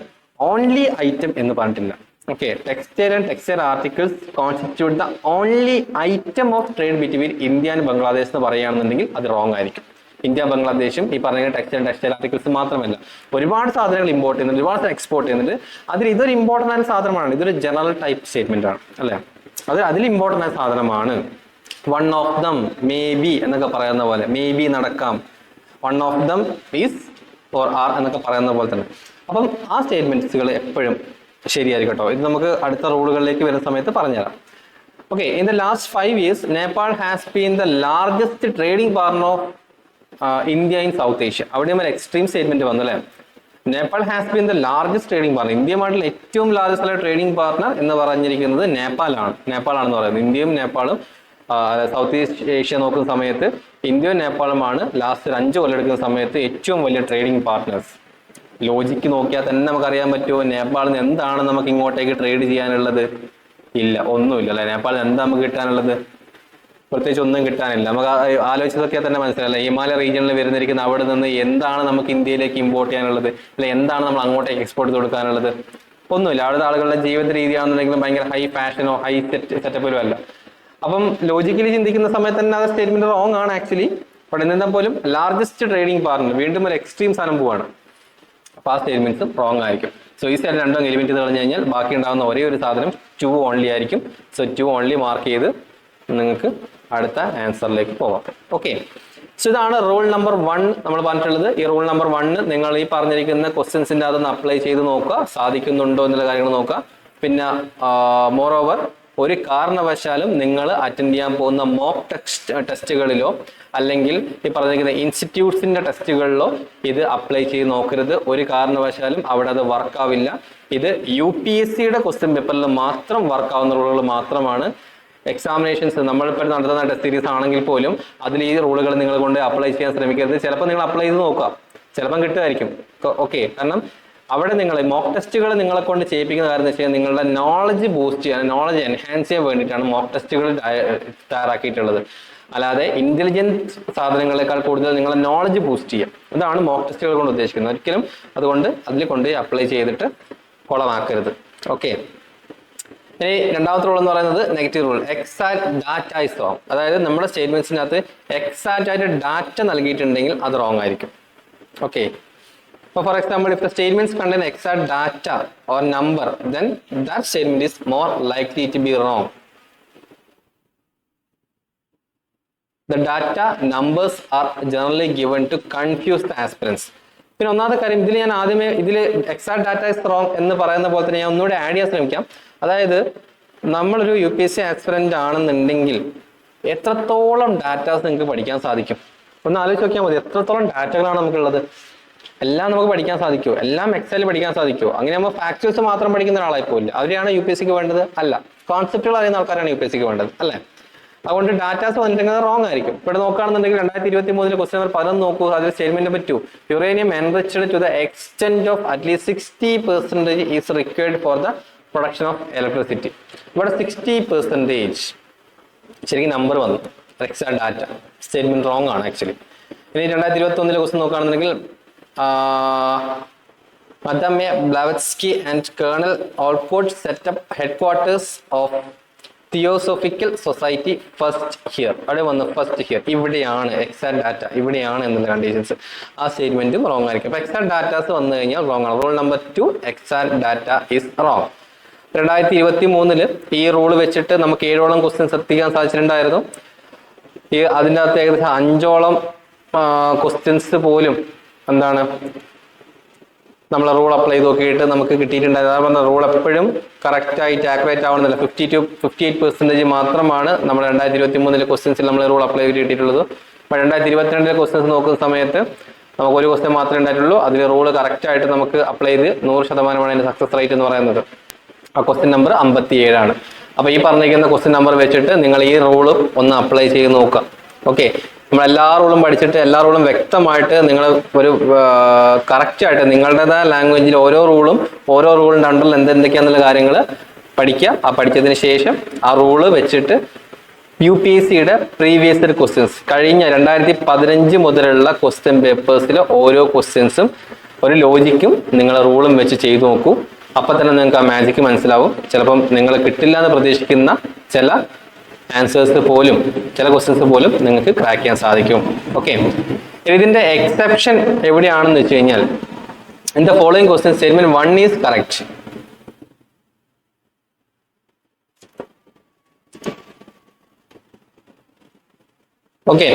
ഓൺലി ഐറ്റം എന്ന് പറഞ്ഞിട്ടില്ല. Okay, textile and textile articles constitute the only item of trade between India and Bangladesh എന്ന് പറയുകയാണെന്നുണ്ടെങ്കിൽ അത് റോങ് ആയിരിക്കും. ഇന്ത്യ ബംഗ്ലാദേശും ഈ പറഞ്ഞ ടെക്സ്റ്റൈൽ ആർട്ടിക്കിൾസ് മാത്രമല്ല, ഒരുപാട് സാധനങ്ങൾ ഇമ്പോർട്ട് ചെയ്യുന്നുണ്ട്, ഒരുപാട് എക്സ്പോർട്ട് ചെയ്യുന്നുണ്ട്. അതിൽ ഇതൊരു ഇമ്പോർട്ടൻ്റ് ആയ സാധനമാണ്. ഇതൊരു ജനറൽ ടൈപ്പ് സ്റ്റേറ്റ്മെന്റ് ആണ് അല്ലെ. അതിൽ ഇമ്പോർട്ടൻ്റ് ആയ സാധനമാണ്. One of them, may be എന്നൊക്കെ പറയുന്ന പോലെ, മേ ബി നടക്കാം. One of them is or are എന്നൊക്കെ പറയുന്ന പോലെ തന്നെ. അപ്പം ആ സ്റ്റേറ്റ്മെന്റ്സുകൾ എപ്പോഴും ശരിയായിരിക്കും കേട്ടോ. ഇത് നമുക്ക് അടുത്ത റൂളുകളിലേക്ക് വരുന്ന സമയത്ത് പറഞ്ഞുതരാം. Okay, in the last 5 years Nepal has been the largest trading partner of India in South Asia. അവിടെ ഒരു എക്സ്ട്രീം സ്റ്റേറ്റ്മെന്റ് വന്നു അല്ലേ. Nepal has been the largest trading partner, ഇന്ത്യയുമായിട്ടുള്ള ഏറ്റവും ലാർജസ്റ്റ് ട്രേഡിംഗ് പാർട്ണർ എന്ന് പറഞ്ഞിരിക്കുന്നത് നേപ്പാളാണെന്ന് പറയുന്നത്. ഇന്ത്യയും നേപ്പാളും സൗത്ത് ഈസ്റ്റ് ഏഷ്യ നോക്കുന്ന സമയത്ത് ഇന്ത്യയും നേപ്പാളുമാണ് ലാസ്റ്റ് 5 കൊല്ലം എടുക്കുന്ന സമയത്ത് ഏറ്റവും വലിയ ട്രേഡിംഗ് പാർട്ട്നേഴ്സ്. ലോജിക്ക് നോക്കിയാൽ തന്നെ നമുക്കറിയാൻ പറ്റുമോ നേപ്പാളിൽ നിന്ന് എന്താണ് നമുക്ക് ഇങ്ങോട്ടേക്ക് ട്രേഡ് ചെയ്യാനുള്ളത്? ഇല്ല, ഒന്നുമില്ല അല്ലെ. നേപ്പാളിൽ എന്താ നമുക്ക് കിട്ടാനുള്ളത്? പ്രത്യേകിച്ച് ഒന്നും കിട്ടാനില്ല. നമുക്ക് ആലോചിച്ചതൊക്കെ തന്നെ മനസ്സിലായില്ല. ഹിമാലയ റീജിയനിൽ വരുന്നിരിക്കുന്ന അവിടെ നിന്ന് എന്താണ് നമുക്ക് ഇന്ത്യയിലേക്ക് ഇമ്പോർട്ട് ചെയ്യാനുള്ളത്, അല്ലെ എന്താണ് നമ്മൾ അങ്ങോട്ടേക്ക് എക്സ്പോർട്ട് ചെയ്ത് കൊടുക്കാനുള്ളത്? ഒന്നുമില്ല. അവിടുത്തെ ആളുകളുടെ ജീവിത രീതിയാണെന്നുണ്ടെങ്കിലും ഭയങ്കര ഹൈ ഫാഷനോ ഹൈ സെറ്റപ്പിലോ അല്ല. അപ്പം ലോജിക്കലി ചിന്തിക്കുന്ന സമയത്ത് തന്നെ അത് സ്റ്റേറ്റ്മെന്റ് റോങ് ആണ് ആക്ച്വലി. അവിടെ എന്നാൽ പോലും ലാർജസ്റ്റ് ട്രേഡിംഗ് പാർട്ണർ, വീണ്ടും ഒരു എക്സ്ട്രീം സാധനം പോവാണ്. അപ്പൊ ആ സ്റ്റേറ്റ്മെന്റ്സും റോങ് ആയിരിക്കും. സോ ഈ സൈഡ് രണ്ടും എലിമിനേറ്റ് ചെയ്ത് കളഞ്ഞു കഴിഞ്ഞാൽ ബാക്കി ഉണ്ടാകുന്ന ഒരേ ഒരു സാധനം 2 ഓൺലി ആയിരിക്കും. സോ 2 ഓൺലി മാർക്ക് ചെയ്ത് നിങ്ങൾക്ക് അടുത്ത ആൻസറിലേക്ക് പോവാം. ഓക്കെ, സോ ഇതാണ് റൂൾ നമ്പർ 1 നമ്മൾ പറഞ്ഞിട്ടുള്ളത്. ഈ റൂൾ നമ്പർ 1 നിങ്ങൾ ഈ പറഞ്ഞിരിക്കുന്ന ക്വസ്റ്റ്യൻസിന്റെ അതൊന്ന് അപ്ലൈ ചെയ്ത് നോക്കുക, സാധിക്കുന്നുണ്ടോ എന്നുള്ള കാര്യങ്ങൾ നോക്കുക. പിന്നെ മോർ ഓവർ ഒരു കാരണവശാലും നിങ്ങൾ അറ്റൻഡ് ചെയ്യാൻ പോകുന്ന മോക്ക് ടെസ്റ്റുകളിലോ അല്ലെങ്കിൽ ഈ പറഞ്ഞിരിക്കുന്ന ഇൻസ്റ്റിറ്റ്യൂട്ട്സിന്റെ ടെസ്റ്റുകളിലോ ഇത് അപ്ലൈ ചെയ്ത് നോക്കരുത്. ഒരു കാരണവശാലും അവിടെ അത് വർക്കാവില്ല. ഇത് UPSCയുടെ ക്വസ്റ്റ്യൻ പേപ്പറിൽ മാത്രം വർക്കാവുന്ന റൂളുകൾ മാത്രമാണ്. എക്സാമിനേഷൻസ് നമ്മളിപ്പോൾ നടത്തുന്ന ടെസ്റ്റ് സീരീസ് ആണെങ്കിൽ പോലും അതിൽ ഈ റൂളുകൾ നിങ്ങൾ കൊണ്ട് അപ്ലൈ ചെയ്യാൻ ശ്രമിക്കരുത്. ചിലപ്പോൾ നിങ്ങൾ അപ്ലൈ ചെയ്ത് നോക്കുക, ചിലപ്പം കിട്ടുമായിരിക്കും. ഓക്കെ, കാരണം അവിടെ നിങ്ങൾ മോക്ക് ടെസ്റ്റുകൾ നിങ്ങളെ കൊണ്ട് ചെയ്യിപ്പിക്കുന്ന കാര്യം എന്ന് വെച്ച് കഴിഞ്ഞാൽ നിങ്ങളുടെ നോളജ് ബൂസ്റ്റ് ചെയ്യാൻ, നോളജ് എൻഹാൻസ് ചെയ്യാൻ വേണ്ടിയിട്ടാണ് മോക്ക് ടെസ്റ്റുകൾ തയ്യാറാക്കിയിട്ടുള്ളത്. അല്ലാതെ ഇന്റലിജൻസ് സാധനങ്ങളെക്കാൾ കൂടുതൽ നിങ്ങളെ നോളജ് ബൂസ്റ്റ് ചെയ്യാം. അതാണ് മോക്ക് ടെസ്റ്റുകൾ കൊണ്ട് ഉദ്ദേശിക്കുന്നത്. ഒരിക്കലും അതുകൊണ്ട് അതിൽ കൊണ്ട് അപ്ലൈ ചെയ്തിട്ട് കുളമാക്കരുത്. ഓക്കെ, ഇനി രണ്ടാമത്തെ റൂൾ എന്ന് പറയുന്നത് negative rule. Exact data is wrong. അതായത് നമ്മുടെ സ്റ്റേറ്റ്മെന്റ്സിനകത്ത് എക്സാക്റ്റ് ആയിട്ട് ഡാറ്റ നൽകിയിട്ടുണ്ടെങ്കിൽ അത് റോങ് ആയിരിക്കും. Okay, so for example, if the statements contain exact data or number, then that statement is more likely to be wrong. The data numbers are generally given to confuse the aspirants. പിന്നെ ഒന്നാമത്തെ കാര്യം, ഇതിൽ ഞാൻ ആദ്യമേ ഇതിൽ exact data is wrong എന്ന് പറയുന്ന പോലെ തന്നെ ഞാൻ ഒന്നുകൂടെ ആഡ് ചെയ്യാൻ ശ്രമിക്കാം. അതായത് നമ്മളൊരു UPSC ആസ്പിറന്റ് ആണെന്നുണ്ടെങ്കിൽ എത്രത്തോളം ഡാറ്റാസ് നിങ്ങൾക്ക് പഠിക്കാൻ സാധിക്കും ഒന്ന് ആലോചിച്ച് നോക്കിയാൽ മതി. എത്രത്തോളം ഡാറ്റകളാണ് നമുക്കുള്ളത്? എല്ലാം നമുക്ക് പഠിക്കാൻ സാധിക്കുമോ? എല്ലാം എക്സൽ പഠിക്കാൻ സാധിക്കുമോ? അങ്ങനെ നമ്മൾ ഫാക്ടേഴ്സ് മാത്രം പഠിക്കുന്ന ഒരാളായി പോയില്ല. അവരെയാണ് UPSCക്ക് വേണ്ടത്? അല്ല, കോൺസെപ്റ്റുകൾ അറിയുന്ന ആൾക്കാരാണ് UPSCക്ക് വേണ്ടത്, അല്ലേ? അതുകൊണ്ട് ഡാറ്റാസ് വന്നിട്ടുണ്ടെങ്കിൽ റോങ് ആയിരിക്കും. ഇവിടെ നോക്കുകയാണെന്നുണ്ടെങ്കിൽ 2023 ക്വസ്റ്റ്യൻ നമ്പർ 11 നോക്കൂ. അതിൽ സ്റ്റേറ്റ്മെന്റ് പറ്റൂ, uranium enriched to the extent of at least 60% is required for the production of electricity. ഇവിടെ 60% ശരിക്കും നമ്പർ വന്നു, എക്സാക്ട് ഡാറ്റ. സ്റ്റേറ്റ്മെന്റ് റോങ് ആണ് ആക്ച്വലി. ഇനി 2021 ക്വസ്റ്റ്യൻ നോക്കുകയാണെന്നുണ്ടെങ്കിൽ Madam Blavatsky and Colonel Olcott set up headquarters of Theosophical Society first here. അവിടെ വന്ന് first here, ഇവിടെയാണ് exact data, ഇവിടെയാണ് എന്നുള്ള കണ്ടീഷൻസ്. ആ സ്റ്റേറ്റ്മെന്റും റോങ് ആയിരിക്കും. അപ്പൊ എക്സാക്ട് ഡാറ്റാസ് വന്നു കഴിഞ്ഞാൽ റോങ് ആണ്. Rule number 2, exact data is wrong. 2023 ഈ റൂൾ വെച്ചിട്ട് നമുക്ക് 7ഓളം ക്വസ്റ്റ്യൻസ് എത്തിക്കാൻ സാധിച്ചിട്ടുണ്ടായിരുന്നു. അതിൻ്റെ അകത്ത് ഏകദേശം 5ഓളം ക്വസ്റ്റ്യൻസ് പോലും എന്താണ് നമ്മൾ റൂൾ അപ്ലൈ ചെയ്ത് നോക്കിയിട്ട് നമുക്ക് കിട്ടിയിട്ടുണ്ടായത്. അതാ പറഞ്ഞ റൂൾ എപ്പോഴും കറക്റ്റ് ആയിട്ട് ആക്യുറേറ്റ് ആവണമെന്നില്ല. 50 to 58% മാത്രമാണ് നമ്മൾ 2023 ക്വസ്റ്റ്യൻസിൽ നമ്മൾ റൂൾ അപ്ലൈ ചെയ്ത് കിട്ടിയിട്ടുള്ളത്. അപ്പോൾ 2022 ക്വസ്റ്റ്യൻസ് നോക്കുന്ന സമയത്ത് നമുക്ക് ഒരു ക്വസ്റ്റ്യൻ മാത്രമേ ഉണ്ടായിട്ടുള്ളൂ. അതിൽ റൂൾ കറക്റ്റ് ആയിട്ട് നമുക്ക് അപ്ലൈ ചെയ്ത് 100% അതിന്റെ സക്സസ് റേറ്റ് എന്ന് പറയുന്നത്. ആ ക്വസ്റ്റ്യൻ നമ്പർ 57 ആണ്. അപ്പോൾ ഈ പറഞ്ഞിരിക്കുന്ന ക്വസ്റ്റ്യൻ നമ്പർ വെച്ചിട്ട് നിങ്ങൾ ഈ റൂള് ഒന്ന് അപ്ലൈ ചെയ്ത് നോക്കുക. ഓക്കെ, നമ്മൾ എല്ലാ റൂളും പഠിച്ചിട്ട് എല്ലാ റൂളും വ്യക്തമായിട്ട് നിങ്ങൾ ഒരു കറക്റ്റ് ആയിട്ട് നിങ്ങളുടേതായ ലാംഗ്വേജിൽ ഓരോ റൂളിൻ്റെ അണ്ടറിൽ എന്തൊക്കെയാന്നുള്ള കാര്യങ്ങൾ പഠിക്കുക. ആ പഠിച്ചതിന് ശേഷം ആ റൂള് വെച്ചിട്ട് UPSCയുടെ പ്രീവിയസ് ഇയർ ക്വസ്റ്റ്യൻസ്, കഴിഞ്ഞ 2015 മുതലുള്ള ക്വസ്റ്റ്യൻ പേപ്പേഴ്സിലെ ഓരോ ക്വസ്റ്റ്യൻസും ഒരു ലോജിക്കും നിങ്ങൾ റൂളും വെച്ച് ചെയ്തു നോക്കൂ. അപ്പം തന്നെ നിങ്ങൾക്ക് ആ മാജിക്ക് മനസ്സിലാവും. ചിലപ്പം നിങ്ങൾ കിട്ടില്ല എന്ന് പ്രതീക്ഷിക്കുന്ന ചില ആൻസേഴ്സ് പോലും, ചില ക്വസ്റ്റ്യൻസ് പോലും നിങ്ങൾക്ക് ക്രാക്ക് ചെയ്യാൻ സാധിക്കും. ഓക്കെ, ഇതിന്റെ എക്സെപ്ഷൻ എവിടെയാണെന്ന് വെച്ച് കഴിഞ്ഞാൽ in the following question statement 1 is correct. Okay,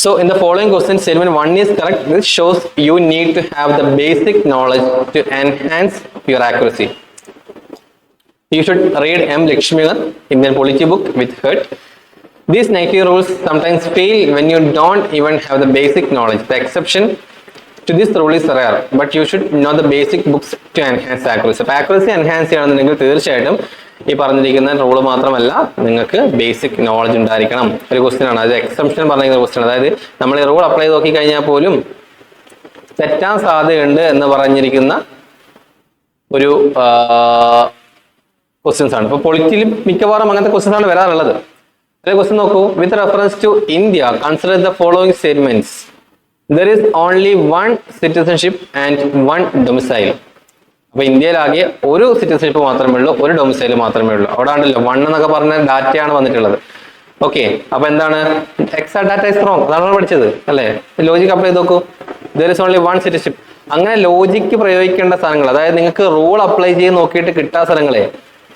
so in the following question statement 1 is correct. This shows you need to have the basic knowledge to enhance your accuracy. You should read M. Lakshmigan Indian Polity book with heart. These negative rules sometimes fail when you don't even have the basic knowledge. The exception to this rule is rare, but you should know the basic books to enhance accuracy. അപ്പോൾ accuracy enhance ചെയ്യണമെന്നുണ്ടെങ്കിൽ തീർച്ചയായിട്ടും ഈ പറഞ്ഞിരിക്കുന്ന rule മാത്രമല്ല, നിങ്ങൾക്ക് basic knowledge ഉണ്ടായിരിക്കണം. ഒരു question ആണ് അത്, എക്സംഷൻ പറഞ്ഞിരിക്കുന്ന ക്വസ്റ്റ്യൻ. അതായത് നമ്മൾ ഈ റൂൾ അപ്ലൈ ചെയ്ത് നോക്കി കഴിഞ്ഞാൽ പോലും തെറ്റാൻ സാധ്യതയുണ്ട് എന്ന് പറഞ്ഞിരിക്കുന്ന ഒരു ക്വസ്റ്റ്യൻസ് ആണ്. ഇപ്പോൾ പൊളിറ്റിയിൽ മിക്കവാറും അങ്ങനത്തെ ക്വസ്റ്റ്യൻസ് ആണ് വരാറുള്ളത്. ഒരു ക്വസ്റ്റ്യൻ നോക്കൂ. With reference to India consider the following statements. There is only 1 citizenship and 1 domicile. അപ്പൊ ഇന്ത്യയിലാകെ ഒരു സിറ്റിസൺഷിപ്പ് മാത്രമേ ഉള്ളൂ, ഒരു ഡൊമിസൈൽ മാത്രമേ ഉള്ളൂ. അവിടെ ആണല്ലോ 1 എന്നൊക്കെ പറഞ്ഞ ഡാറ്റയാണ് വന്നിട്ടുള്ളത്. ഓക്കെ, അപ്പൊ എന്താണ് എക്സാക്ട് ഡാറ്റ ഇസ് റോങ്, അതാണ് പഠിച്ചത് അല്ലേ? ലോജിക് അപ്ലൈ ചെയ്ത് നോക്കൂ. There is only 1 citizenship. അങ്ങനെ ലോജിക്ക് പ്രയോഗിക്കേണ്ട സ്ഥലങ്ങൾ, അതായത് നിങ്ങൾക്ക് റൂൾ അപ്ലൈ ചെയ്ത് നോക്കിയിട്ട് കിട്ടാത്ത സ്ഥലങ്ങളെ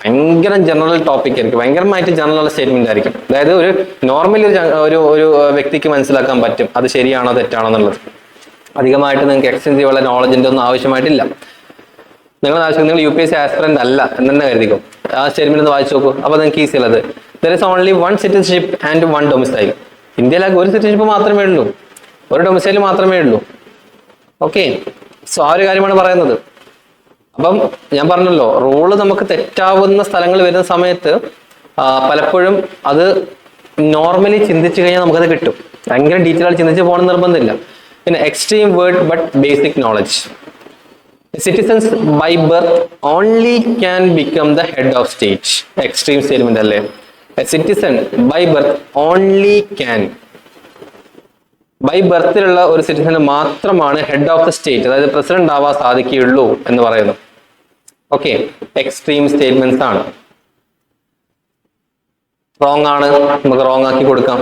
ഭയങ്കര ജനറൽ ടോപ്പിക് ആയിരിക്കും, ഭയങ്കരമായിട്ട് ജനറൽ സ്റ്റേറ്റ്മെന്റ് ആയിരിക്കും. അതായത് ഒരു നോർമലി ഒരു വ്യക്തിക്ക് മനസ്സിലാക്കാൻ പറ്റും അത് ശരിയാണോ തെറ്റാണോ എന്നുള്ളത്. അധികമായിട്ട് നിങ്ങൾക്ക് എക്സ്റ്റെൻസീവുള്ള നോളജിന്റെ ഒന്നും ആവശ്യമായിട്ടില്ല. നിങ്ങൾ UPSC ആസ്പിറന്റ് അല്ല എന്ന് തന്നെ കരുതിക്കും. ആ സ്റ്റേറ്റ്മെന്റ് ഒന്ന് വായിച്ചു നോക്കൂ. അപ്പൊ നിങ്ങൾക്ക് ഈസി ഉള്ളത്. There is only 1 citizenship and 1 domicile. ഇന്ത്യയിലാകെ ഒരു സിറ്റിസൺഷിപ്പ് മാത്രമേ ഉള്ളൂ, ഒരു ഡൊമിസൈൽ മാത്രമേ ഉള്ളൂ. ഓക്കെ, സോ ആ ഒരു കാര്യമാണ് പറയുന്നത്. അപ്പം ഞാൻ പറഞ്ഞല്ലോ, റൂള് നമുക്ക് തെറ്റാവുന്ന സ്ഥലങ്ങൾ വരുന്ന സമയത്ത് പലപ്പോഴും അത് നോർമലി ചിന്തിച്ചു കഴിഞ്ഞാൽ നമുക്കത് കിട്ടും. ഭയങ്കര ഡീറ്റെയിൽ ആയി ചിന്തിച്ച് പോകണം നിർബന്ധമില്ല. പിന്നെ extreme word but basic knowledge. Citizens by birth only can become the head of state. Extreme statement അല്ലേ? A citizen by birth only can, by ബർത്തിലുള്ള ഒരു സിറ്റിസന് മാത്രമാണ് ഹെഡ് ഓഫ് ദ സ്റ്റേറ്റ്, അതായത് പ്രസിഡന്റ് ആവാൻ സാധിക്കുകയുള്ളൂ എന്ന് പറയുന്നു. ഓക്കെ, എക്സ്ട്രീം സ്റ്റേറ്റ്മെന്റ്സ് ആണ്. റോങ് ആണ്, നമുക്ക് റോങ് ആക്കി കൊടുക്കാം.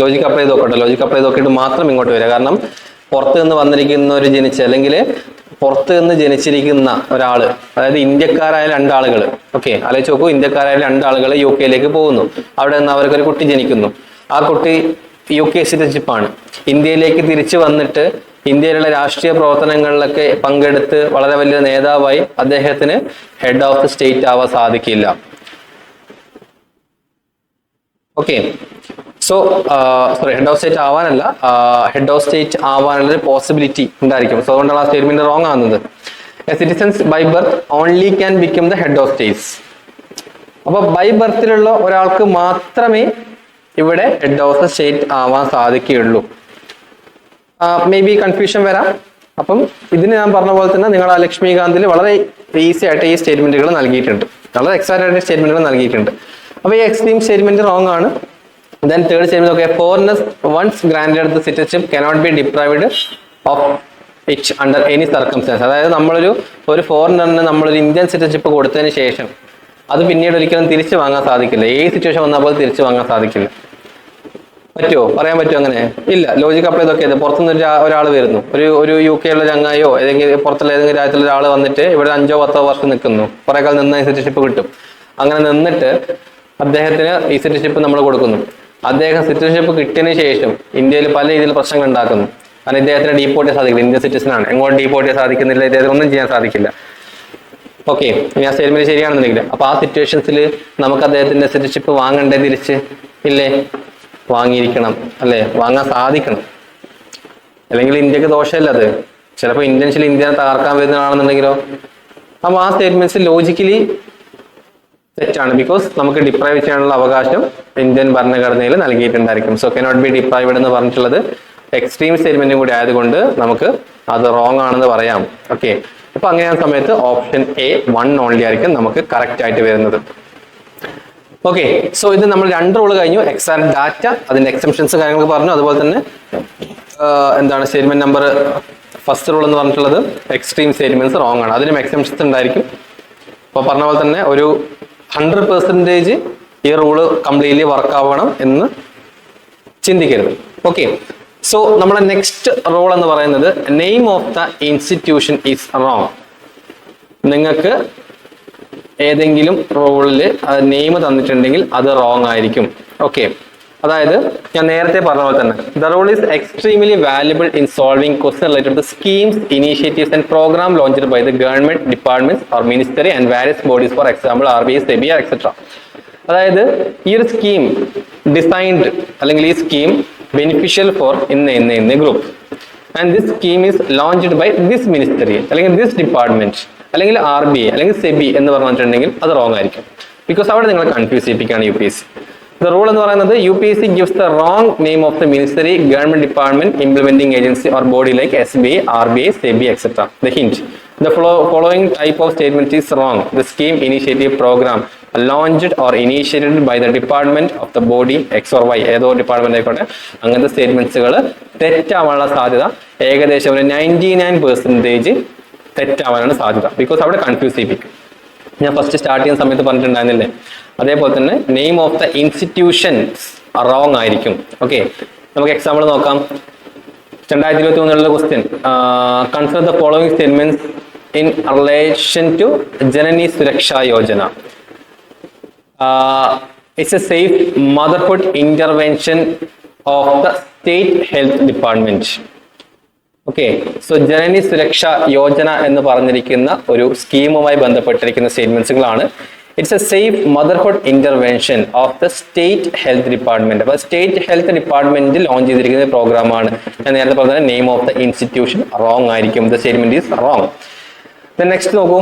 ലോജിക് അപ്ലൈ ചെയ്ത് നോക്കട്ടെ. ലോജിക് അപ്ലൈ ചെയ്ത് നോക്കിയിട്ട് മാത്രം ഇങ്ങോട്ട് വരിക. കാരണം പുറത്ത് നിന്ന് വന്നിരിക്കുന്ന ഒരു അല്ലെങ്കിൽ പുറത്ത് നിന്ന് ജനിച്ചിരിക്കുന്ന ഒരാള്, അതായത് ഇന്ത്യക്കാരായ രണ്ടാളുകൾ, ഓക്കെ ആലോചിച്ച് നോക്കൂ, ഇന്ത്യക്കാരായ രണ്ടാളുകൾ UK പോകുന്നു. അവിടെ നിന്ന് അവർക്കൊരു കുട്ടി ജനിക്കുന്നു. ആ കുട്ടി UK സിറ്റിസൺഷിപ്പാണ്. ഇന്ത്യയിലേക്ക് തിരിച്ചു വന്നിട്ട് ഇന്ത്യയിലുള്ള രാഷ്ട്രീയ പ്രവർത്തനങ്ങളിലൊക്കെ പങ്കെടുത്ത് വളരെ വലിയ നേതാവായി അദ്ദേഹത്തിന് ഹെഡ് ഓഫ് ദ സ്റ്റേറ്റ് ആവാൻ സാധിക്കില്ല. Okay, so sorry, head of state ആവാനല്ല, ഹെഡ് ഓഫ് സ്റ്റേറ്റ് ആവാനുള്ള ഒരു പോസിബിലിറ്റി ഉണ്ടായിരിക്കും. സോ അതുകൊണ്ടാണ് ആ സ്റ്റേറ്റ്മെന്റ് റോങ് ആകുന്നത്. Citizens by birth only can become the head of states. അപ്പൊ ബൈ ബർത്തിലുള്ള ഒരാൾക്ക് മാത്രമേ ഇവിടെ ഹെഡ് ഓഫ് ദ സ്റ്റേറ്റ് ആവാൻ സാധിക്കുകയുള്ളൂ. മേ ബി കൺഫ്യൂഷൻ വരാം. അപ്പം ഇതിന് ഞാൻ പറഞ്ഞ പോലെ തന്നെ നിങ്ങൾ ആ ലക്ഷ്മികാന്തിൽ വളരെ ഈസി ആയിട്ട് ഈ സ്റ്റേറ്റ്മെന്റുകൾ നൽകിയിട്ടുണ്ട്, വളരെ എക്സാക്റ്റ് ആയിട്ട് സ്റ്റേറ്റ്മെന്റുകൾ നൽകിയിട്ടുണ്ട്. അപ്പൊ ഈ എക്സ്ട്രീം സ്റ്റേറ്റ്മെന്റ് റോങ് ആണ്. Then third statement, okay, foreigners once granted the citizenship cannot be deprived of it under any circumstance. അതായത് ഒരു ഫോറിനറിന് നമ്മളൊരു ഇന്ത്യൻ സിറ്റിസൺഷിപ്പ് കൊടുത്തതിന് ശേഷം അത് പിന്നീട് ഒരിക്കലും തിരിച്ചു വാങ്ങാൻ സാധിക്കില്ല. ഏത് സിറ്റുവേഷൻ വന്നാൽ തിരിച്ചു വാങ്ങാൻ സാധിക്കില്ല. പറ്റുമോ? പറയാൻ പറ്റുമോ അങ്ങനെ? ഇല്ല. ലോജിക് അപ്ലൈ ഇതൊക്കെ ചെയ്ത് പുറത്തുനിന്ന് ഒരാൾ വരുന്നു, ഒരു UK ചങ്ങായോ ഏതെങ്കിലും പുറത്തുള്ള ഏതെങ്കിലും രാജ്യത്തുള്ള ഒരാൾ വന്നിട്ട് ഇവിടെ 5-10 വർഷം നിൽക്കുന്നു, കുറെ കാലം നിന്ന് സിറ്റിസൺഷിപ്പ് കിട്ടും. അങ്ങനെ നിന്നിട്ട് അദ്ദേഹത്തിന് ഈ സിറ്റിസൺഷിപ്പ് നമ്മൾ കൊടുക്കുന്നു. അദ്ദേഹം സിറ്റിസൺഷിപ്പ് കിട്ടിയതിന് ശേഷം ഇന്ത്യയിൽ പല രീതിയിൽ പ്രശ്നങ്ങൾ ഉണ്ടാക്കുന്നു. കാരണം ഇദ്ദേഹത്തിന് ഡീപ്പോർട്ട് ചെയ്യാൻ സാധിക്കില്ല, ഇന്ത്യൻ സിറ്റിസൺ ആണ്, എങ്ങോട്ട് ഡീപ്പോർട്ട് ചെയ്യാൻ സാധിക്കുന്നില്ല, ഇദ്ദേഹത്തിന് ഒന്നും ചെയ്യാൻ സാധിക്കില്ല. ഓക്കെ, ഇനി ആ സ്റ്റേറ്റ്മെന്റ് ശരിയാണെന്നുണ്ടെങ്കിൽ അപ്പൊ ആ സിറ്റുവേഷൻസിൽ നമുക്ക് അദ്ദേഹത്തിന്റെ സിറ്റിസൺഷിപ്പ് വാങ്ങണ്ടേ? തിരിച്ച് ഇല്ലേ? വാങ്ങിയിരിക്കണം അല്ലെ? വാങ്ങാൻ സാധിക്കണം. അല്ലെങ്കിൽ ഇന്ത്യക്ക് ദോഷമല്ല അത്. ചിലപ്പോൾ ഇന്ത്യൻസിൽ ഇന്ത്യനെ തകർക്കാൻ വരുന്നതാണെന്നുണ്ടെങ്കിലോ? അപ്പൊ ആ സ്റ്റേറ്റ്മെന്റ്സ് ലോജിക്കലി തെറ്റാണ്. ബിക്കോസ് നമുക്ക് ഡിപ്രൈവ് ചെയ്യാനുള്ള അവകാശം ഇന്ത്യൻ ഭരണഘടനയിൽ നൽകിയിട്ടുണ്ടായിരിക്കും. സോ കനോട്ട് ബി ഡിപ്രൈവ്ഡ് എന്ന് പറഞ്ഞിട്ടുള്ളത് എക്സ്ട്രീം സ്റ്റേറ്റ്മെന്റും കൂടി ആയതുകൊണ്ട് നമുക്ക് അത് റോങ് ആണെന്ന് പറയാം. ഓക്കെ, അപ്പൊ അങ്ങനെയാ സമയത്ത് ഓപ്ഷൻ A 1 ഓൺലി ആയിരിക്കും നമുക്ക് കറക്റ്റ് ആയിട്ട് വരുന്നത്. ഓക്കെ, സോ ഇത് നമ്മൾ 2 റൂള് കഴിഞ്ഞു. എക്സാക്ട് ഡാറ്റ, അതിന്റെ എക്സെപ്ഷൻസ് കാര്യങ്ങളൊക്കെ പറഞ്ഞു. അതുപോലെ തന്നെ എന്താണ് സ്റ്റേറ്റ്മെന്റ് നമ്പർ ഫസ്റ്റ് റൂൾ എന്ന് പറഞ്ഞിട്ടുള്ളത് എക്സ്ട്രീം സ്റ്റേറ്റ്മെന്റ്സ് റോങ് ആണ്, അതിനും എക്സെപ്ഷൻസ് ഉണ്ടായിരിക്കും. അപ്പോൾ പറഞ്ഞ പോലെ തന്നെ ഒരു 100% ഈ റൂള് കംപ്ലീറ്റ്ലി വർക്ക് ആവണം എന്ന് ചിന്തിക്കരുത്. ഓക്കെ, സോ നമ്മുടെ നെക്സ്റ്റ് റൂൾ എന്ന് പറയുന്നത് name of the institution is wrong. നിങ്ങൾക്ക് ഏതെങ്കിലും റൂളിൽ നെയിം തന്നിട്ടുണ്ടെങ്കിൽ അത് റോങ് ആയിരിക്കും. ഓക്കെ, അതായത് ഞാൻ നേരത്തെ പറഞ്ഞ പോലെ തന്നെ the rule is extremely valuable in solving question related to schemes, initiatives and program launched by the government departments or ministry and various bodies, for example RBI, SEBI etcetera. അതായത് ഈ ഒരു സ്കീം ഡിസൈൻഡ് അല്ലെങ്കിൽ ഈ scheme beneficial for ഇന്ന group and this scheme is launched by this ministry അല്ലെങ്കിൽ this department അല്ലെങ്കിൽ RBI അല്ലെങ്കിൽ SEBI എന്ന് പറഞ്ഞിട്ടുണ്ടെങ്കിൽ അത് റോങ് ആയിരിക്കും. ബിക്കോസ് അവിടെ നിങ്ങൾ കൺഫ്യൂസ് ചെയ്യിപ്പിക്കുകയാണ് UPSC. The rule എന്ന് പറയുന്നത് UPSC gives the wrong name of the ministry, government department, implementing agency or body like SBI, RBI, SEBI, etc. The hint: the following type of statement is wrong. The scheme, initiative, program launched or initiated by the department of the body X or Y. ഏതോ department ആയിക്കോട്ടെ, അങ്ങനത്തെ സ്റ്റേറ്റ്മെന്റ്സുകൾ തെറ്റാവാനുള്ള സാധ്യത ഏകദേശം ഒരു 99% തെറ്റാവാനാണ് സാധ്യത. Because അവിടെ confuse ചെയ്യിപ്പിക്കും. ഞാൻ ഫസ്റ്റ് സ്റ്റാർട്ട് ചെയ്യുന്ന സമയത്ത് പറഞ്ഞിട്ടുണ്ടായിരുന്നില്ലേ, അതേപോലെ തന്നെ name of the institutions wrong ആയിരിക്കും. ഓക്കെ, നമുക്ക് എക്സാമ്പിൾ നോക്കാം. 2023 question, consider the following statements in relation to Janani Suraksha Yojana. It's a safe motherhood intervention of the state health department. Okay, so Janani Suraksha Yojana എന്ന് പറഞ്ഞിരിക്കുന്ന ഒരു സ്കീമുമായി ബന്ധപ്പെട്ടിരിക്കുന്ന സ്റ്റേറ്റ്മെന്റ്സുകളാണ്. It's a safe motherhood intervention of the state health department. അപ്പൊ state health department launch ചെയ്തിരിക്കുന്ന പ്രോഗ്രാമാണ്. ഞാൻ നേരത്തെ പറഞ്ഞ name of the institution wrong ആയിരിക്കും. The statement is wrong. Next നോക്കൂ,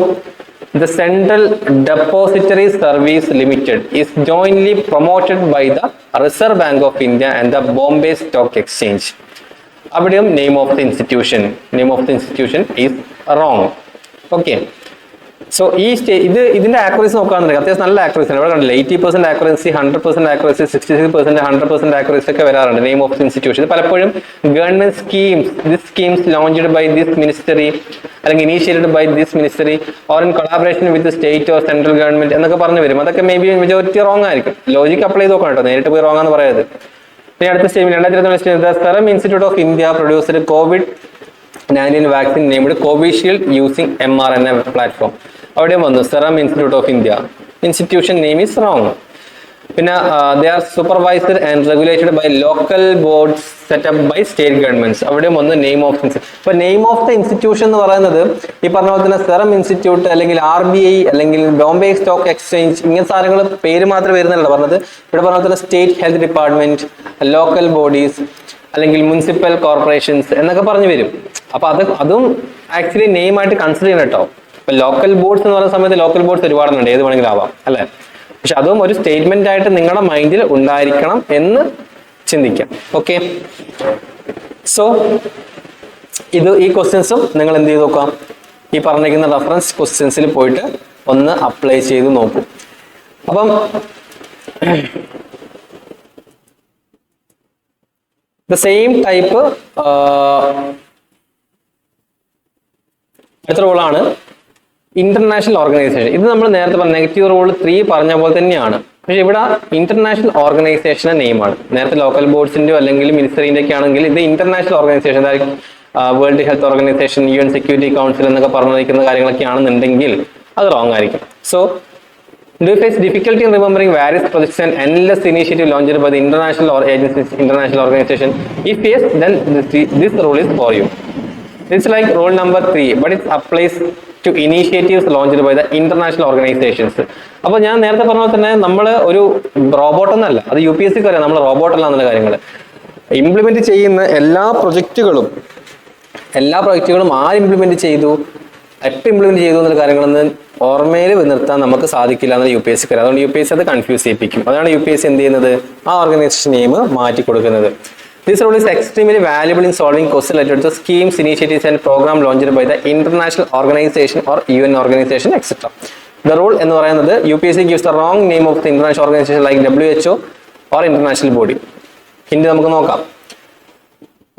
The Central Depository Service Limited is jointly promoted by the Reserve Bank of India and the Bombay Stock Exchange. അവിടെയും name of the institution is wrong. Okay. So ഇതിന്റെ accuracy നോക്കുകയാണെന്നുണ്ടെങ്കിൽ അത്യാവശ്യം നല്ല accuracy ആണ്. ഇവിടെ കണ്ടില്ല 80% accuracy, 100% accuracy, 66%, 100% accuracy ഒക്കെ വരാറുണ്ട് നെയിം ഓഫ് ഇൻസ്റ്റിറ്റ്യൂഷൻ. പലപ്പോഴും government schemes launched by this ministry അല്ലെങ്കിൽ initiated by this ministry or in collaboration with state or central government എന്നൊക്കെ പറഞ്ഞു വരും. അതൊക്കെ മേ ബി മെജോറിറ്റി റോങ് ആയിരിക്കും. ലോജിക്ക് അപ്ലൈ ചെയ്ത് നോക്കണം കേട്ടോ, നേരിട്ട് പോയി റോങ് എന്ന് പറയരുത്. പിന്നെ അടുത്ത statement 2021 serum institute of India produced COVID-19 vaccine named Covishield using mRNA platform. അവിടെ വന്നു serum institute of India. Institution name is wrong. പിന്നെ they are supervised and regulated by local boards set up by state governments. അവിടെയും വന്ന് name of ഇപ്പൊ name of the institution എന്ന് പറയുന്നത് ഈ പറഞ്ഞ പോലെ തന്നെ സെറം ഇൻസ്റ്റിറ്റ്യൂട്ട് അല്ലെങ്കിൽ RBI അല്ലെങ്കിൽ ബോംബെ സ്റ്റോക്ക് എക്സ്ചേഞ്ച് ഇങ്ങനത്തെ സാധനങ്ങൾ പേര് മാത്രമേ വരുന്നില്ല പറഞ്ഞത്. ഇവിടെ പറഞ്ഞ പോലെ state health department, local bodies അല്ലെങ്കിൽ മുനിസിപ്പൽ കോർപ്പറേഷൻസ് എന്നൊക്കെ പറഞ്ഞു വരും. അപ്പൊ അതും ആക്ച്വലി നെയിം ആയിട്ട് കൺസിഡർ ചെയ്യണം കേട്ടോ. ഇപ്പൊ ലോക്കൽ ബോർഡ്സ് എന്ന് പറയുന്ന സമയത്ത് ലോക്കൽ ബോർഡ്സ് ഒരുപാടുണ്ട്, ഏത് വേണമെങ്കിലും ആവാം അല്ലെ. പക്ഷെ അതും ഒരു സ്റ്റേറ്റ്മെന്റ് ആയിട്ട് നിങ്ങളുടെ മൈൻഡിൽ ഉണ്ടായിരിക്കണം എന്ന് ചിന്തിക്കാം. ഓക്കെ, സോ ഈ ക്വസ്റ്റ്യൻസും നിങ്ങൾ എന്ത് ചെയ്ത് നോക്കാം, ഈ പറഞ്ഞിരിക്കുന്ന റെഫറൻസ് ക്വസ്റ്റ്യൻസിൽ പോയിട്ട് ഒന്ന് അപ്ലൈ ചെയ്ത് നോക്കും. അപ്പം ദ സെയിം ടൈപ്പ് അടുത്ത റോളാണ് ഇന്റർനാഷണൽ ഓർഗനൈസേഷൻ. ഇത് നമ്മൾ നേരത്തെ പറഞ്ഞ നെഗറ്റീവ് റൂൾ 3 പറഞ്ഞ പോലെ തന്നെയാണ്. പക്ഷെ ഇവിടെ ഇന്റർനാഷണൽ ഓർഗനൈസേഷന്റെ നെയിമാണ്. നേരത്തെ ലോക്കൽ ബോർഡ്സിന്റെയോ അല്ലെങ്കിൽ മിനിസ്റ്ററിന്റെ ഒക്കെ ആണെങ്കിൽ ഇത് ഇന്റർനാഷണൽ ഓർഗനൈസേഷൻ, അതായത് world health organisation, UN security council എന്നൊക്കെ പറഞ്ഞിരിക്കുന്ന കാര്യങ്ങളൊക്കെ ആണെന്നുണ്ടെങ്കിൽ അത് റോങ് ആയിരിക്കും. So do you face difficulty in remembering various projects and endless initiative launched by the international international organization? If yes, then this rule is for you. It's like rule number 3, but it applies to initiatives launched by the international organizations. അപ്പൊ ഞാൻ നേരത്തെ പറഞ്ഞ പോലെ തന്നെ നമ്മൾ ഒരു robot ഒന്നല്ല, അത് UPSC അറിയാം നമ്മൾ റോബോട്ട് അല്ല എന്നുള്ള കാര്യങ്ങൾ. ഇംപ്ലിമെന്റ് ചെയ്യുന്ന എല്ലാ പ്രൊജക്റ്റുകളും ആര് ഇംപ്ലിമെന്റ് ചെയ്തു, എപ്പോൾ ഇംപ്ലിമെന്റ് ചെയ്തു എന്നുള്ള കാര്യങ്ങളൊന്നും ഓർമ്മയിൽ നിർത്താൻ നമുക്ക് സാധിക്കില്ല എന്ന് UPSC അറിയാം. അതുകൊണ്ട് UPSC അത് കൺഫ്യൂസ് ചെയ്യിപ്പിക്കും. അതാണ് UPSC എന്ത് ചെയ്യുന്നത്, ആ ഓർഗനൈസേഷൻ നെയിം മാറ്റി കൊടുക്കുന്നത്. This rule is extremely valuable in solving questions related to schemes, initiatives and programs launched by the international organization or UN organization, etc. The rule എന്ന് പറയുന്നത് UPSC gives the wrong name of the international organization like WHO or international body. Hindi നമുക്ക് നോക്കാം.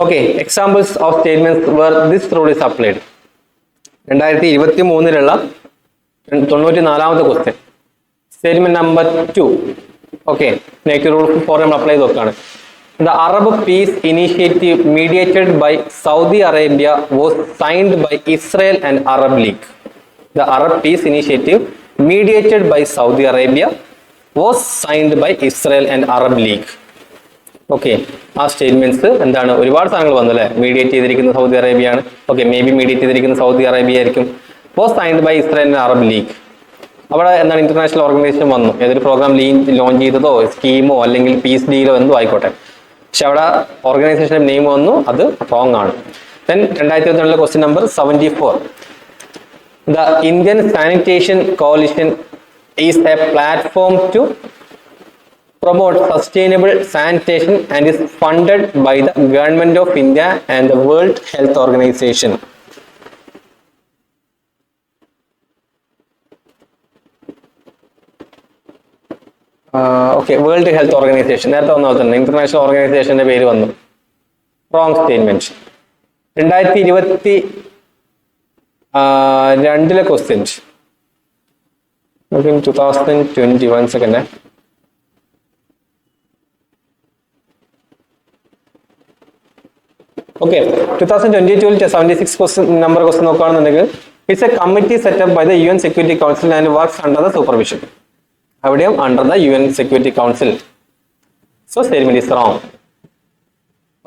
Okay, examples of statements where this rule is applied. 2023 94ാമത്തെ question, statement number 2. Okay, negative rule 4 നമ്മൾ apply ചെയ്ത് നോക്കുകയാണ്. The Arab Peace Initiative mediated by Saudi Arabia was signed by Israel and Arab League. The Arab Peace Initiative mediated by Saudi Arabia was signed by Israel and Arab League. ഓക്കെ, ആ statements എന്താണ്, ഒരുപാട് സാധനങ്ങൾ വന്നു അല്ലേ. Mediate ചെയ്തിരിക്കുന്ന Saudi അറേബ്യയാണ്. Okay, may be mediate ചെയ്തിരിക്കുന്ന സൗദി അറേബ്യ ആയിരിക്കും. Was signed by Israel and Arab League. അവിടെ എന്താണ് ഇന്റർനാഷണൽ ഓർഗനൈസേഷൻ വന്നു, ഏതൊരു പ്രോഗ്രാം ലോഞ്ച് ചെയ്തതോ സ്കീമോ അല്ലെങ്കിൽ പീസ് ഡീലോ എന്തോ ആയിക്കോട്ടെ, പക്ഷെ അവിടെ ഓർഗനൈസേഷന്റെ നെയിം വന്നു, അത് റോങ് ആണ്. Then 2021 question number 74. The Indian Sanitation Coalition is a platform to promote sustainable sanitation and is funded by the Government of India and the World Health Organization. Okay, World Health Organization. നേരത്തെ വന്നു തന്നെ international ഓർഗനൈസേഷന്റെ പേര് വന്നു. Wrong statement. 2022 question. 2021 second. Okay, 2022 76 question number question നോക്കുകയാണെന്നുണ്ടെങ്കിൽ it's a committee set up by the UN security council and works under the supervision. അവിടെയും under the UN security council. So statement is wrong.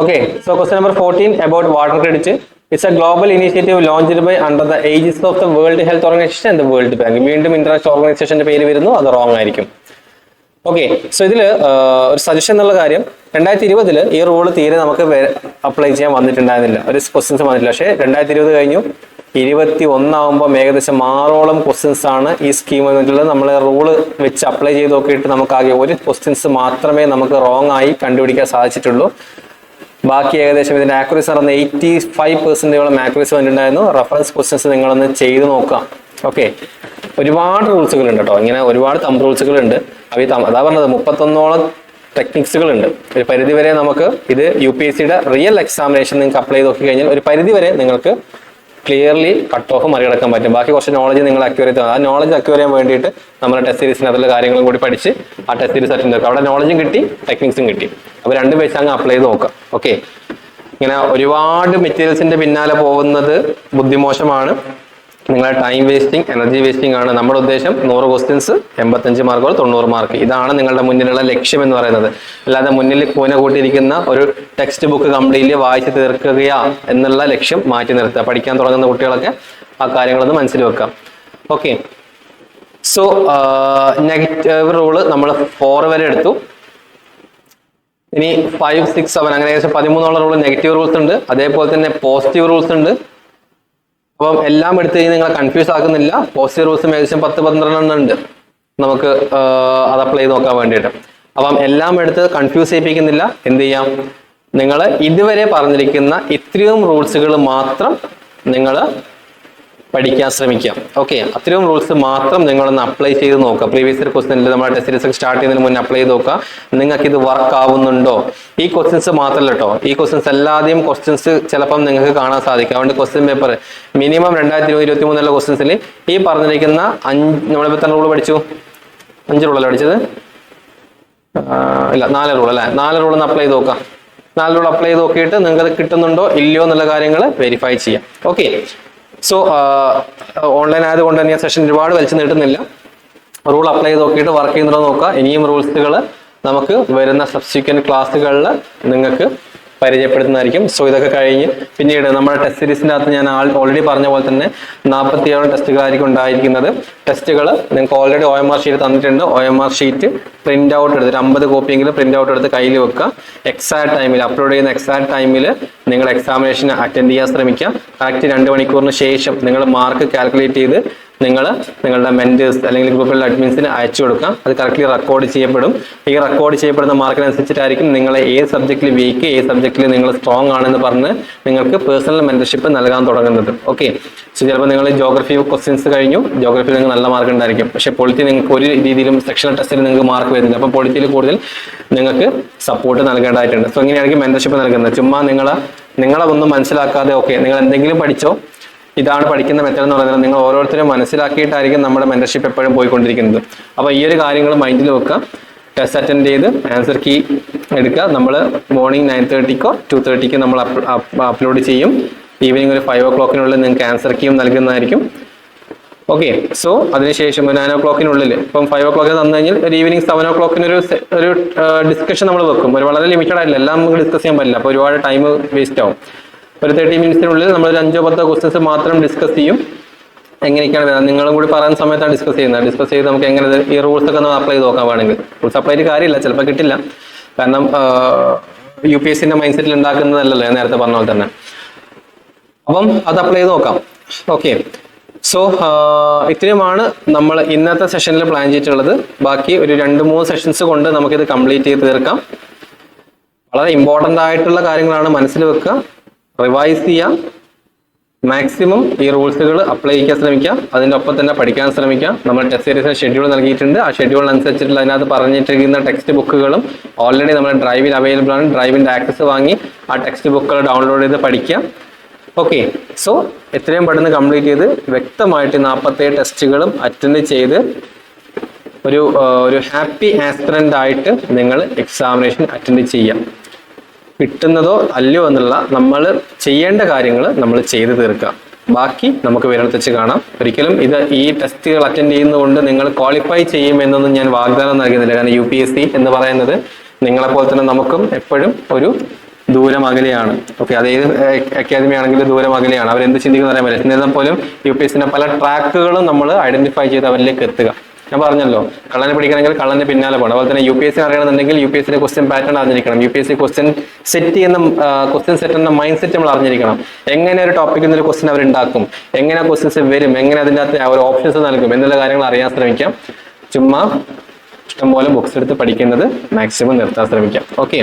Okay, so question number 14 about water credit. It's a global initiative launched by under the aegis of the world health organisation and the world bank. വീണ്ടും international ഓർഗനൈസേഷന്റെ പേര് വരുന്നു, അത് wrong ആയിരിക്കും. Okay, so ഇതില് ഒരു suggestion എന്നുള്ള കാര്യം, 2020 ഈ റൂള് തീരെ നമുക്ക് അപ്ലൈ ചെയ്യാൻ വന്നിട്ടുണ്ടായിരുന്നില്ല, ഒരു ക്വസ്റ്റ്യൻസ് വന്നിട്ടില്ല. പക്ഷേ 2020 കഴിഞ്ഞു, 21 ഏകദേശം 6ഓളം ക്വസ്റ്റ്യൻസ് ആണ് ഈ സ്കീം വന്നിട്ടുള്ളത്. നമ്മൾ റൂള് വെച്ച് അപ്ലൈ ചെയ്ത് നോക്കിയിട്ട് നമുക്കാകെ ഒരു ക്വസ്റ്റ്യൻസ് മാത്രമേ നമുക്ക് റോങ് ആയി കണ്ടുപിടിക്കാൻ സാധിച്ചിട്ടുള്ളൂ. ബാക്കി ഏകദേശം ഇതിന്റെ ആക്യുറസി നടന്ന 85% ആക്യുറസി വന്നിട്ടുണ്ടായിരുന്നു. റഫറൻസ് ക്വസ്റ്റ്യൻസ് നിങ്ങളൊന്ന് ചെയ്ത് നോക്കാം. ഓക്കെ, ഒരുപാട് റൂൾസുകൾ ഉണ്ട് കേട്ടോ, ഇങ്ങനെ ഒരുപാട് തമ്പ് റൂൾസുകൾ ഉണ്ട്. അതാ പറഞ്ഞത് 31ഓളം ടെക്നിക്സുകളുണ്ട്. ഒരു പരിധിവരെ നമുക്ക് ഇത് UPSCയുടെ റിയൽ എക്സാമിനേഷൻ നിങ്ങൾക്ക് അപ്ലൈ ചെയ്ത് നോക്കി കഴിഞ്ഞാൽ ഒരു പരിധിവരെ നിങ്ങൾക്ക് ക്ലിയർലി കട്ട് ഓഫ് മറികടക്കാൻ പറ്റും. ബാക്കി കുറച്ച് നോളജ് നിങ്ങൾ അക്വയർ ചെയ്ത് ആ നോളജ് അക്വയർ ചെയ്യാൻ വേണ്ടിയിട്ട് നമ്മുടെ ടെസ്റ്റ് സീരീസിനകത്തുള്ള കാര്യങ്ങളും കൂടി പഠിച്ച് ആ ടെസ്റ്റ് സീരീസ് അറ്റൻഡ് ചെയ്യും. അവിടെ നോളജും കിട്ടി, ടെക്നിക്സും കിട്ടി. അപ്പോൾ രണ്ട് പേജ് അങ്ങ് അപ്ലൈ ചെയ്ത് നോക്കാം. ഓക്കെ, ഇങ്ങനെ ഒരുപാട് മെറ്റീരിയൽസിന്റെ പിന്നാലെ പോകുന്നത് ബുദ്ധിമോശമാണ്. നിങ്ങളുടെ ടൈം വേസ്റ്റിംഗ്, എനർജി വേസ്റ്റിംഗ് ആണ്. നമ്മുടെ ഉദ്ദേശം 100 ക്വസ്റ്റ്യൻസ് 85 മാർക്കുകൾ 90 മാർക്ക്. ഇതാണ് നിങ്ങളുടെ മുന്നിലുള്ള ലക്ഷ്യം എന്ന് പറയുന്നത്. അല്ലാതെ മുന്നിൽ കൂന കൂട്ടിയിരിക്കുന്ന ഒരു ടെക്സ്റ്റ് ബുക്ക് കംപ്ലീറ്റ്ലി വായിച്ച് തീർക്കുകയാ എന്നുള്ള ലക്ഷ്യം മാറ്റി നിർത്തുക. പഠിക്കാൻ തുടങ്ങുന്ന കുട്ടികളൊക്കെ ആ കാര്യങ്ങളൊന്ന് മനസ്സിൽ വെക്കാം. ഓക്കെ, സോ നെഗറ്റീവ് റൂള് നമ്മൾ 4 വരെ എടുത്തു. ഇനി 5, 6, 7 അങ്ങനെ ഏകദേശം 13ഓളം റൂള് നെഗറ്റീവ് റൂൾസ് ഉണ്ട്. അതേപോലെ തന്നെ പോസിറ്റീവ് റൂൾസ് ഉണ്ട്. അപ്പം എല്ലാം എടുത്ത് കഴിഞ്ഞാൽ നിങ്ങളെ കൺഫ്യൂസ് ആക്കുന്നില്ല. പോസിറ്റീവ് റൂൾസും ഏകദേശം 10-12 ഉണ്ട് നമുക്ക് അത് അപ്ലൈ ചെയ്ത് നോക്കാൻ വേണ്ടിയിട്ട്. അപ്പം എല്ലാം എടുത്ത് കൺഫ്യൂസ് ചെയ്യിപ്പിക്കുന്നില്ല. എന്ത് ചെയ്യാം, നിങ്ങൾ ഇതുവരെ പറഞ്ഞിരിക്കുന്ന ഇത്രയും റൂൾസുകൾ മാത്രം നിങ്ങൾ പഠിക്കാൻ ശ്രമിക്കാം. ഓക്കെ, അത്രയും റൂൾസ് മാത്രം നിങ്ങളൊന്ന് അപ്ലൈ ചെയ്ത് നോക്കുക. പ്രീവിയസ് ഇയർ ക്വസ്റ്റ്യനിൽ നമ്മുടെ ടെസ്റ്റ് സീരീസ് സ്റ്റാർട്ട് ചെയ്യുന്നതിന് മുന്നേ അപ്ലൈ ചെയ്ത് നോക്കുക. നിങ്ങൾക്ക് ഇത് വർക്ക് ആവുന്നുണ്ടോ? ഈ ക്വസ്റ്റ്യൻസ് മാത്രമല്ല കേട്ടോ, ഈ ക്വസ്റ്റ്യൻസ് എല്ലാതെയും ക്വസ്റ്റ്യൻസ് ചിലപ്പം നിങ്ങൾക്ക് കാണാൻ സാധിക്കും. അതുകൊണ്ട് ക്വസ്റ്റ്യൻ പേപ്പർ മിനിമം 2023 ക്വസ്റ്റ്യൻസിൽ ഈ പറഞ്ഞിരിക്കുന്ന നമ്മളിപ്പോൾ എത്ര റൂൾ പഠിച്ചു? 5 റൂളല്ലേ പഠിച്ചത്? ഇല്ല, 4 റൂൾ അല്ലേ? 4 റൂളൊന്ന് അപ്ലൈ ചെയ്ത് നോക്കാം. 4 റൂൾ അപ്ലൈ ചെയ്ത് നോക്കിയിട്ട് നിങ്ങൾക്ക് അത് കിട്ടുന്നുണ്ടോ ഇല്ലയോ എന്നുള്ള കാര്യങ്ങൾ വെരിഫൈ ചെയ്യാം. ഓക്കെ, സോ ഓൺലൈൻ ആയതുകൊണ്ട് തന്നെ സെഷൻ ഒരുപാട് വലിച്ചു നീട്ടുന്നില്ല. റൂൾ അപ്ലൈ ചെയ്ത് നോക്കിയിട്ട് വർക്ക് ചെയ്യുന്നുണ്ടോ നോക്കുക. ഇനിയും റൂൾസുകൾ നമുക്ക് വരുന്ന സബ്സിക്വന്റ് ക്ലാസ്സുകളിൽ നിങ്ങൾക്ക് പരിചയപ്പെടുത്തുന്നതായിരിക്കും. സോ ഇതൊക്കെ കഴിഞ്ഞ് പിന്നീട് നമ്മുടെ ടെസ്റ്റ് സീരീസിൻ്റെ അകത്ത് ഞാൻ ഓൾറെഡി പറഞ്ഞ പോലെ തന്നെ 47 ടെസ്റ്റുകളായിരിക്കും ഉണ്ടായിരിക്കുന്നത്. ടെസ്റ്റുകൾ നിങ്ങൾക്ക് ഓൾറെഡി OMR ഷീറ്റ് തന്നിട്ടുണ്ട്. OMR ഷീറ്റ് പ്രിന്റ് ഔട്ട് എടുത്തിട്ട് 50 കോപ്പിയെങ്കിലും പ്രിന്റ് ഔട്ട് എടുത്ത് കയ്യിൽ വെക്കുക. എക്സാക്ട് ടൈമിൽ അപ്ലോഡ് ചെയ്യുന്ന എക്സാക്ട് ടൈമിൽ നിങ്ങൾ എക്സാമിനേഷൻ അറ്റൻഡ് ചെയ്യാൻ ശ്രമിക്കുക. കറക്റ്റ് 2 മണിക്കൂറിന് ശേഷം നിങ്ങൾ മാർക്ക് കാൽക്കുലേറ്റ് ചെയ്ത് നിങ്ങളുടെ മെന്റേഴ്സ് അല്ലെങ്കിൽ ഗ്രൂപ്പിലുള്ള അഡ്മിൻസിന് അയച്ചു കൊടുക്കാം. അത് കറക്റ്റ്ലി റെക്കോർഡ് ചെയ്യപ്പെടും. ഈ റെക്കോർഡ് ചെയ്യപ്പെടുന്ന മാർക്കിനനുസരിച്ചിട്ടായിരിക്കും നിങ്ങളെ ഏത് സബ്ജക്റ്റിൽ വീക്ക്, ഏത് സബ്ജക്റ്റിൽ നിങ്ങൾ സ്ട്രോങ് ആണെന്ന് പറഞ്ഞ് നിങ്ങൾക്ക് പേഴ്സണൽ മെന്റർഷിപ്പ് നൽകാൻ തുടങ്ങുന്നത്. ഓക്കെ, സോ ചിലപ്പോൾ നിങ്ങൾ ജോഗ്രഫി ക്വസ്റ്റ്യൻസ് കഴിഞ്ഞു, ജോഗ്രഫിയിൽ നിങ്ങൾക്ക് നല്ല മാർക്ക് ഉണ്ടായിരിക്കും. പക്ഷേ പൊളിറ്റി നിങ്ങൾക്ക് ഒരു രീതിയിലും സെക്ഷണൽ ടെസ്റ്റിൽ നിങ്ങൾക്ക് മാർക്ക് വരുന്നില്ല. അപ്പോൾ പൊളിറ്റിയിൽ കൂടുതൽ നിങ്ങൾക്ക് സപ്പോർട്ട് നൽകേണ്ടതായിട്ടുണ്ട്. സോ ഇങ്ങനെയായിരിക്കും മെന്റർഷിപ്പ് നൽകുന്നത്. ചുമ്മാ നിങ്ങളെ ഒന്നും മനസ്സിലാക്കാതെ ഓക്കെ നിങ്ങൾ എന്തെങ്കിലും പഠിച്ചോ, ഇതാണ് പഠിക്കുന്ന മെത്തേഡ് എന്ന് പറയുന്നത് നിങ്ങൾ ഓരോരുത്തരും മനസ്സിലാക്കിയിട്ടായിരിക്കും നമ്മുടെ മെന്റർഷിപ്പ് എപ്പോഴും പോയിക്കൊണ്ടിരിക്കുന്നത്. അപ്പോൾ ഈ ഒരു കാര്യങ്ങൾ മൈൻഡിൽ വെക്കുക. ടെസ്റ്റ് അറ്റൻഡ് ചെയ്ത് ആൻസർ കീ എടുക്കുക. നമ്മൾ മോർണിംഗ് 9:30 2:30 നമ്മൾ അപ്ലോഡ് ചെയ്യും. ഈവനിങ് ഒരു 5 o'clock നിങ്ങൾക്ക് ആൻസർ കീയും നൽകുന്നതായിരിക്കും. ഓക്കെ, സോ അതിനുശേഷം 9 o'clock ഇപ്പം 5 o'clock തന്നു കഴിഞ്ഞാൽ ഒരു ഈവനിങ് 7 o'clock ഒരു ഡിസ്കഷൻ നമ്മൾ വെക്കും. ഒരു വളരെ ലിമിറ്റഡ് ആയിട്ടില്ല, എല്ലാം നമുക്ക് ഡിസ്കസ് ചെയ്യാൻ പറ്റില്ല. അപ്പോൾ ഒരുപാട് ടൈം വേസ്റ്റ് ആവും. ഒരു 30 മിനിറ്റ്സിനുള്ളിൽ നമ്മൾ ഒരു 5-10 ക്വസ്റ്റ്യൻസ് മാത്രം ഡിസ്കസ് ചെയ്യും. എങ്ങനെയൊക്കെയാണ് വരുന്നത് നിങ്ങളും കൂടി പറയുന്ന സമയത്താണ് ഡിസ്കസ് ചെയ്യുന്നത്. ഡിസ്കസ് ചെയ്ത് നമുക്ക് എങ്ങനെ ഈ റൂൾസ് ഒക്കെ നമ്മൾ അപ്ലൈ ചെയ്ത് നോക്കാൻ വേണമെങ്കിൽ. റൂൾസ് അപ്ലൈ ചെയ്ത് കാര്യമില്ല, ചിലപ്പോൾ കിട്ടില്ല. കാരണം UPSCന്റെ മൈൻഡ് സെറ്റിൽ ഉണ്ടാക്കുന്നതല്ലല്ലോ ഞാൻ നേരത്തെ പറഞ്ഞ പോലെ തന്നെ. അപ്പം അത് അപ്ലൈ ചെയ്ത് നോക്കാം. ഓക്കെ, സോ ഇത്രയുമാണ് നമ്മൾ ഇന്നത്തെ സെഷനിൽ പ്ലാൻ ചെയ്തിട്ടുള്ളത്. ബാക്കി ഒരു 2-3 സെഷൻസ് കൊണ്ട് നമുക്കിത് കംപ്ലീറ്റ് ചെയ്ത് തീർക്കാം. വളരെ ഇമ്പോർട്ടൻ്റ് ആയിട്ടുള്ള കാര്യങ്ങളാണ്, മനസ്സിൽ വെക്കുക, റിവൈസ് ചെയ്യാം. മാക്സിമം ഈ റൂൾസുകൾ അപ്ലൈ ചെയ്യാൻ ശ്രമിക്കാം. അതിൻ്റെ ഒപ്പം തന്നെ പഠിക്കാൻ ശ്രമിക്കാം. നമ്മൾ ടെസ്റ്റ് സീരീസിന് ഷെഡ്യൂൾ നൽകിയിട്ടുണ്ട്. ആ ഷെഡ്യൂളിനനുസരിച്ചിട്ടുള്ള അതിനകത്ത് പറഞ്ഞിട്ടിരിക്കുന്ന ടെക്സ്റ്റ് ബുക്കുകളും ഓൾറെഡി നമ്മുടെ ഡ്രൈവിൽ അവൈലബിൾ ആണ്. ഡ്രൈവിൻ്റെ ആക്സസ് വാങ്ങി ആ ടെക്സ്റ്റ് ബുക്കുകൾ ഡൗൺലോഡ് ചെയ്ത് പഠിക്കാം. ഓക്കെ, സോ എത്രയും പെട്ടെന്ന് കംപ്ലീറ്റ് ചെയ്ത് വ്യക്തമായിട്ട് 47 ടെസ്റ്റുകളും അറ്റൻഡ് ചെയ്ത് ഒരു ഹാപ്പി ആസ്പിറൻ്റ് ആയിട്ട് നിങ്ങൾ എക്സാമിനേഷൻ അറ്റൻഡ് ചെയ്യാം. കിട്ടുന്നതോ അല്ലയോ എന്നുള്ള നമ്മൾ ചെയ്യേണ്ട കാര്യങ്ങൾ നമ്മൾ ചെയ്ത് തീർക്കാം. ബാക്കി നമുക്ക് വിരൽത്തുവെച്ച് കാണാം. ഒരിക്കലും ഈ ടെസ്റ്റുകൾ അറ്റൻഡ് ചെയ്യുന്നതുകൊണ്ട് നിങ്ങൾ ക്വാളിഫൈ ചെയ്യുമെന്നൊന്നും ഞാൻ വാഗ്ദാനം നൽകുന്നില്ല. കാരണം UPSC എന്ന് പറയുന്നത് നിങ്ങളെപ്പോലെ തന്നെ നമുക്കും എപ്പോഴും ഒരു ദൂരം അകലെയാണ്. ഓക്കെ, അത് ഏത് അക്കാദമി ആണെങ്കിലും ദൂരം അകലെയാണ്. അവരെന്ത് ചിന്തിക്കുന്ന അറിയാൻ പറ്റില്ല. എന്നിരുന്നാൽ പോലും UPSCന്റെ പല ട്രാക്കുകളും നമ്മൾ ഐഡന്റിഫൈ ചെയ്ത് അവരിലേക്ക് എത്തുക. ഞാൻ പറഞ്ഞല്ലോ, കള്ളനെ പിടിക്കണമെങ്കിൽ കള്ളന്റെ പിന്നാലെ പോകണം. അതുപോലെ തന്നെ UPSC അറിയണമെന്നുണ്ടെങ്കിൽ UPSC ക്വസ്റ്റ്യൻ പാറ്റേൺ അറിഞ്ഞിരിക്കണം. UPSC ക്വസ്റ്റ്യൻ സെറ്റ് ചെയ്യുന്ന ക്വസ്റ്റ്യൻ സെറ്റ് എന്ന മൈൻഡ് സെറ്റ് നമ്മൾ അറിഞ്ഞിരിക്കണം. എങ്ങനെ ഒരു ടോപ്പിക്കിൽ നിന്നൊരു ക്വസ്റ്റ്യൻ അവർ ഉണ്ടാക്കും, എങ്ങനെ ക്വസ്റ്റ്യൻസ് വരും, എങ്ങനെ അതിൻ്റെ അകത്ത് അവർ ഓപ്ഷൻസ് നൽകും എന്നുള്ള കാര്യങ്ങൾ അറിയാൻ ശ്രമിക്കാം. ചുമ്മാ ഇഷ്ടംപോലെ ബുക്സ് എടുത്ത് പഠിക്കുന്നത് മാക്സിമം നിർത്താൻ ശ്രമിക്കാം. ഓക്കെ,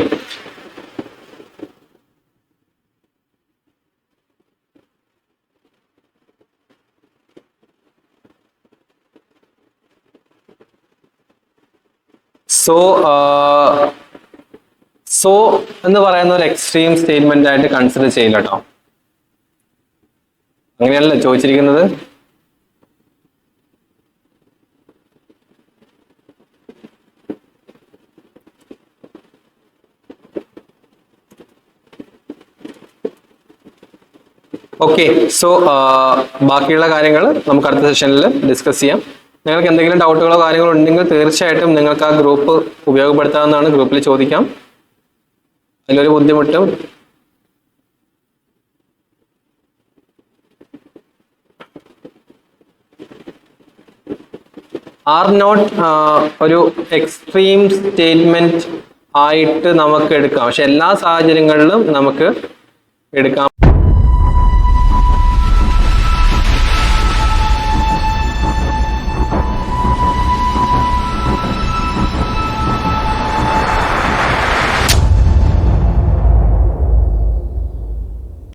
സോ എന്ന് പറയുന്ന ഒരു എക്സ്ട്രീം സ്റ്റേറ്റ്മെന്റ് ആയിട്ട് കൺസിഡർ ചെയ്യില്ല കേട്ടോ. അങ്ങനെയല്ല ചോദിച്ചിരിക്കുന്നത്. ഓക്കെ, സോ ബാക്കിയുള്ള കാര്യങ്ങൾ നമുക്ക് അടുത്ത സെഷനിൽ ഡിസ്കസ് ചെയ്യാം. നിങ്ങൾക്ക് എന്തെങ്കിലും ഡൗട്ടുകളോ കാര്യങ്ങളോ ഉണ്ടെങ്കിൽ തീർച്ചയായിട്ടും നിങ്ങൾക്ക് ആ ഗ്രൂപ്പ് ഉപയോഗപ്പെടുത്താവുന്നതാണ്. ഗ്രൂപ്പിൽ ചോദിക്കാം. അതിലൊരു ബുദ്ധിമുട്ടും ആർ നോട്ട് ഒരു എക്സ്ട്രീം സ്റ്റേറ്റ്മെന്റ് ആയിട്ട് നമുക്ക് എടുക്കാം, പക്ഷെ എല്ലാ സാഹചര്യങ്ങളിലും നമുക്ക് എടുക്കാൻ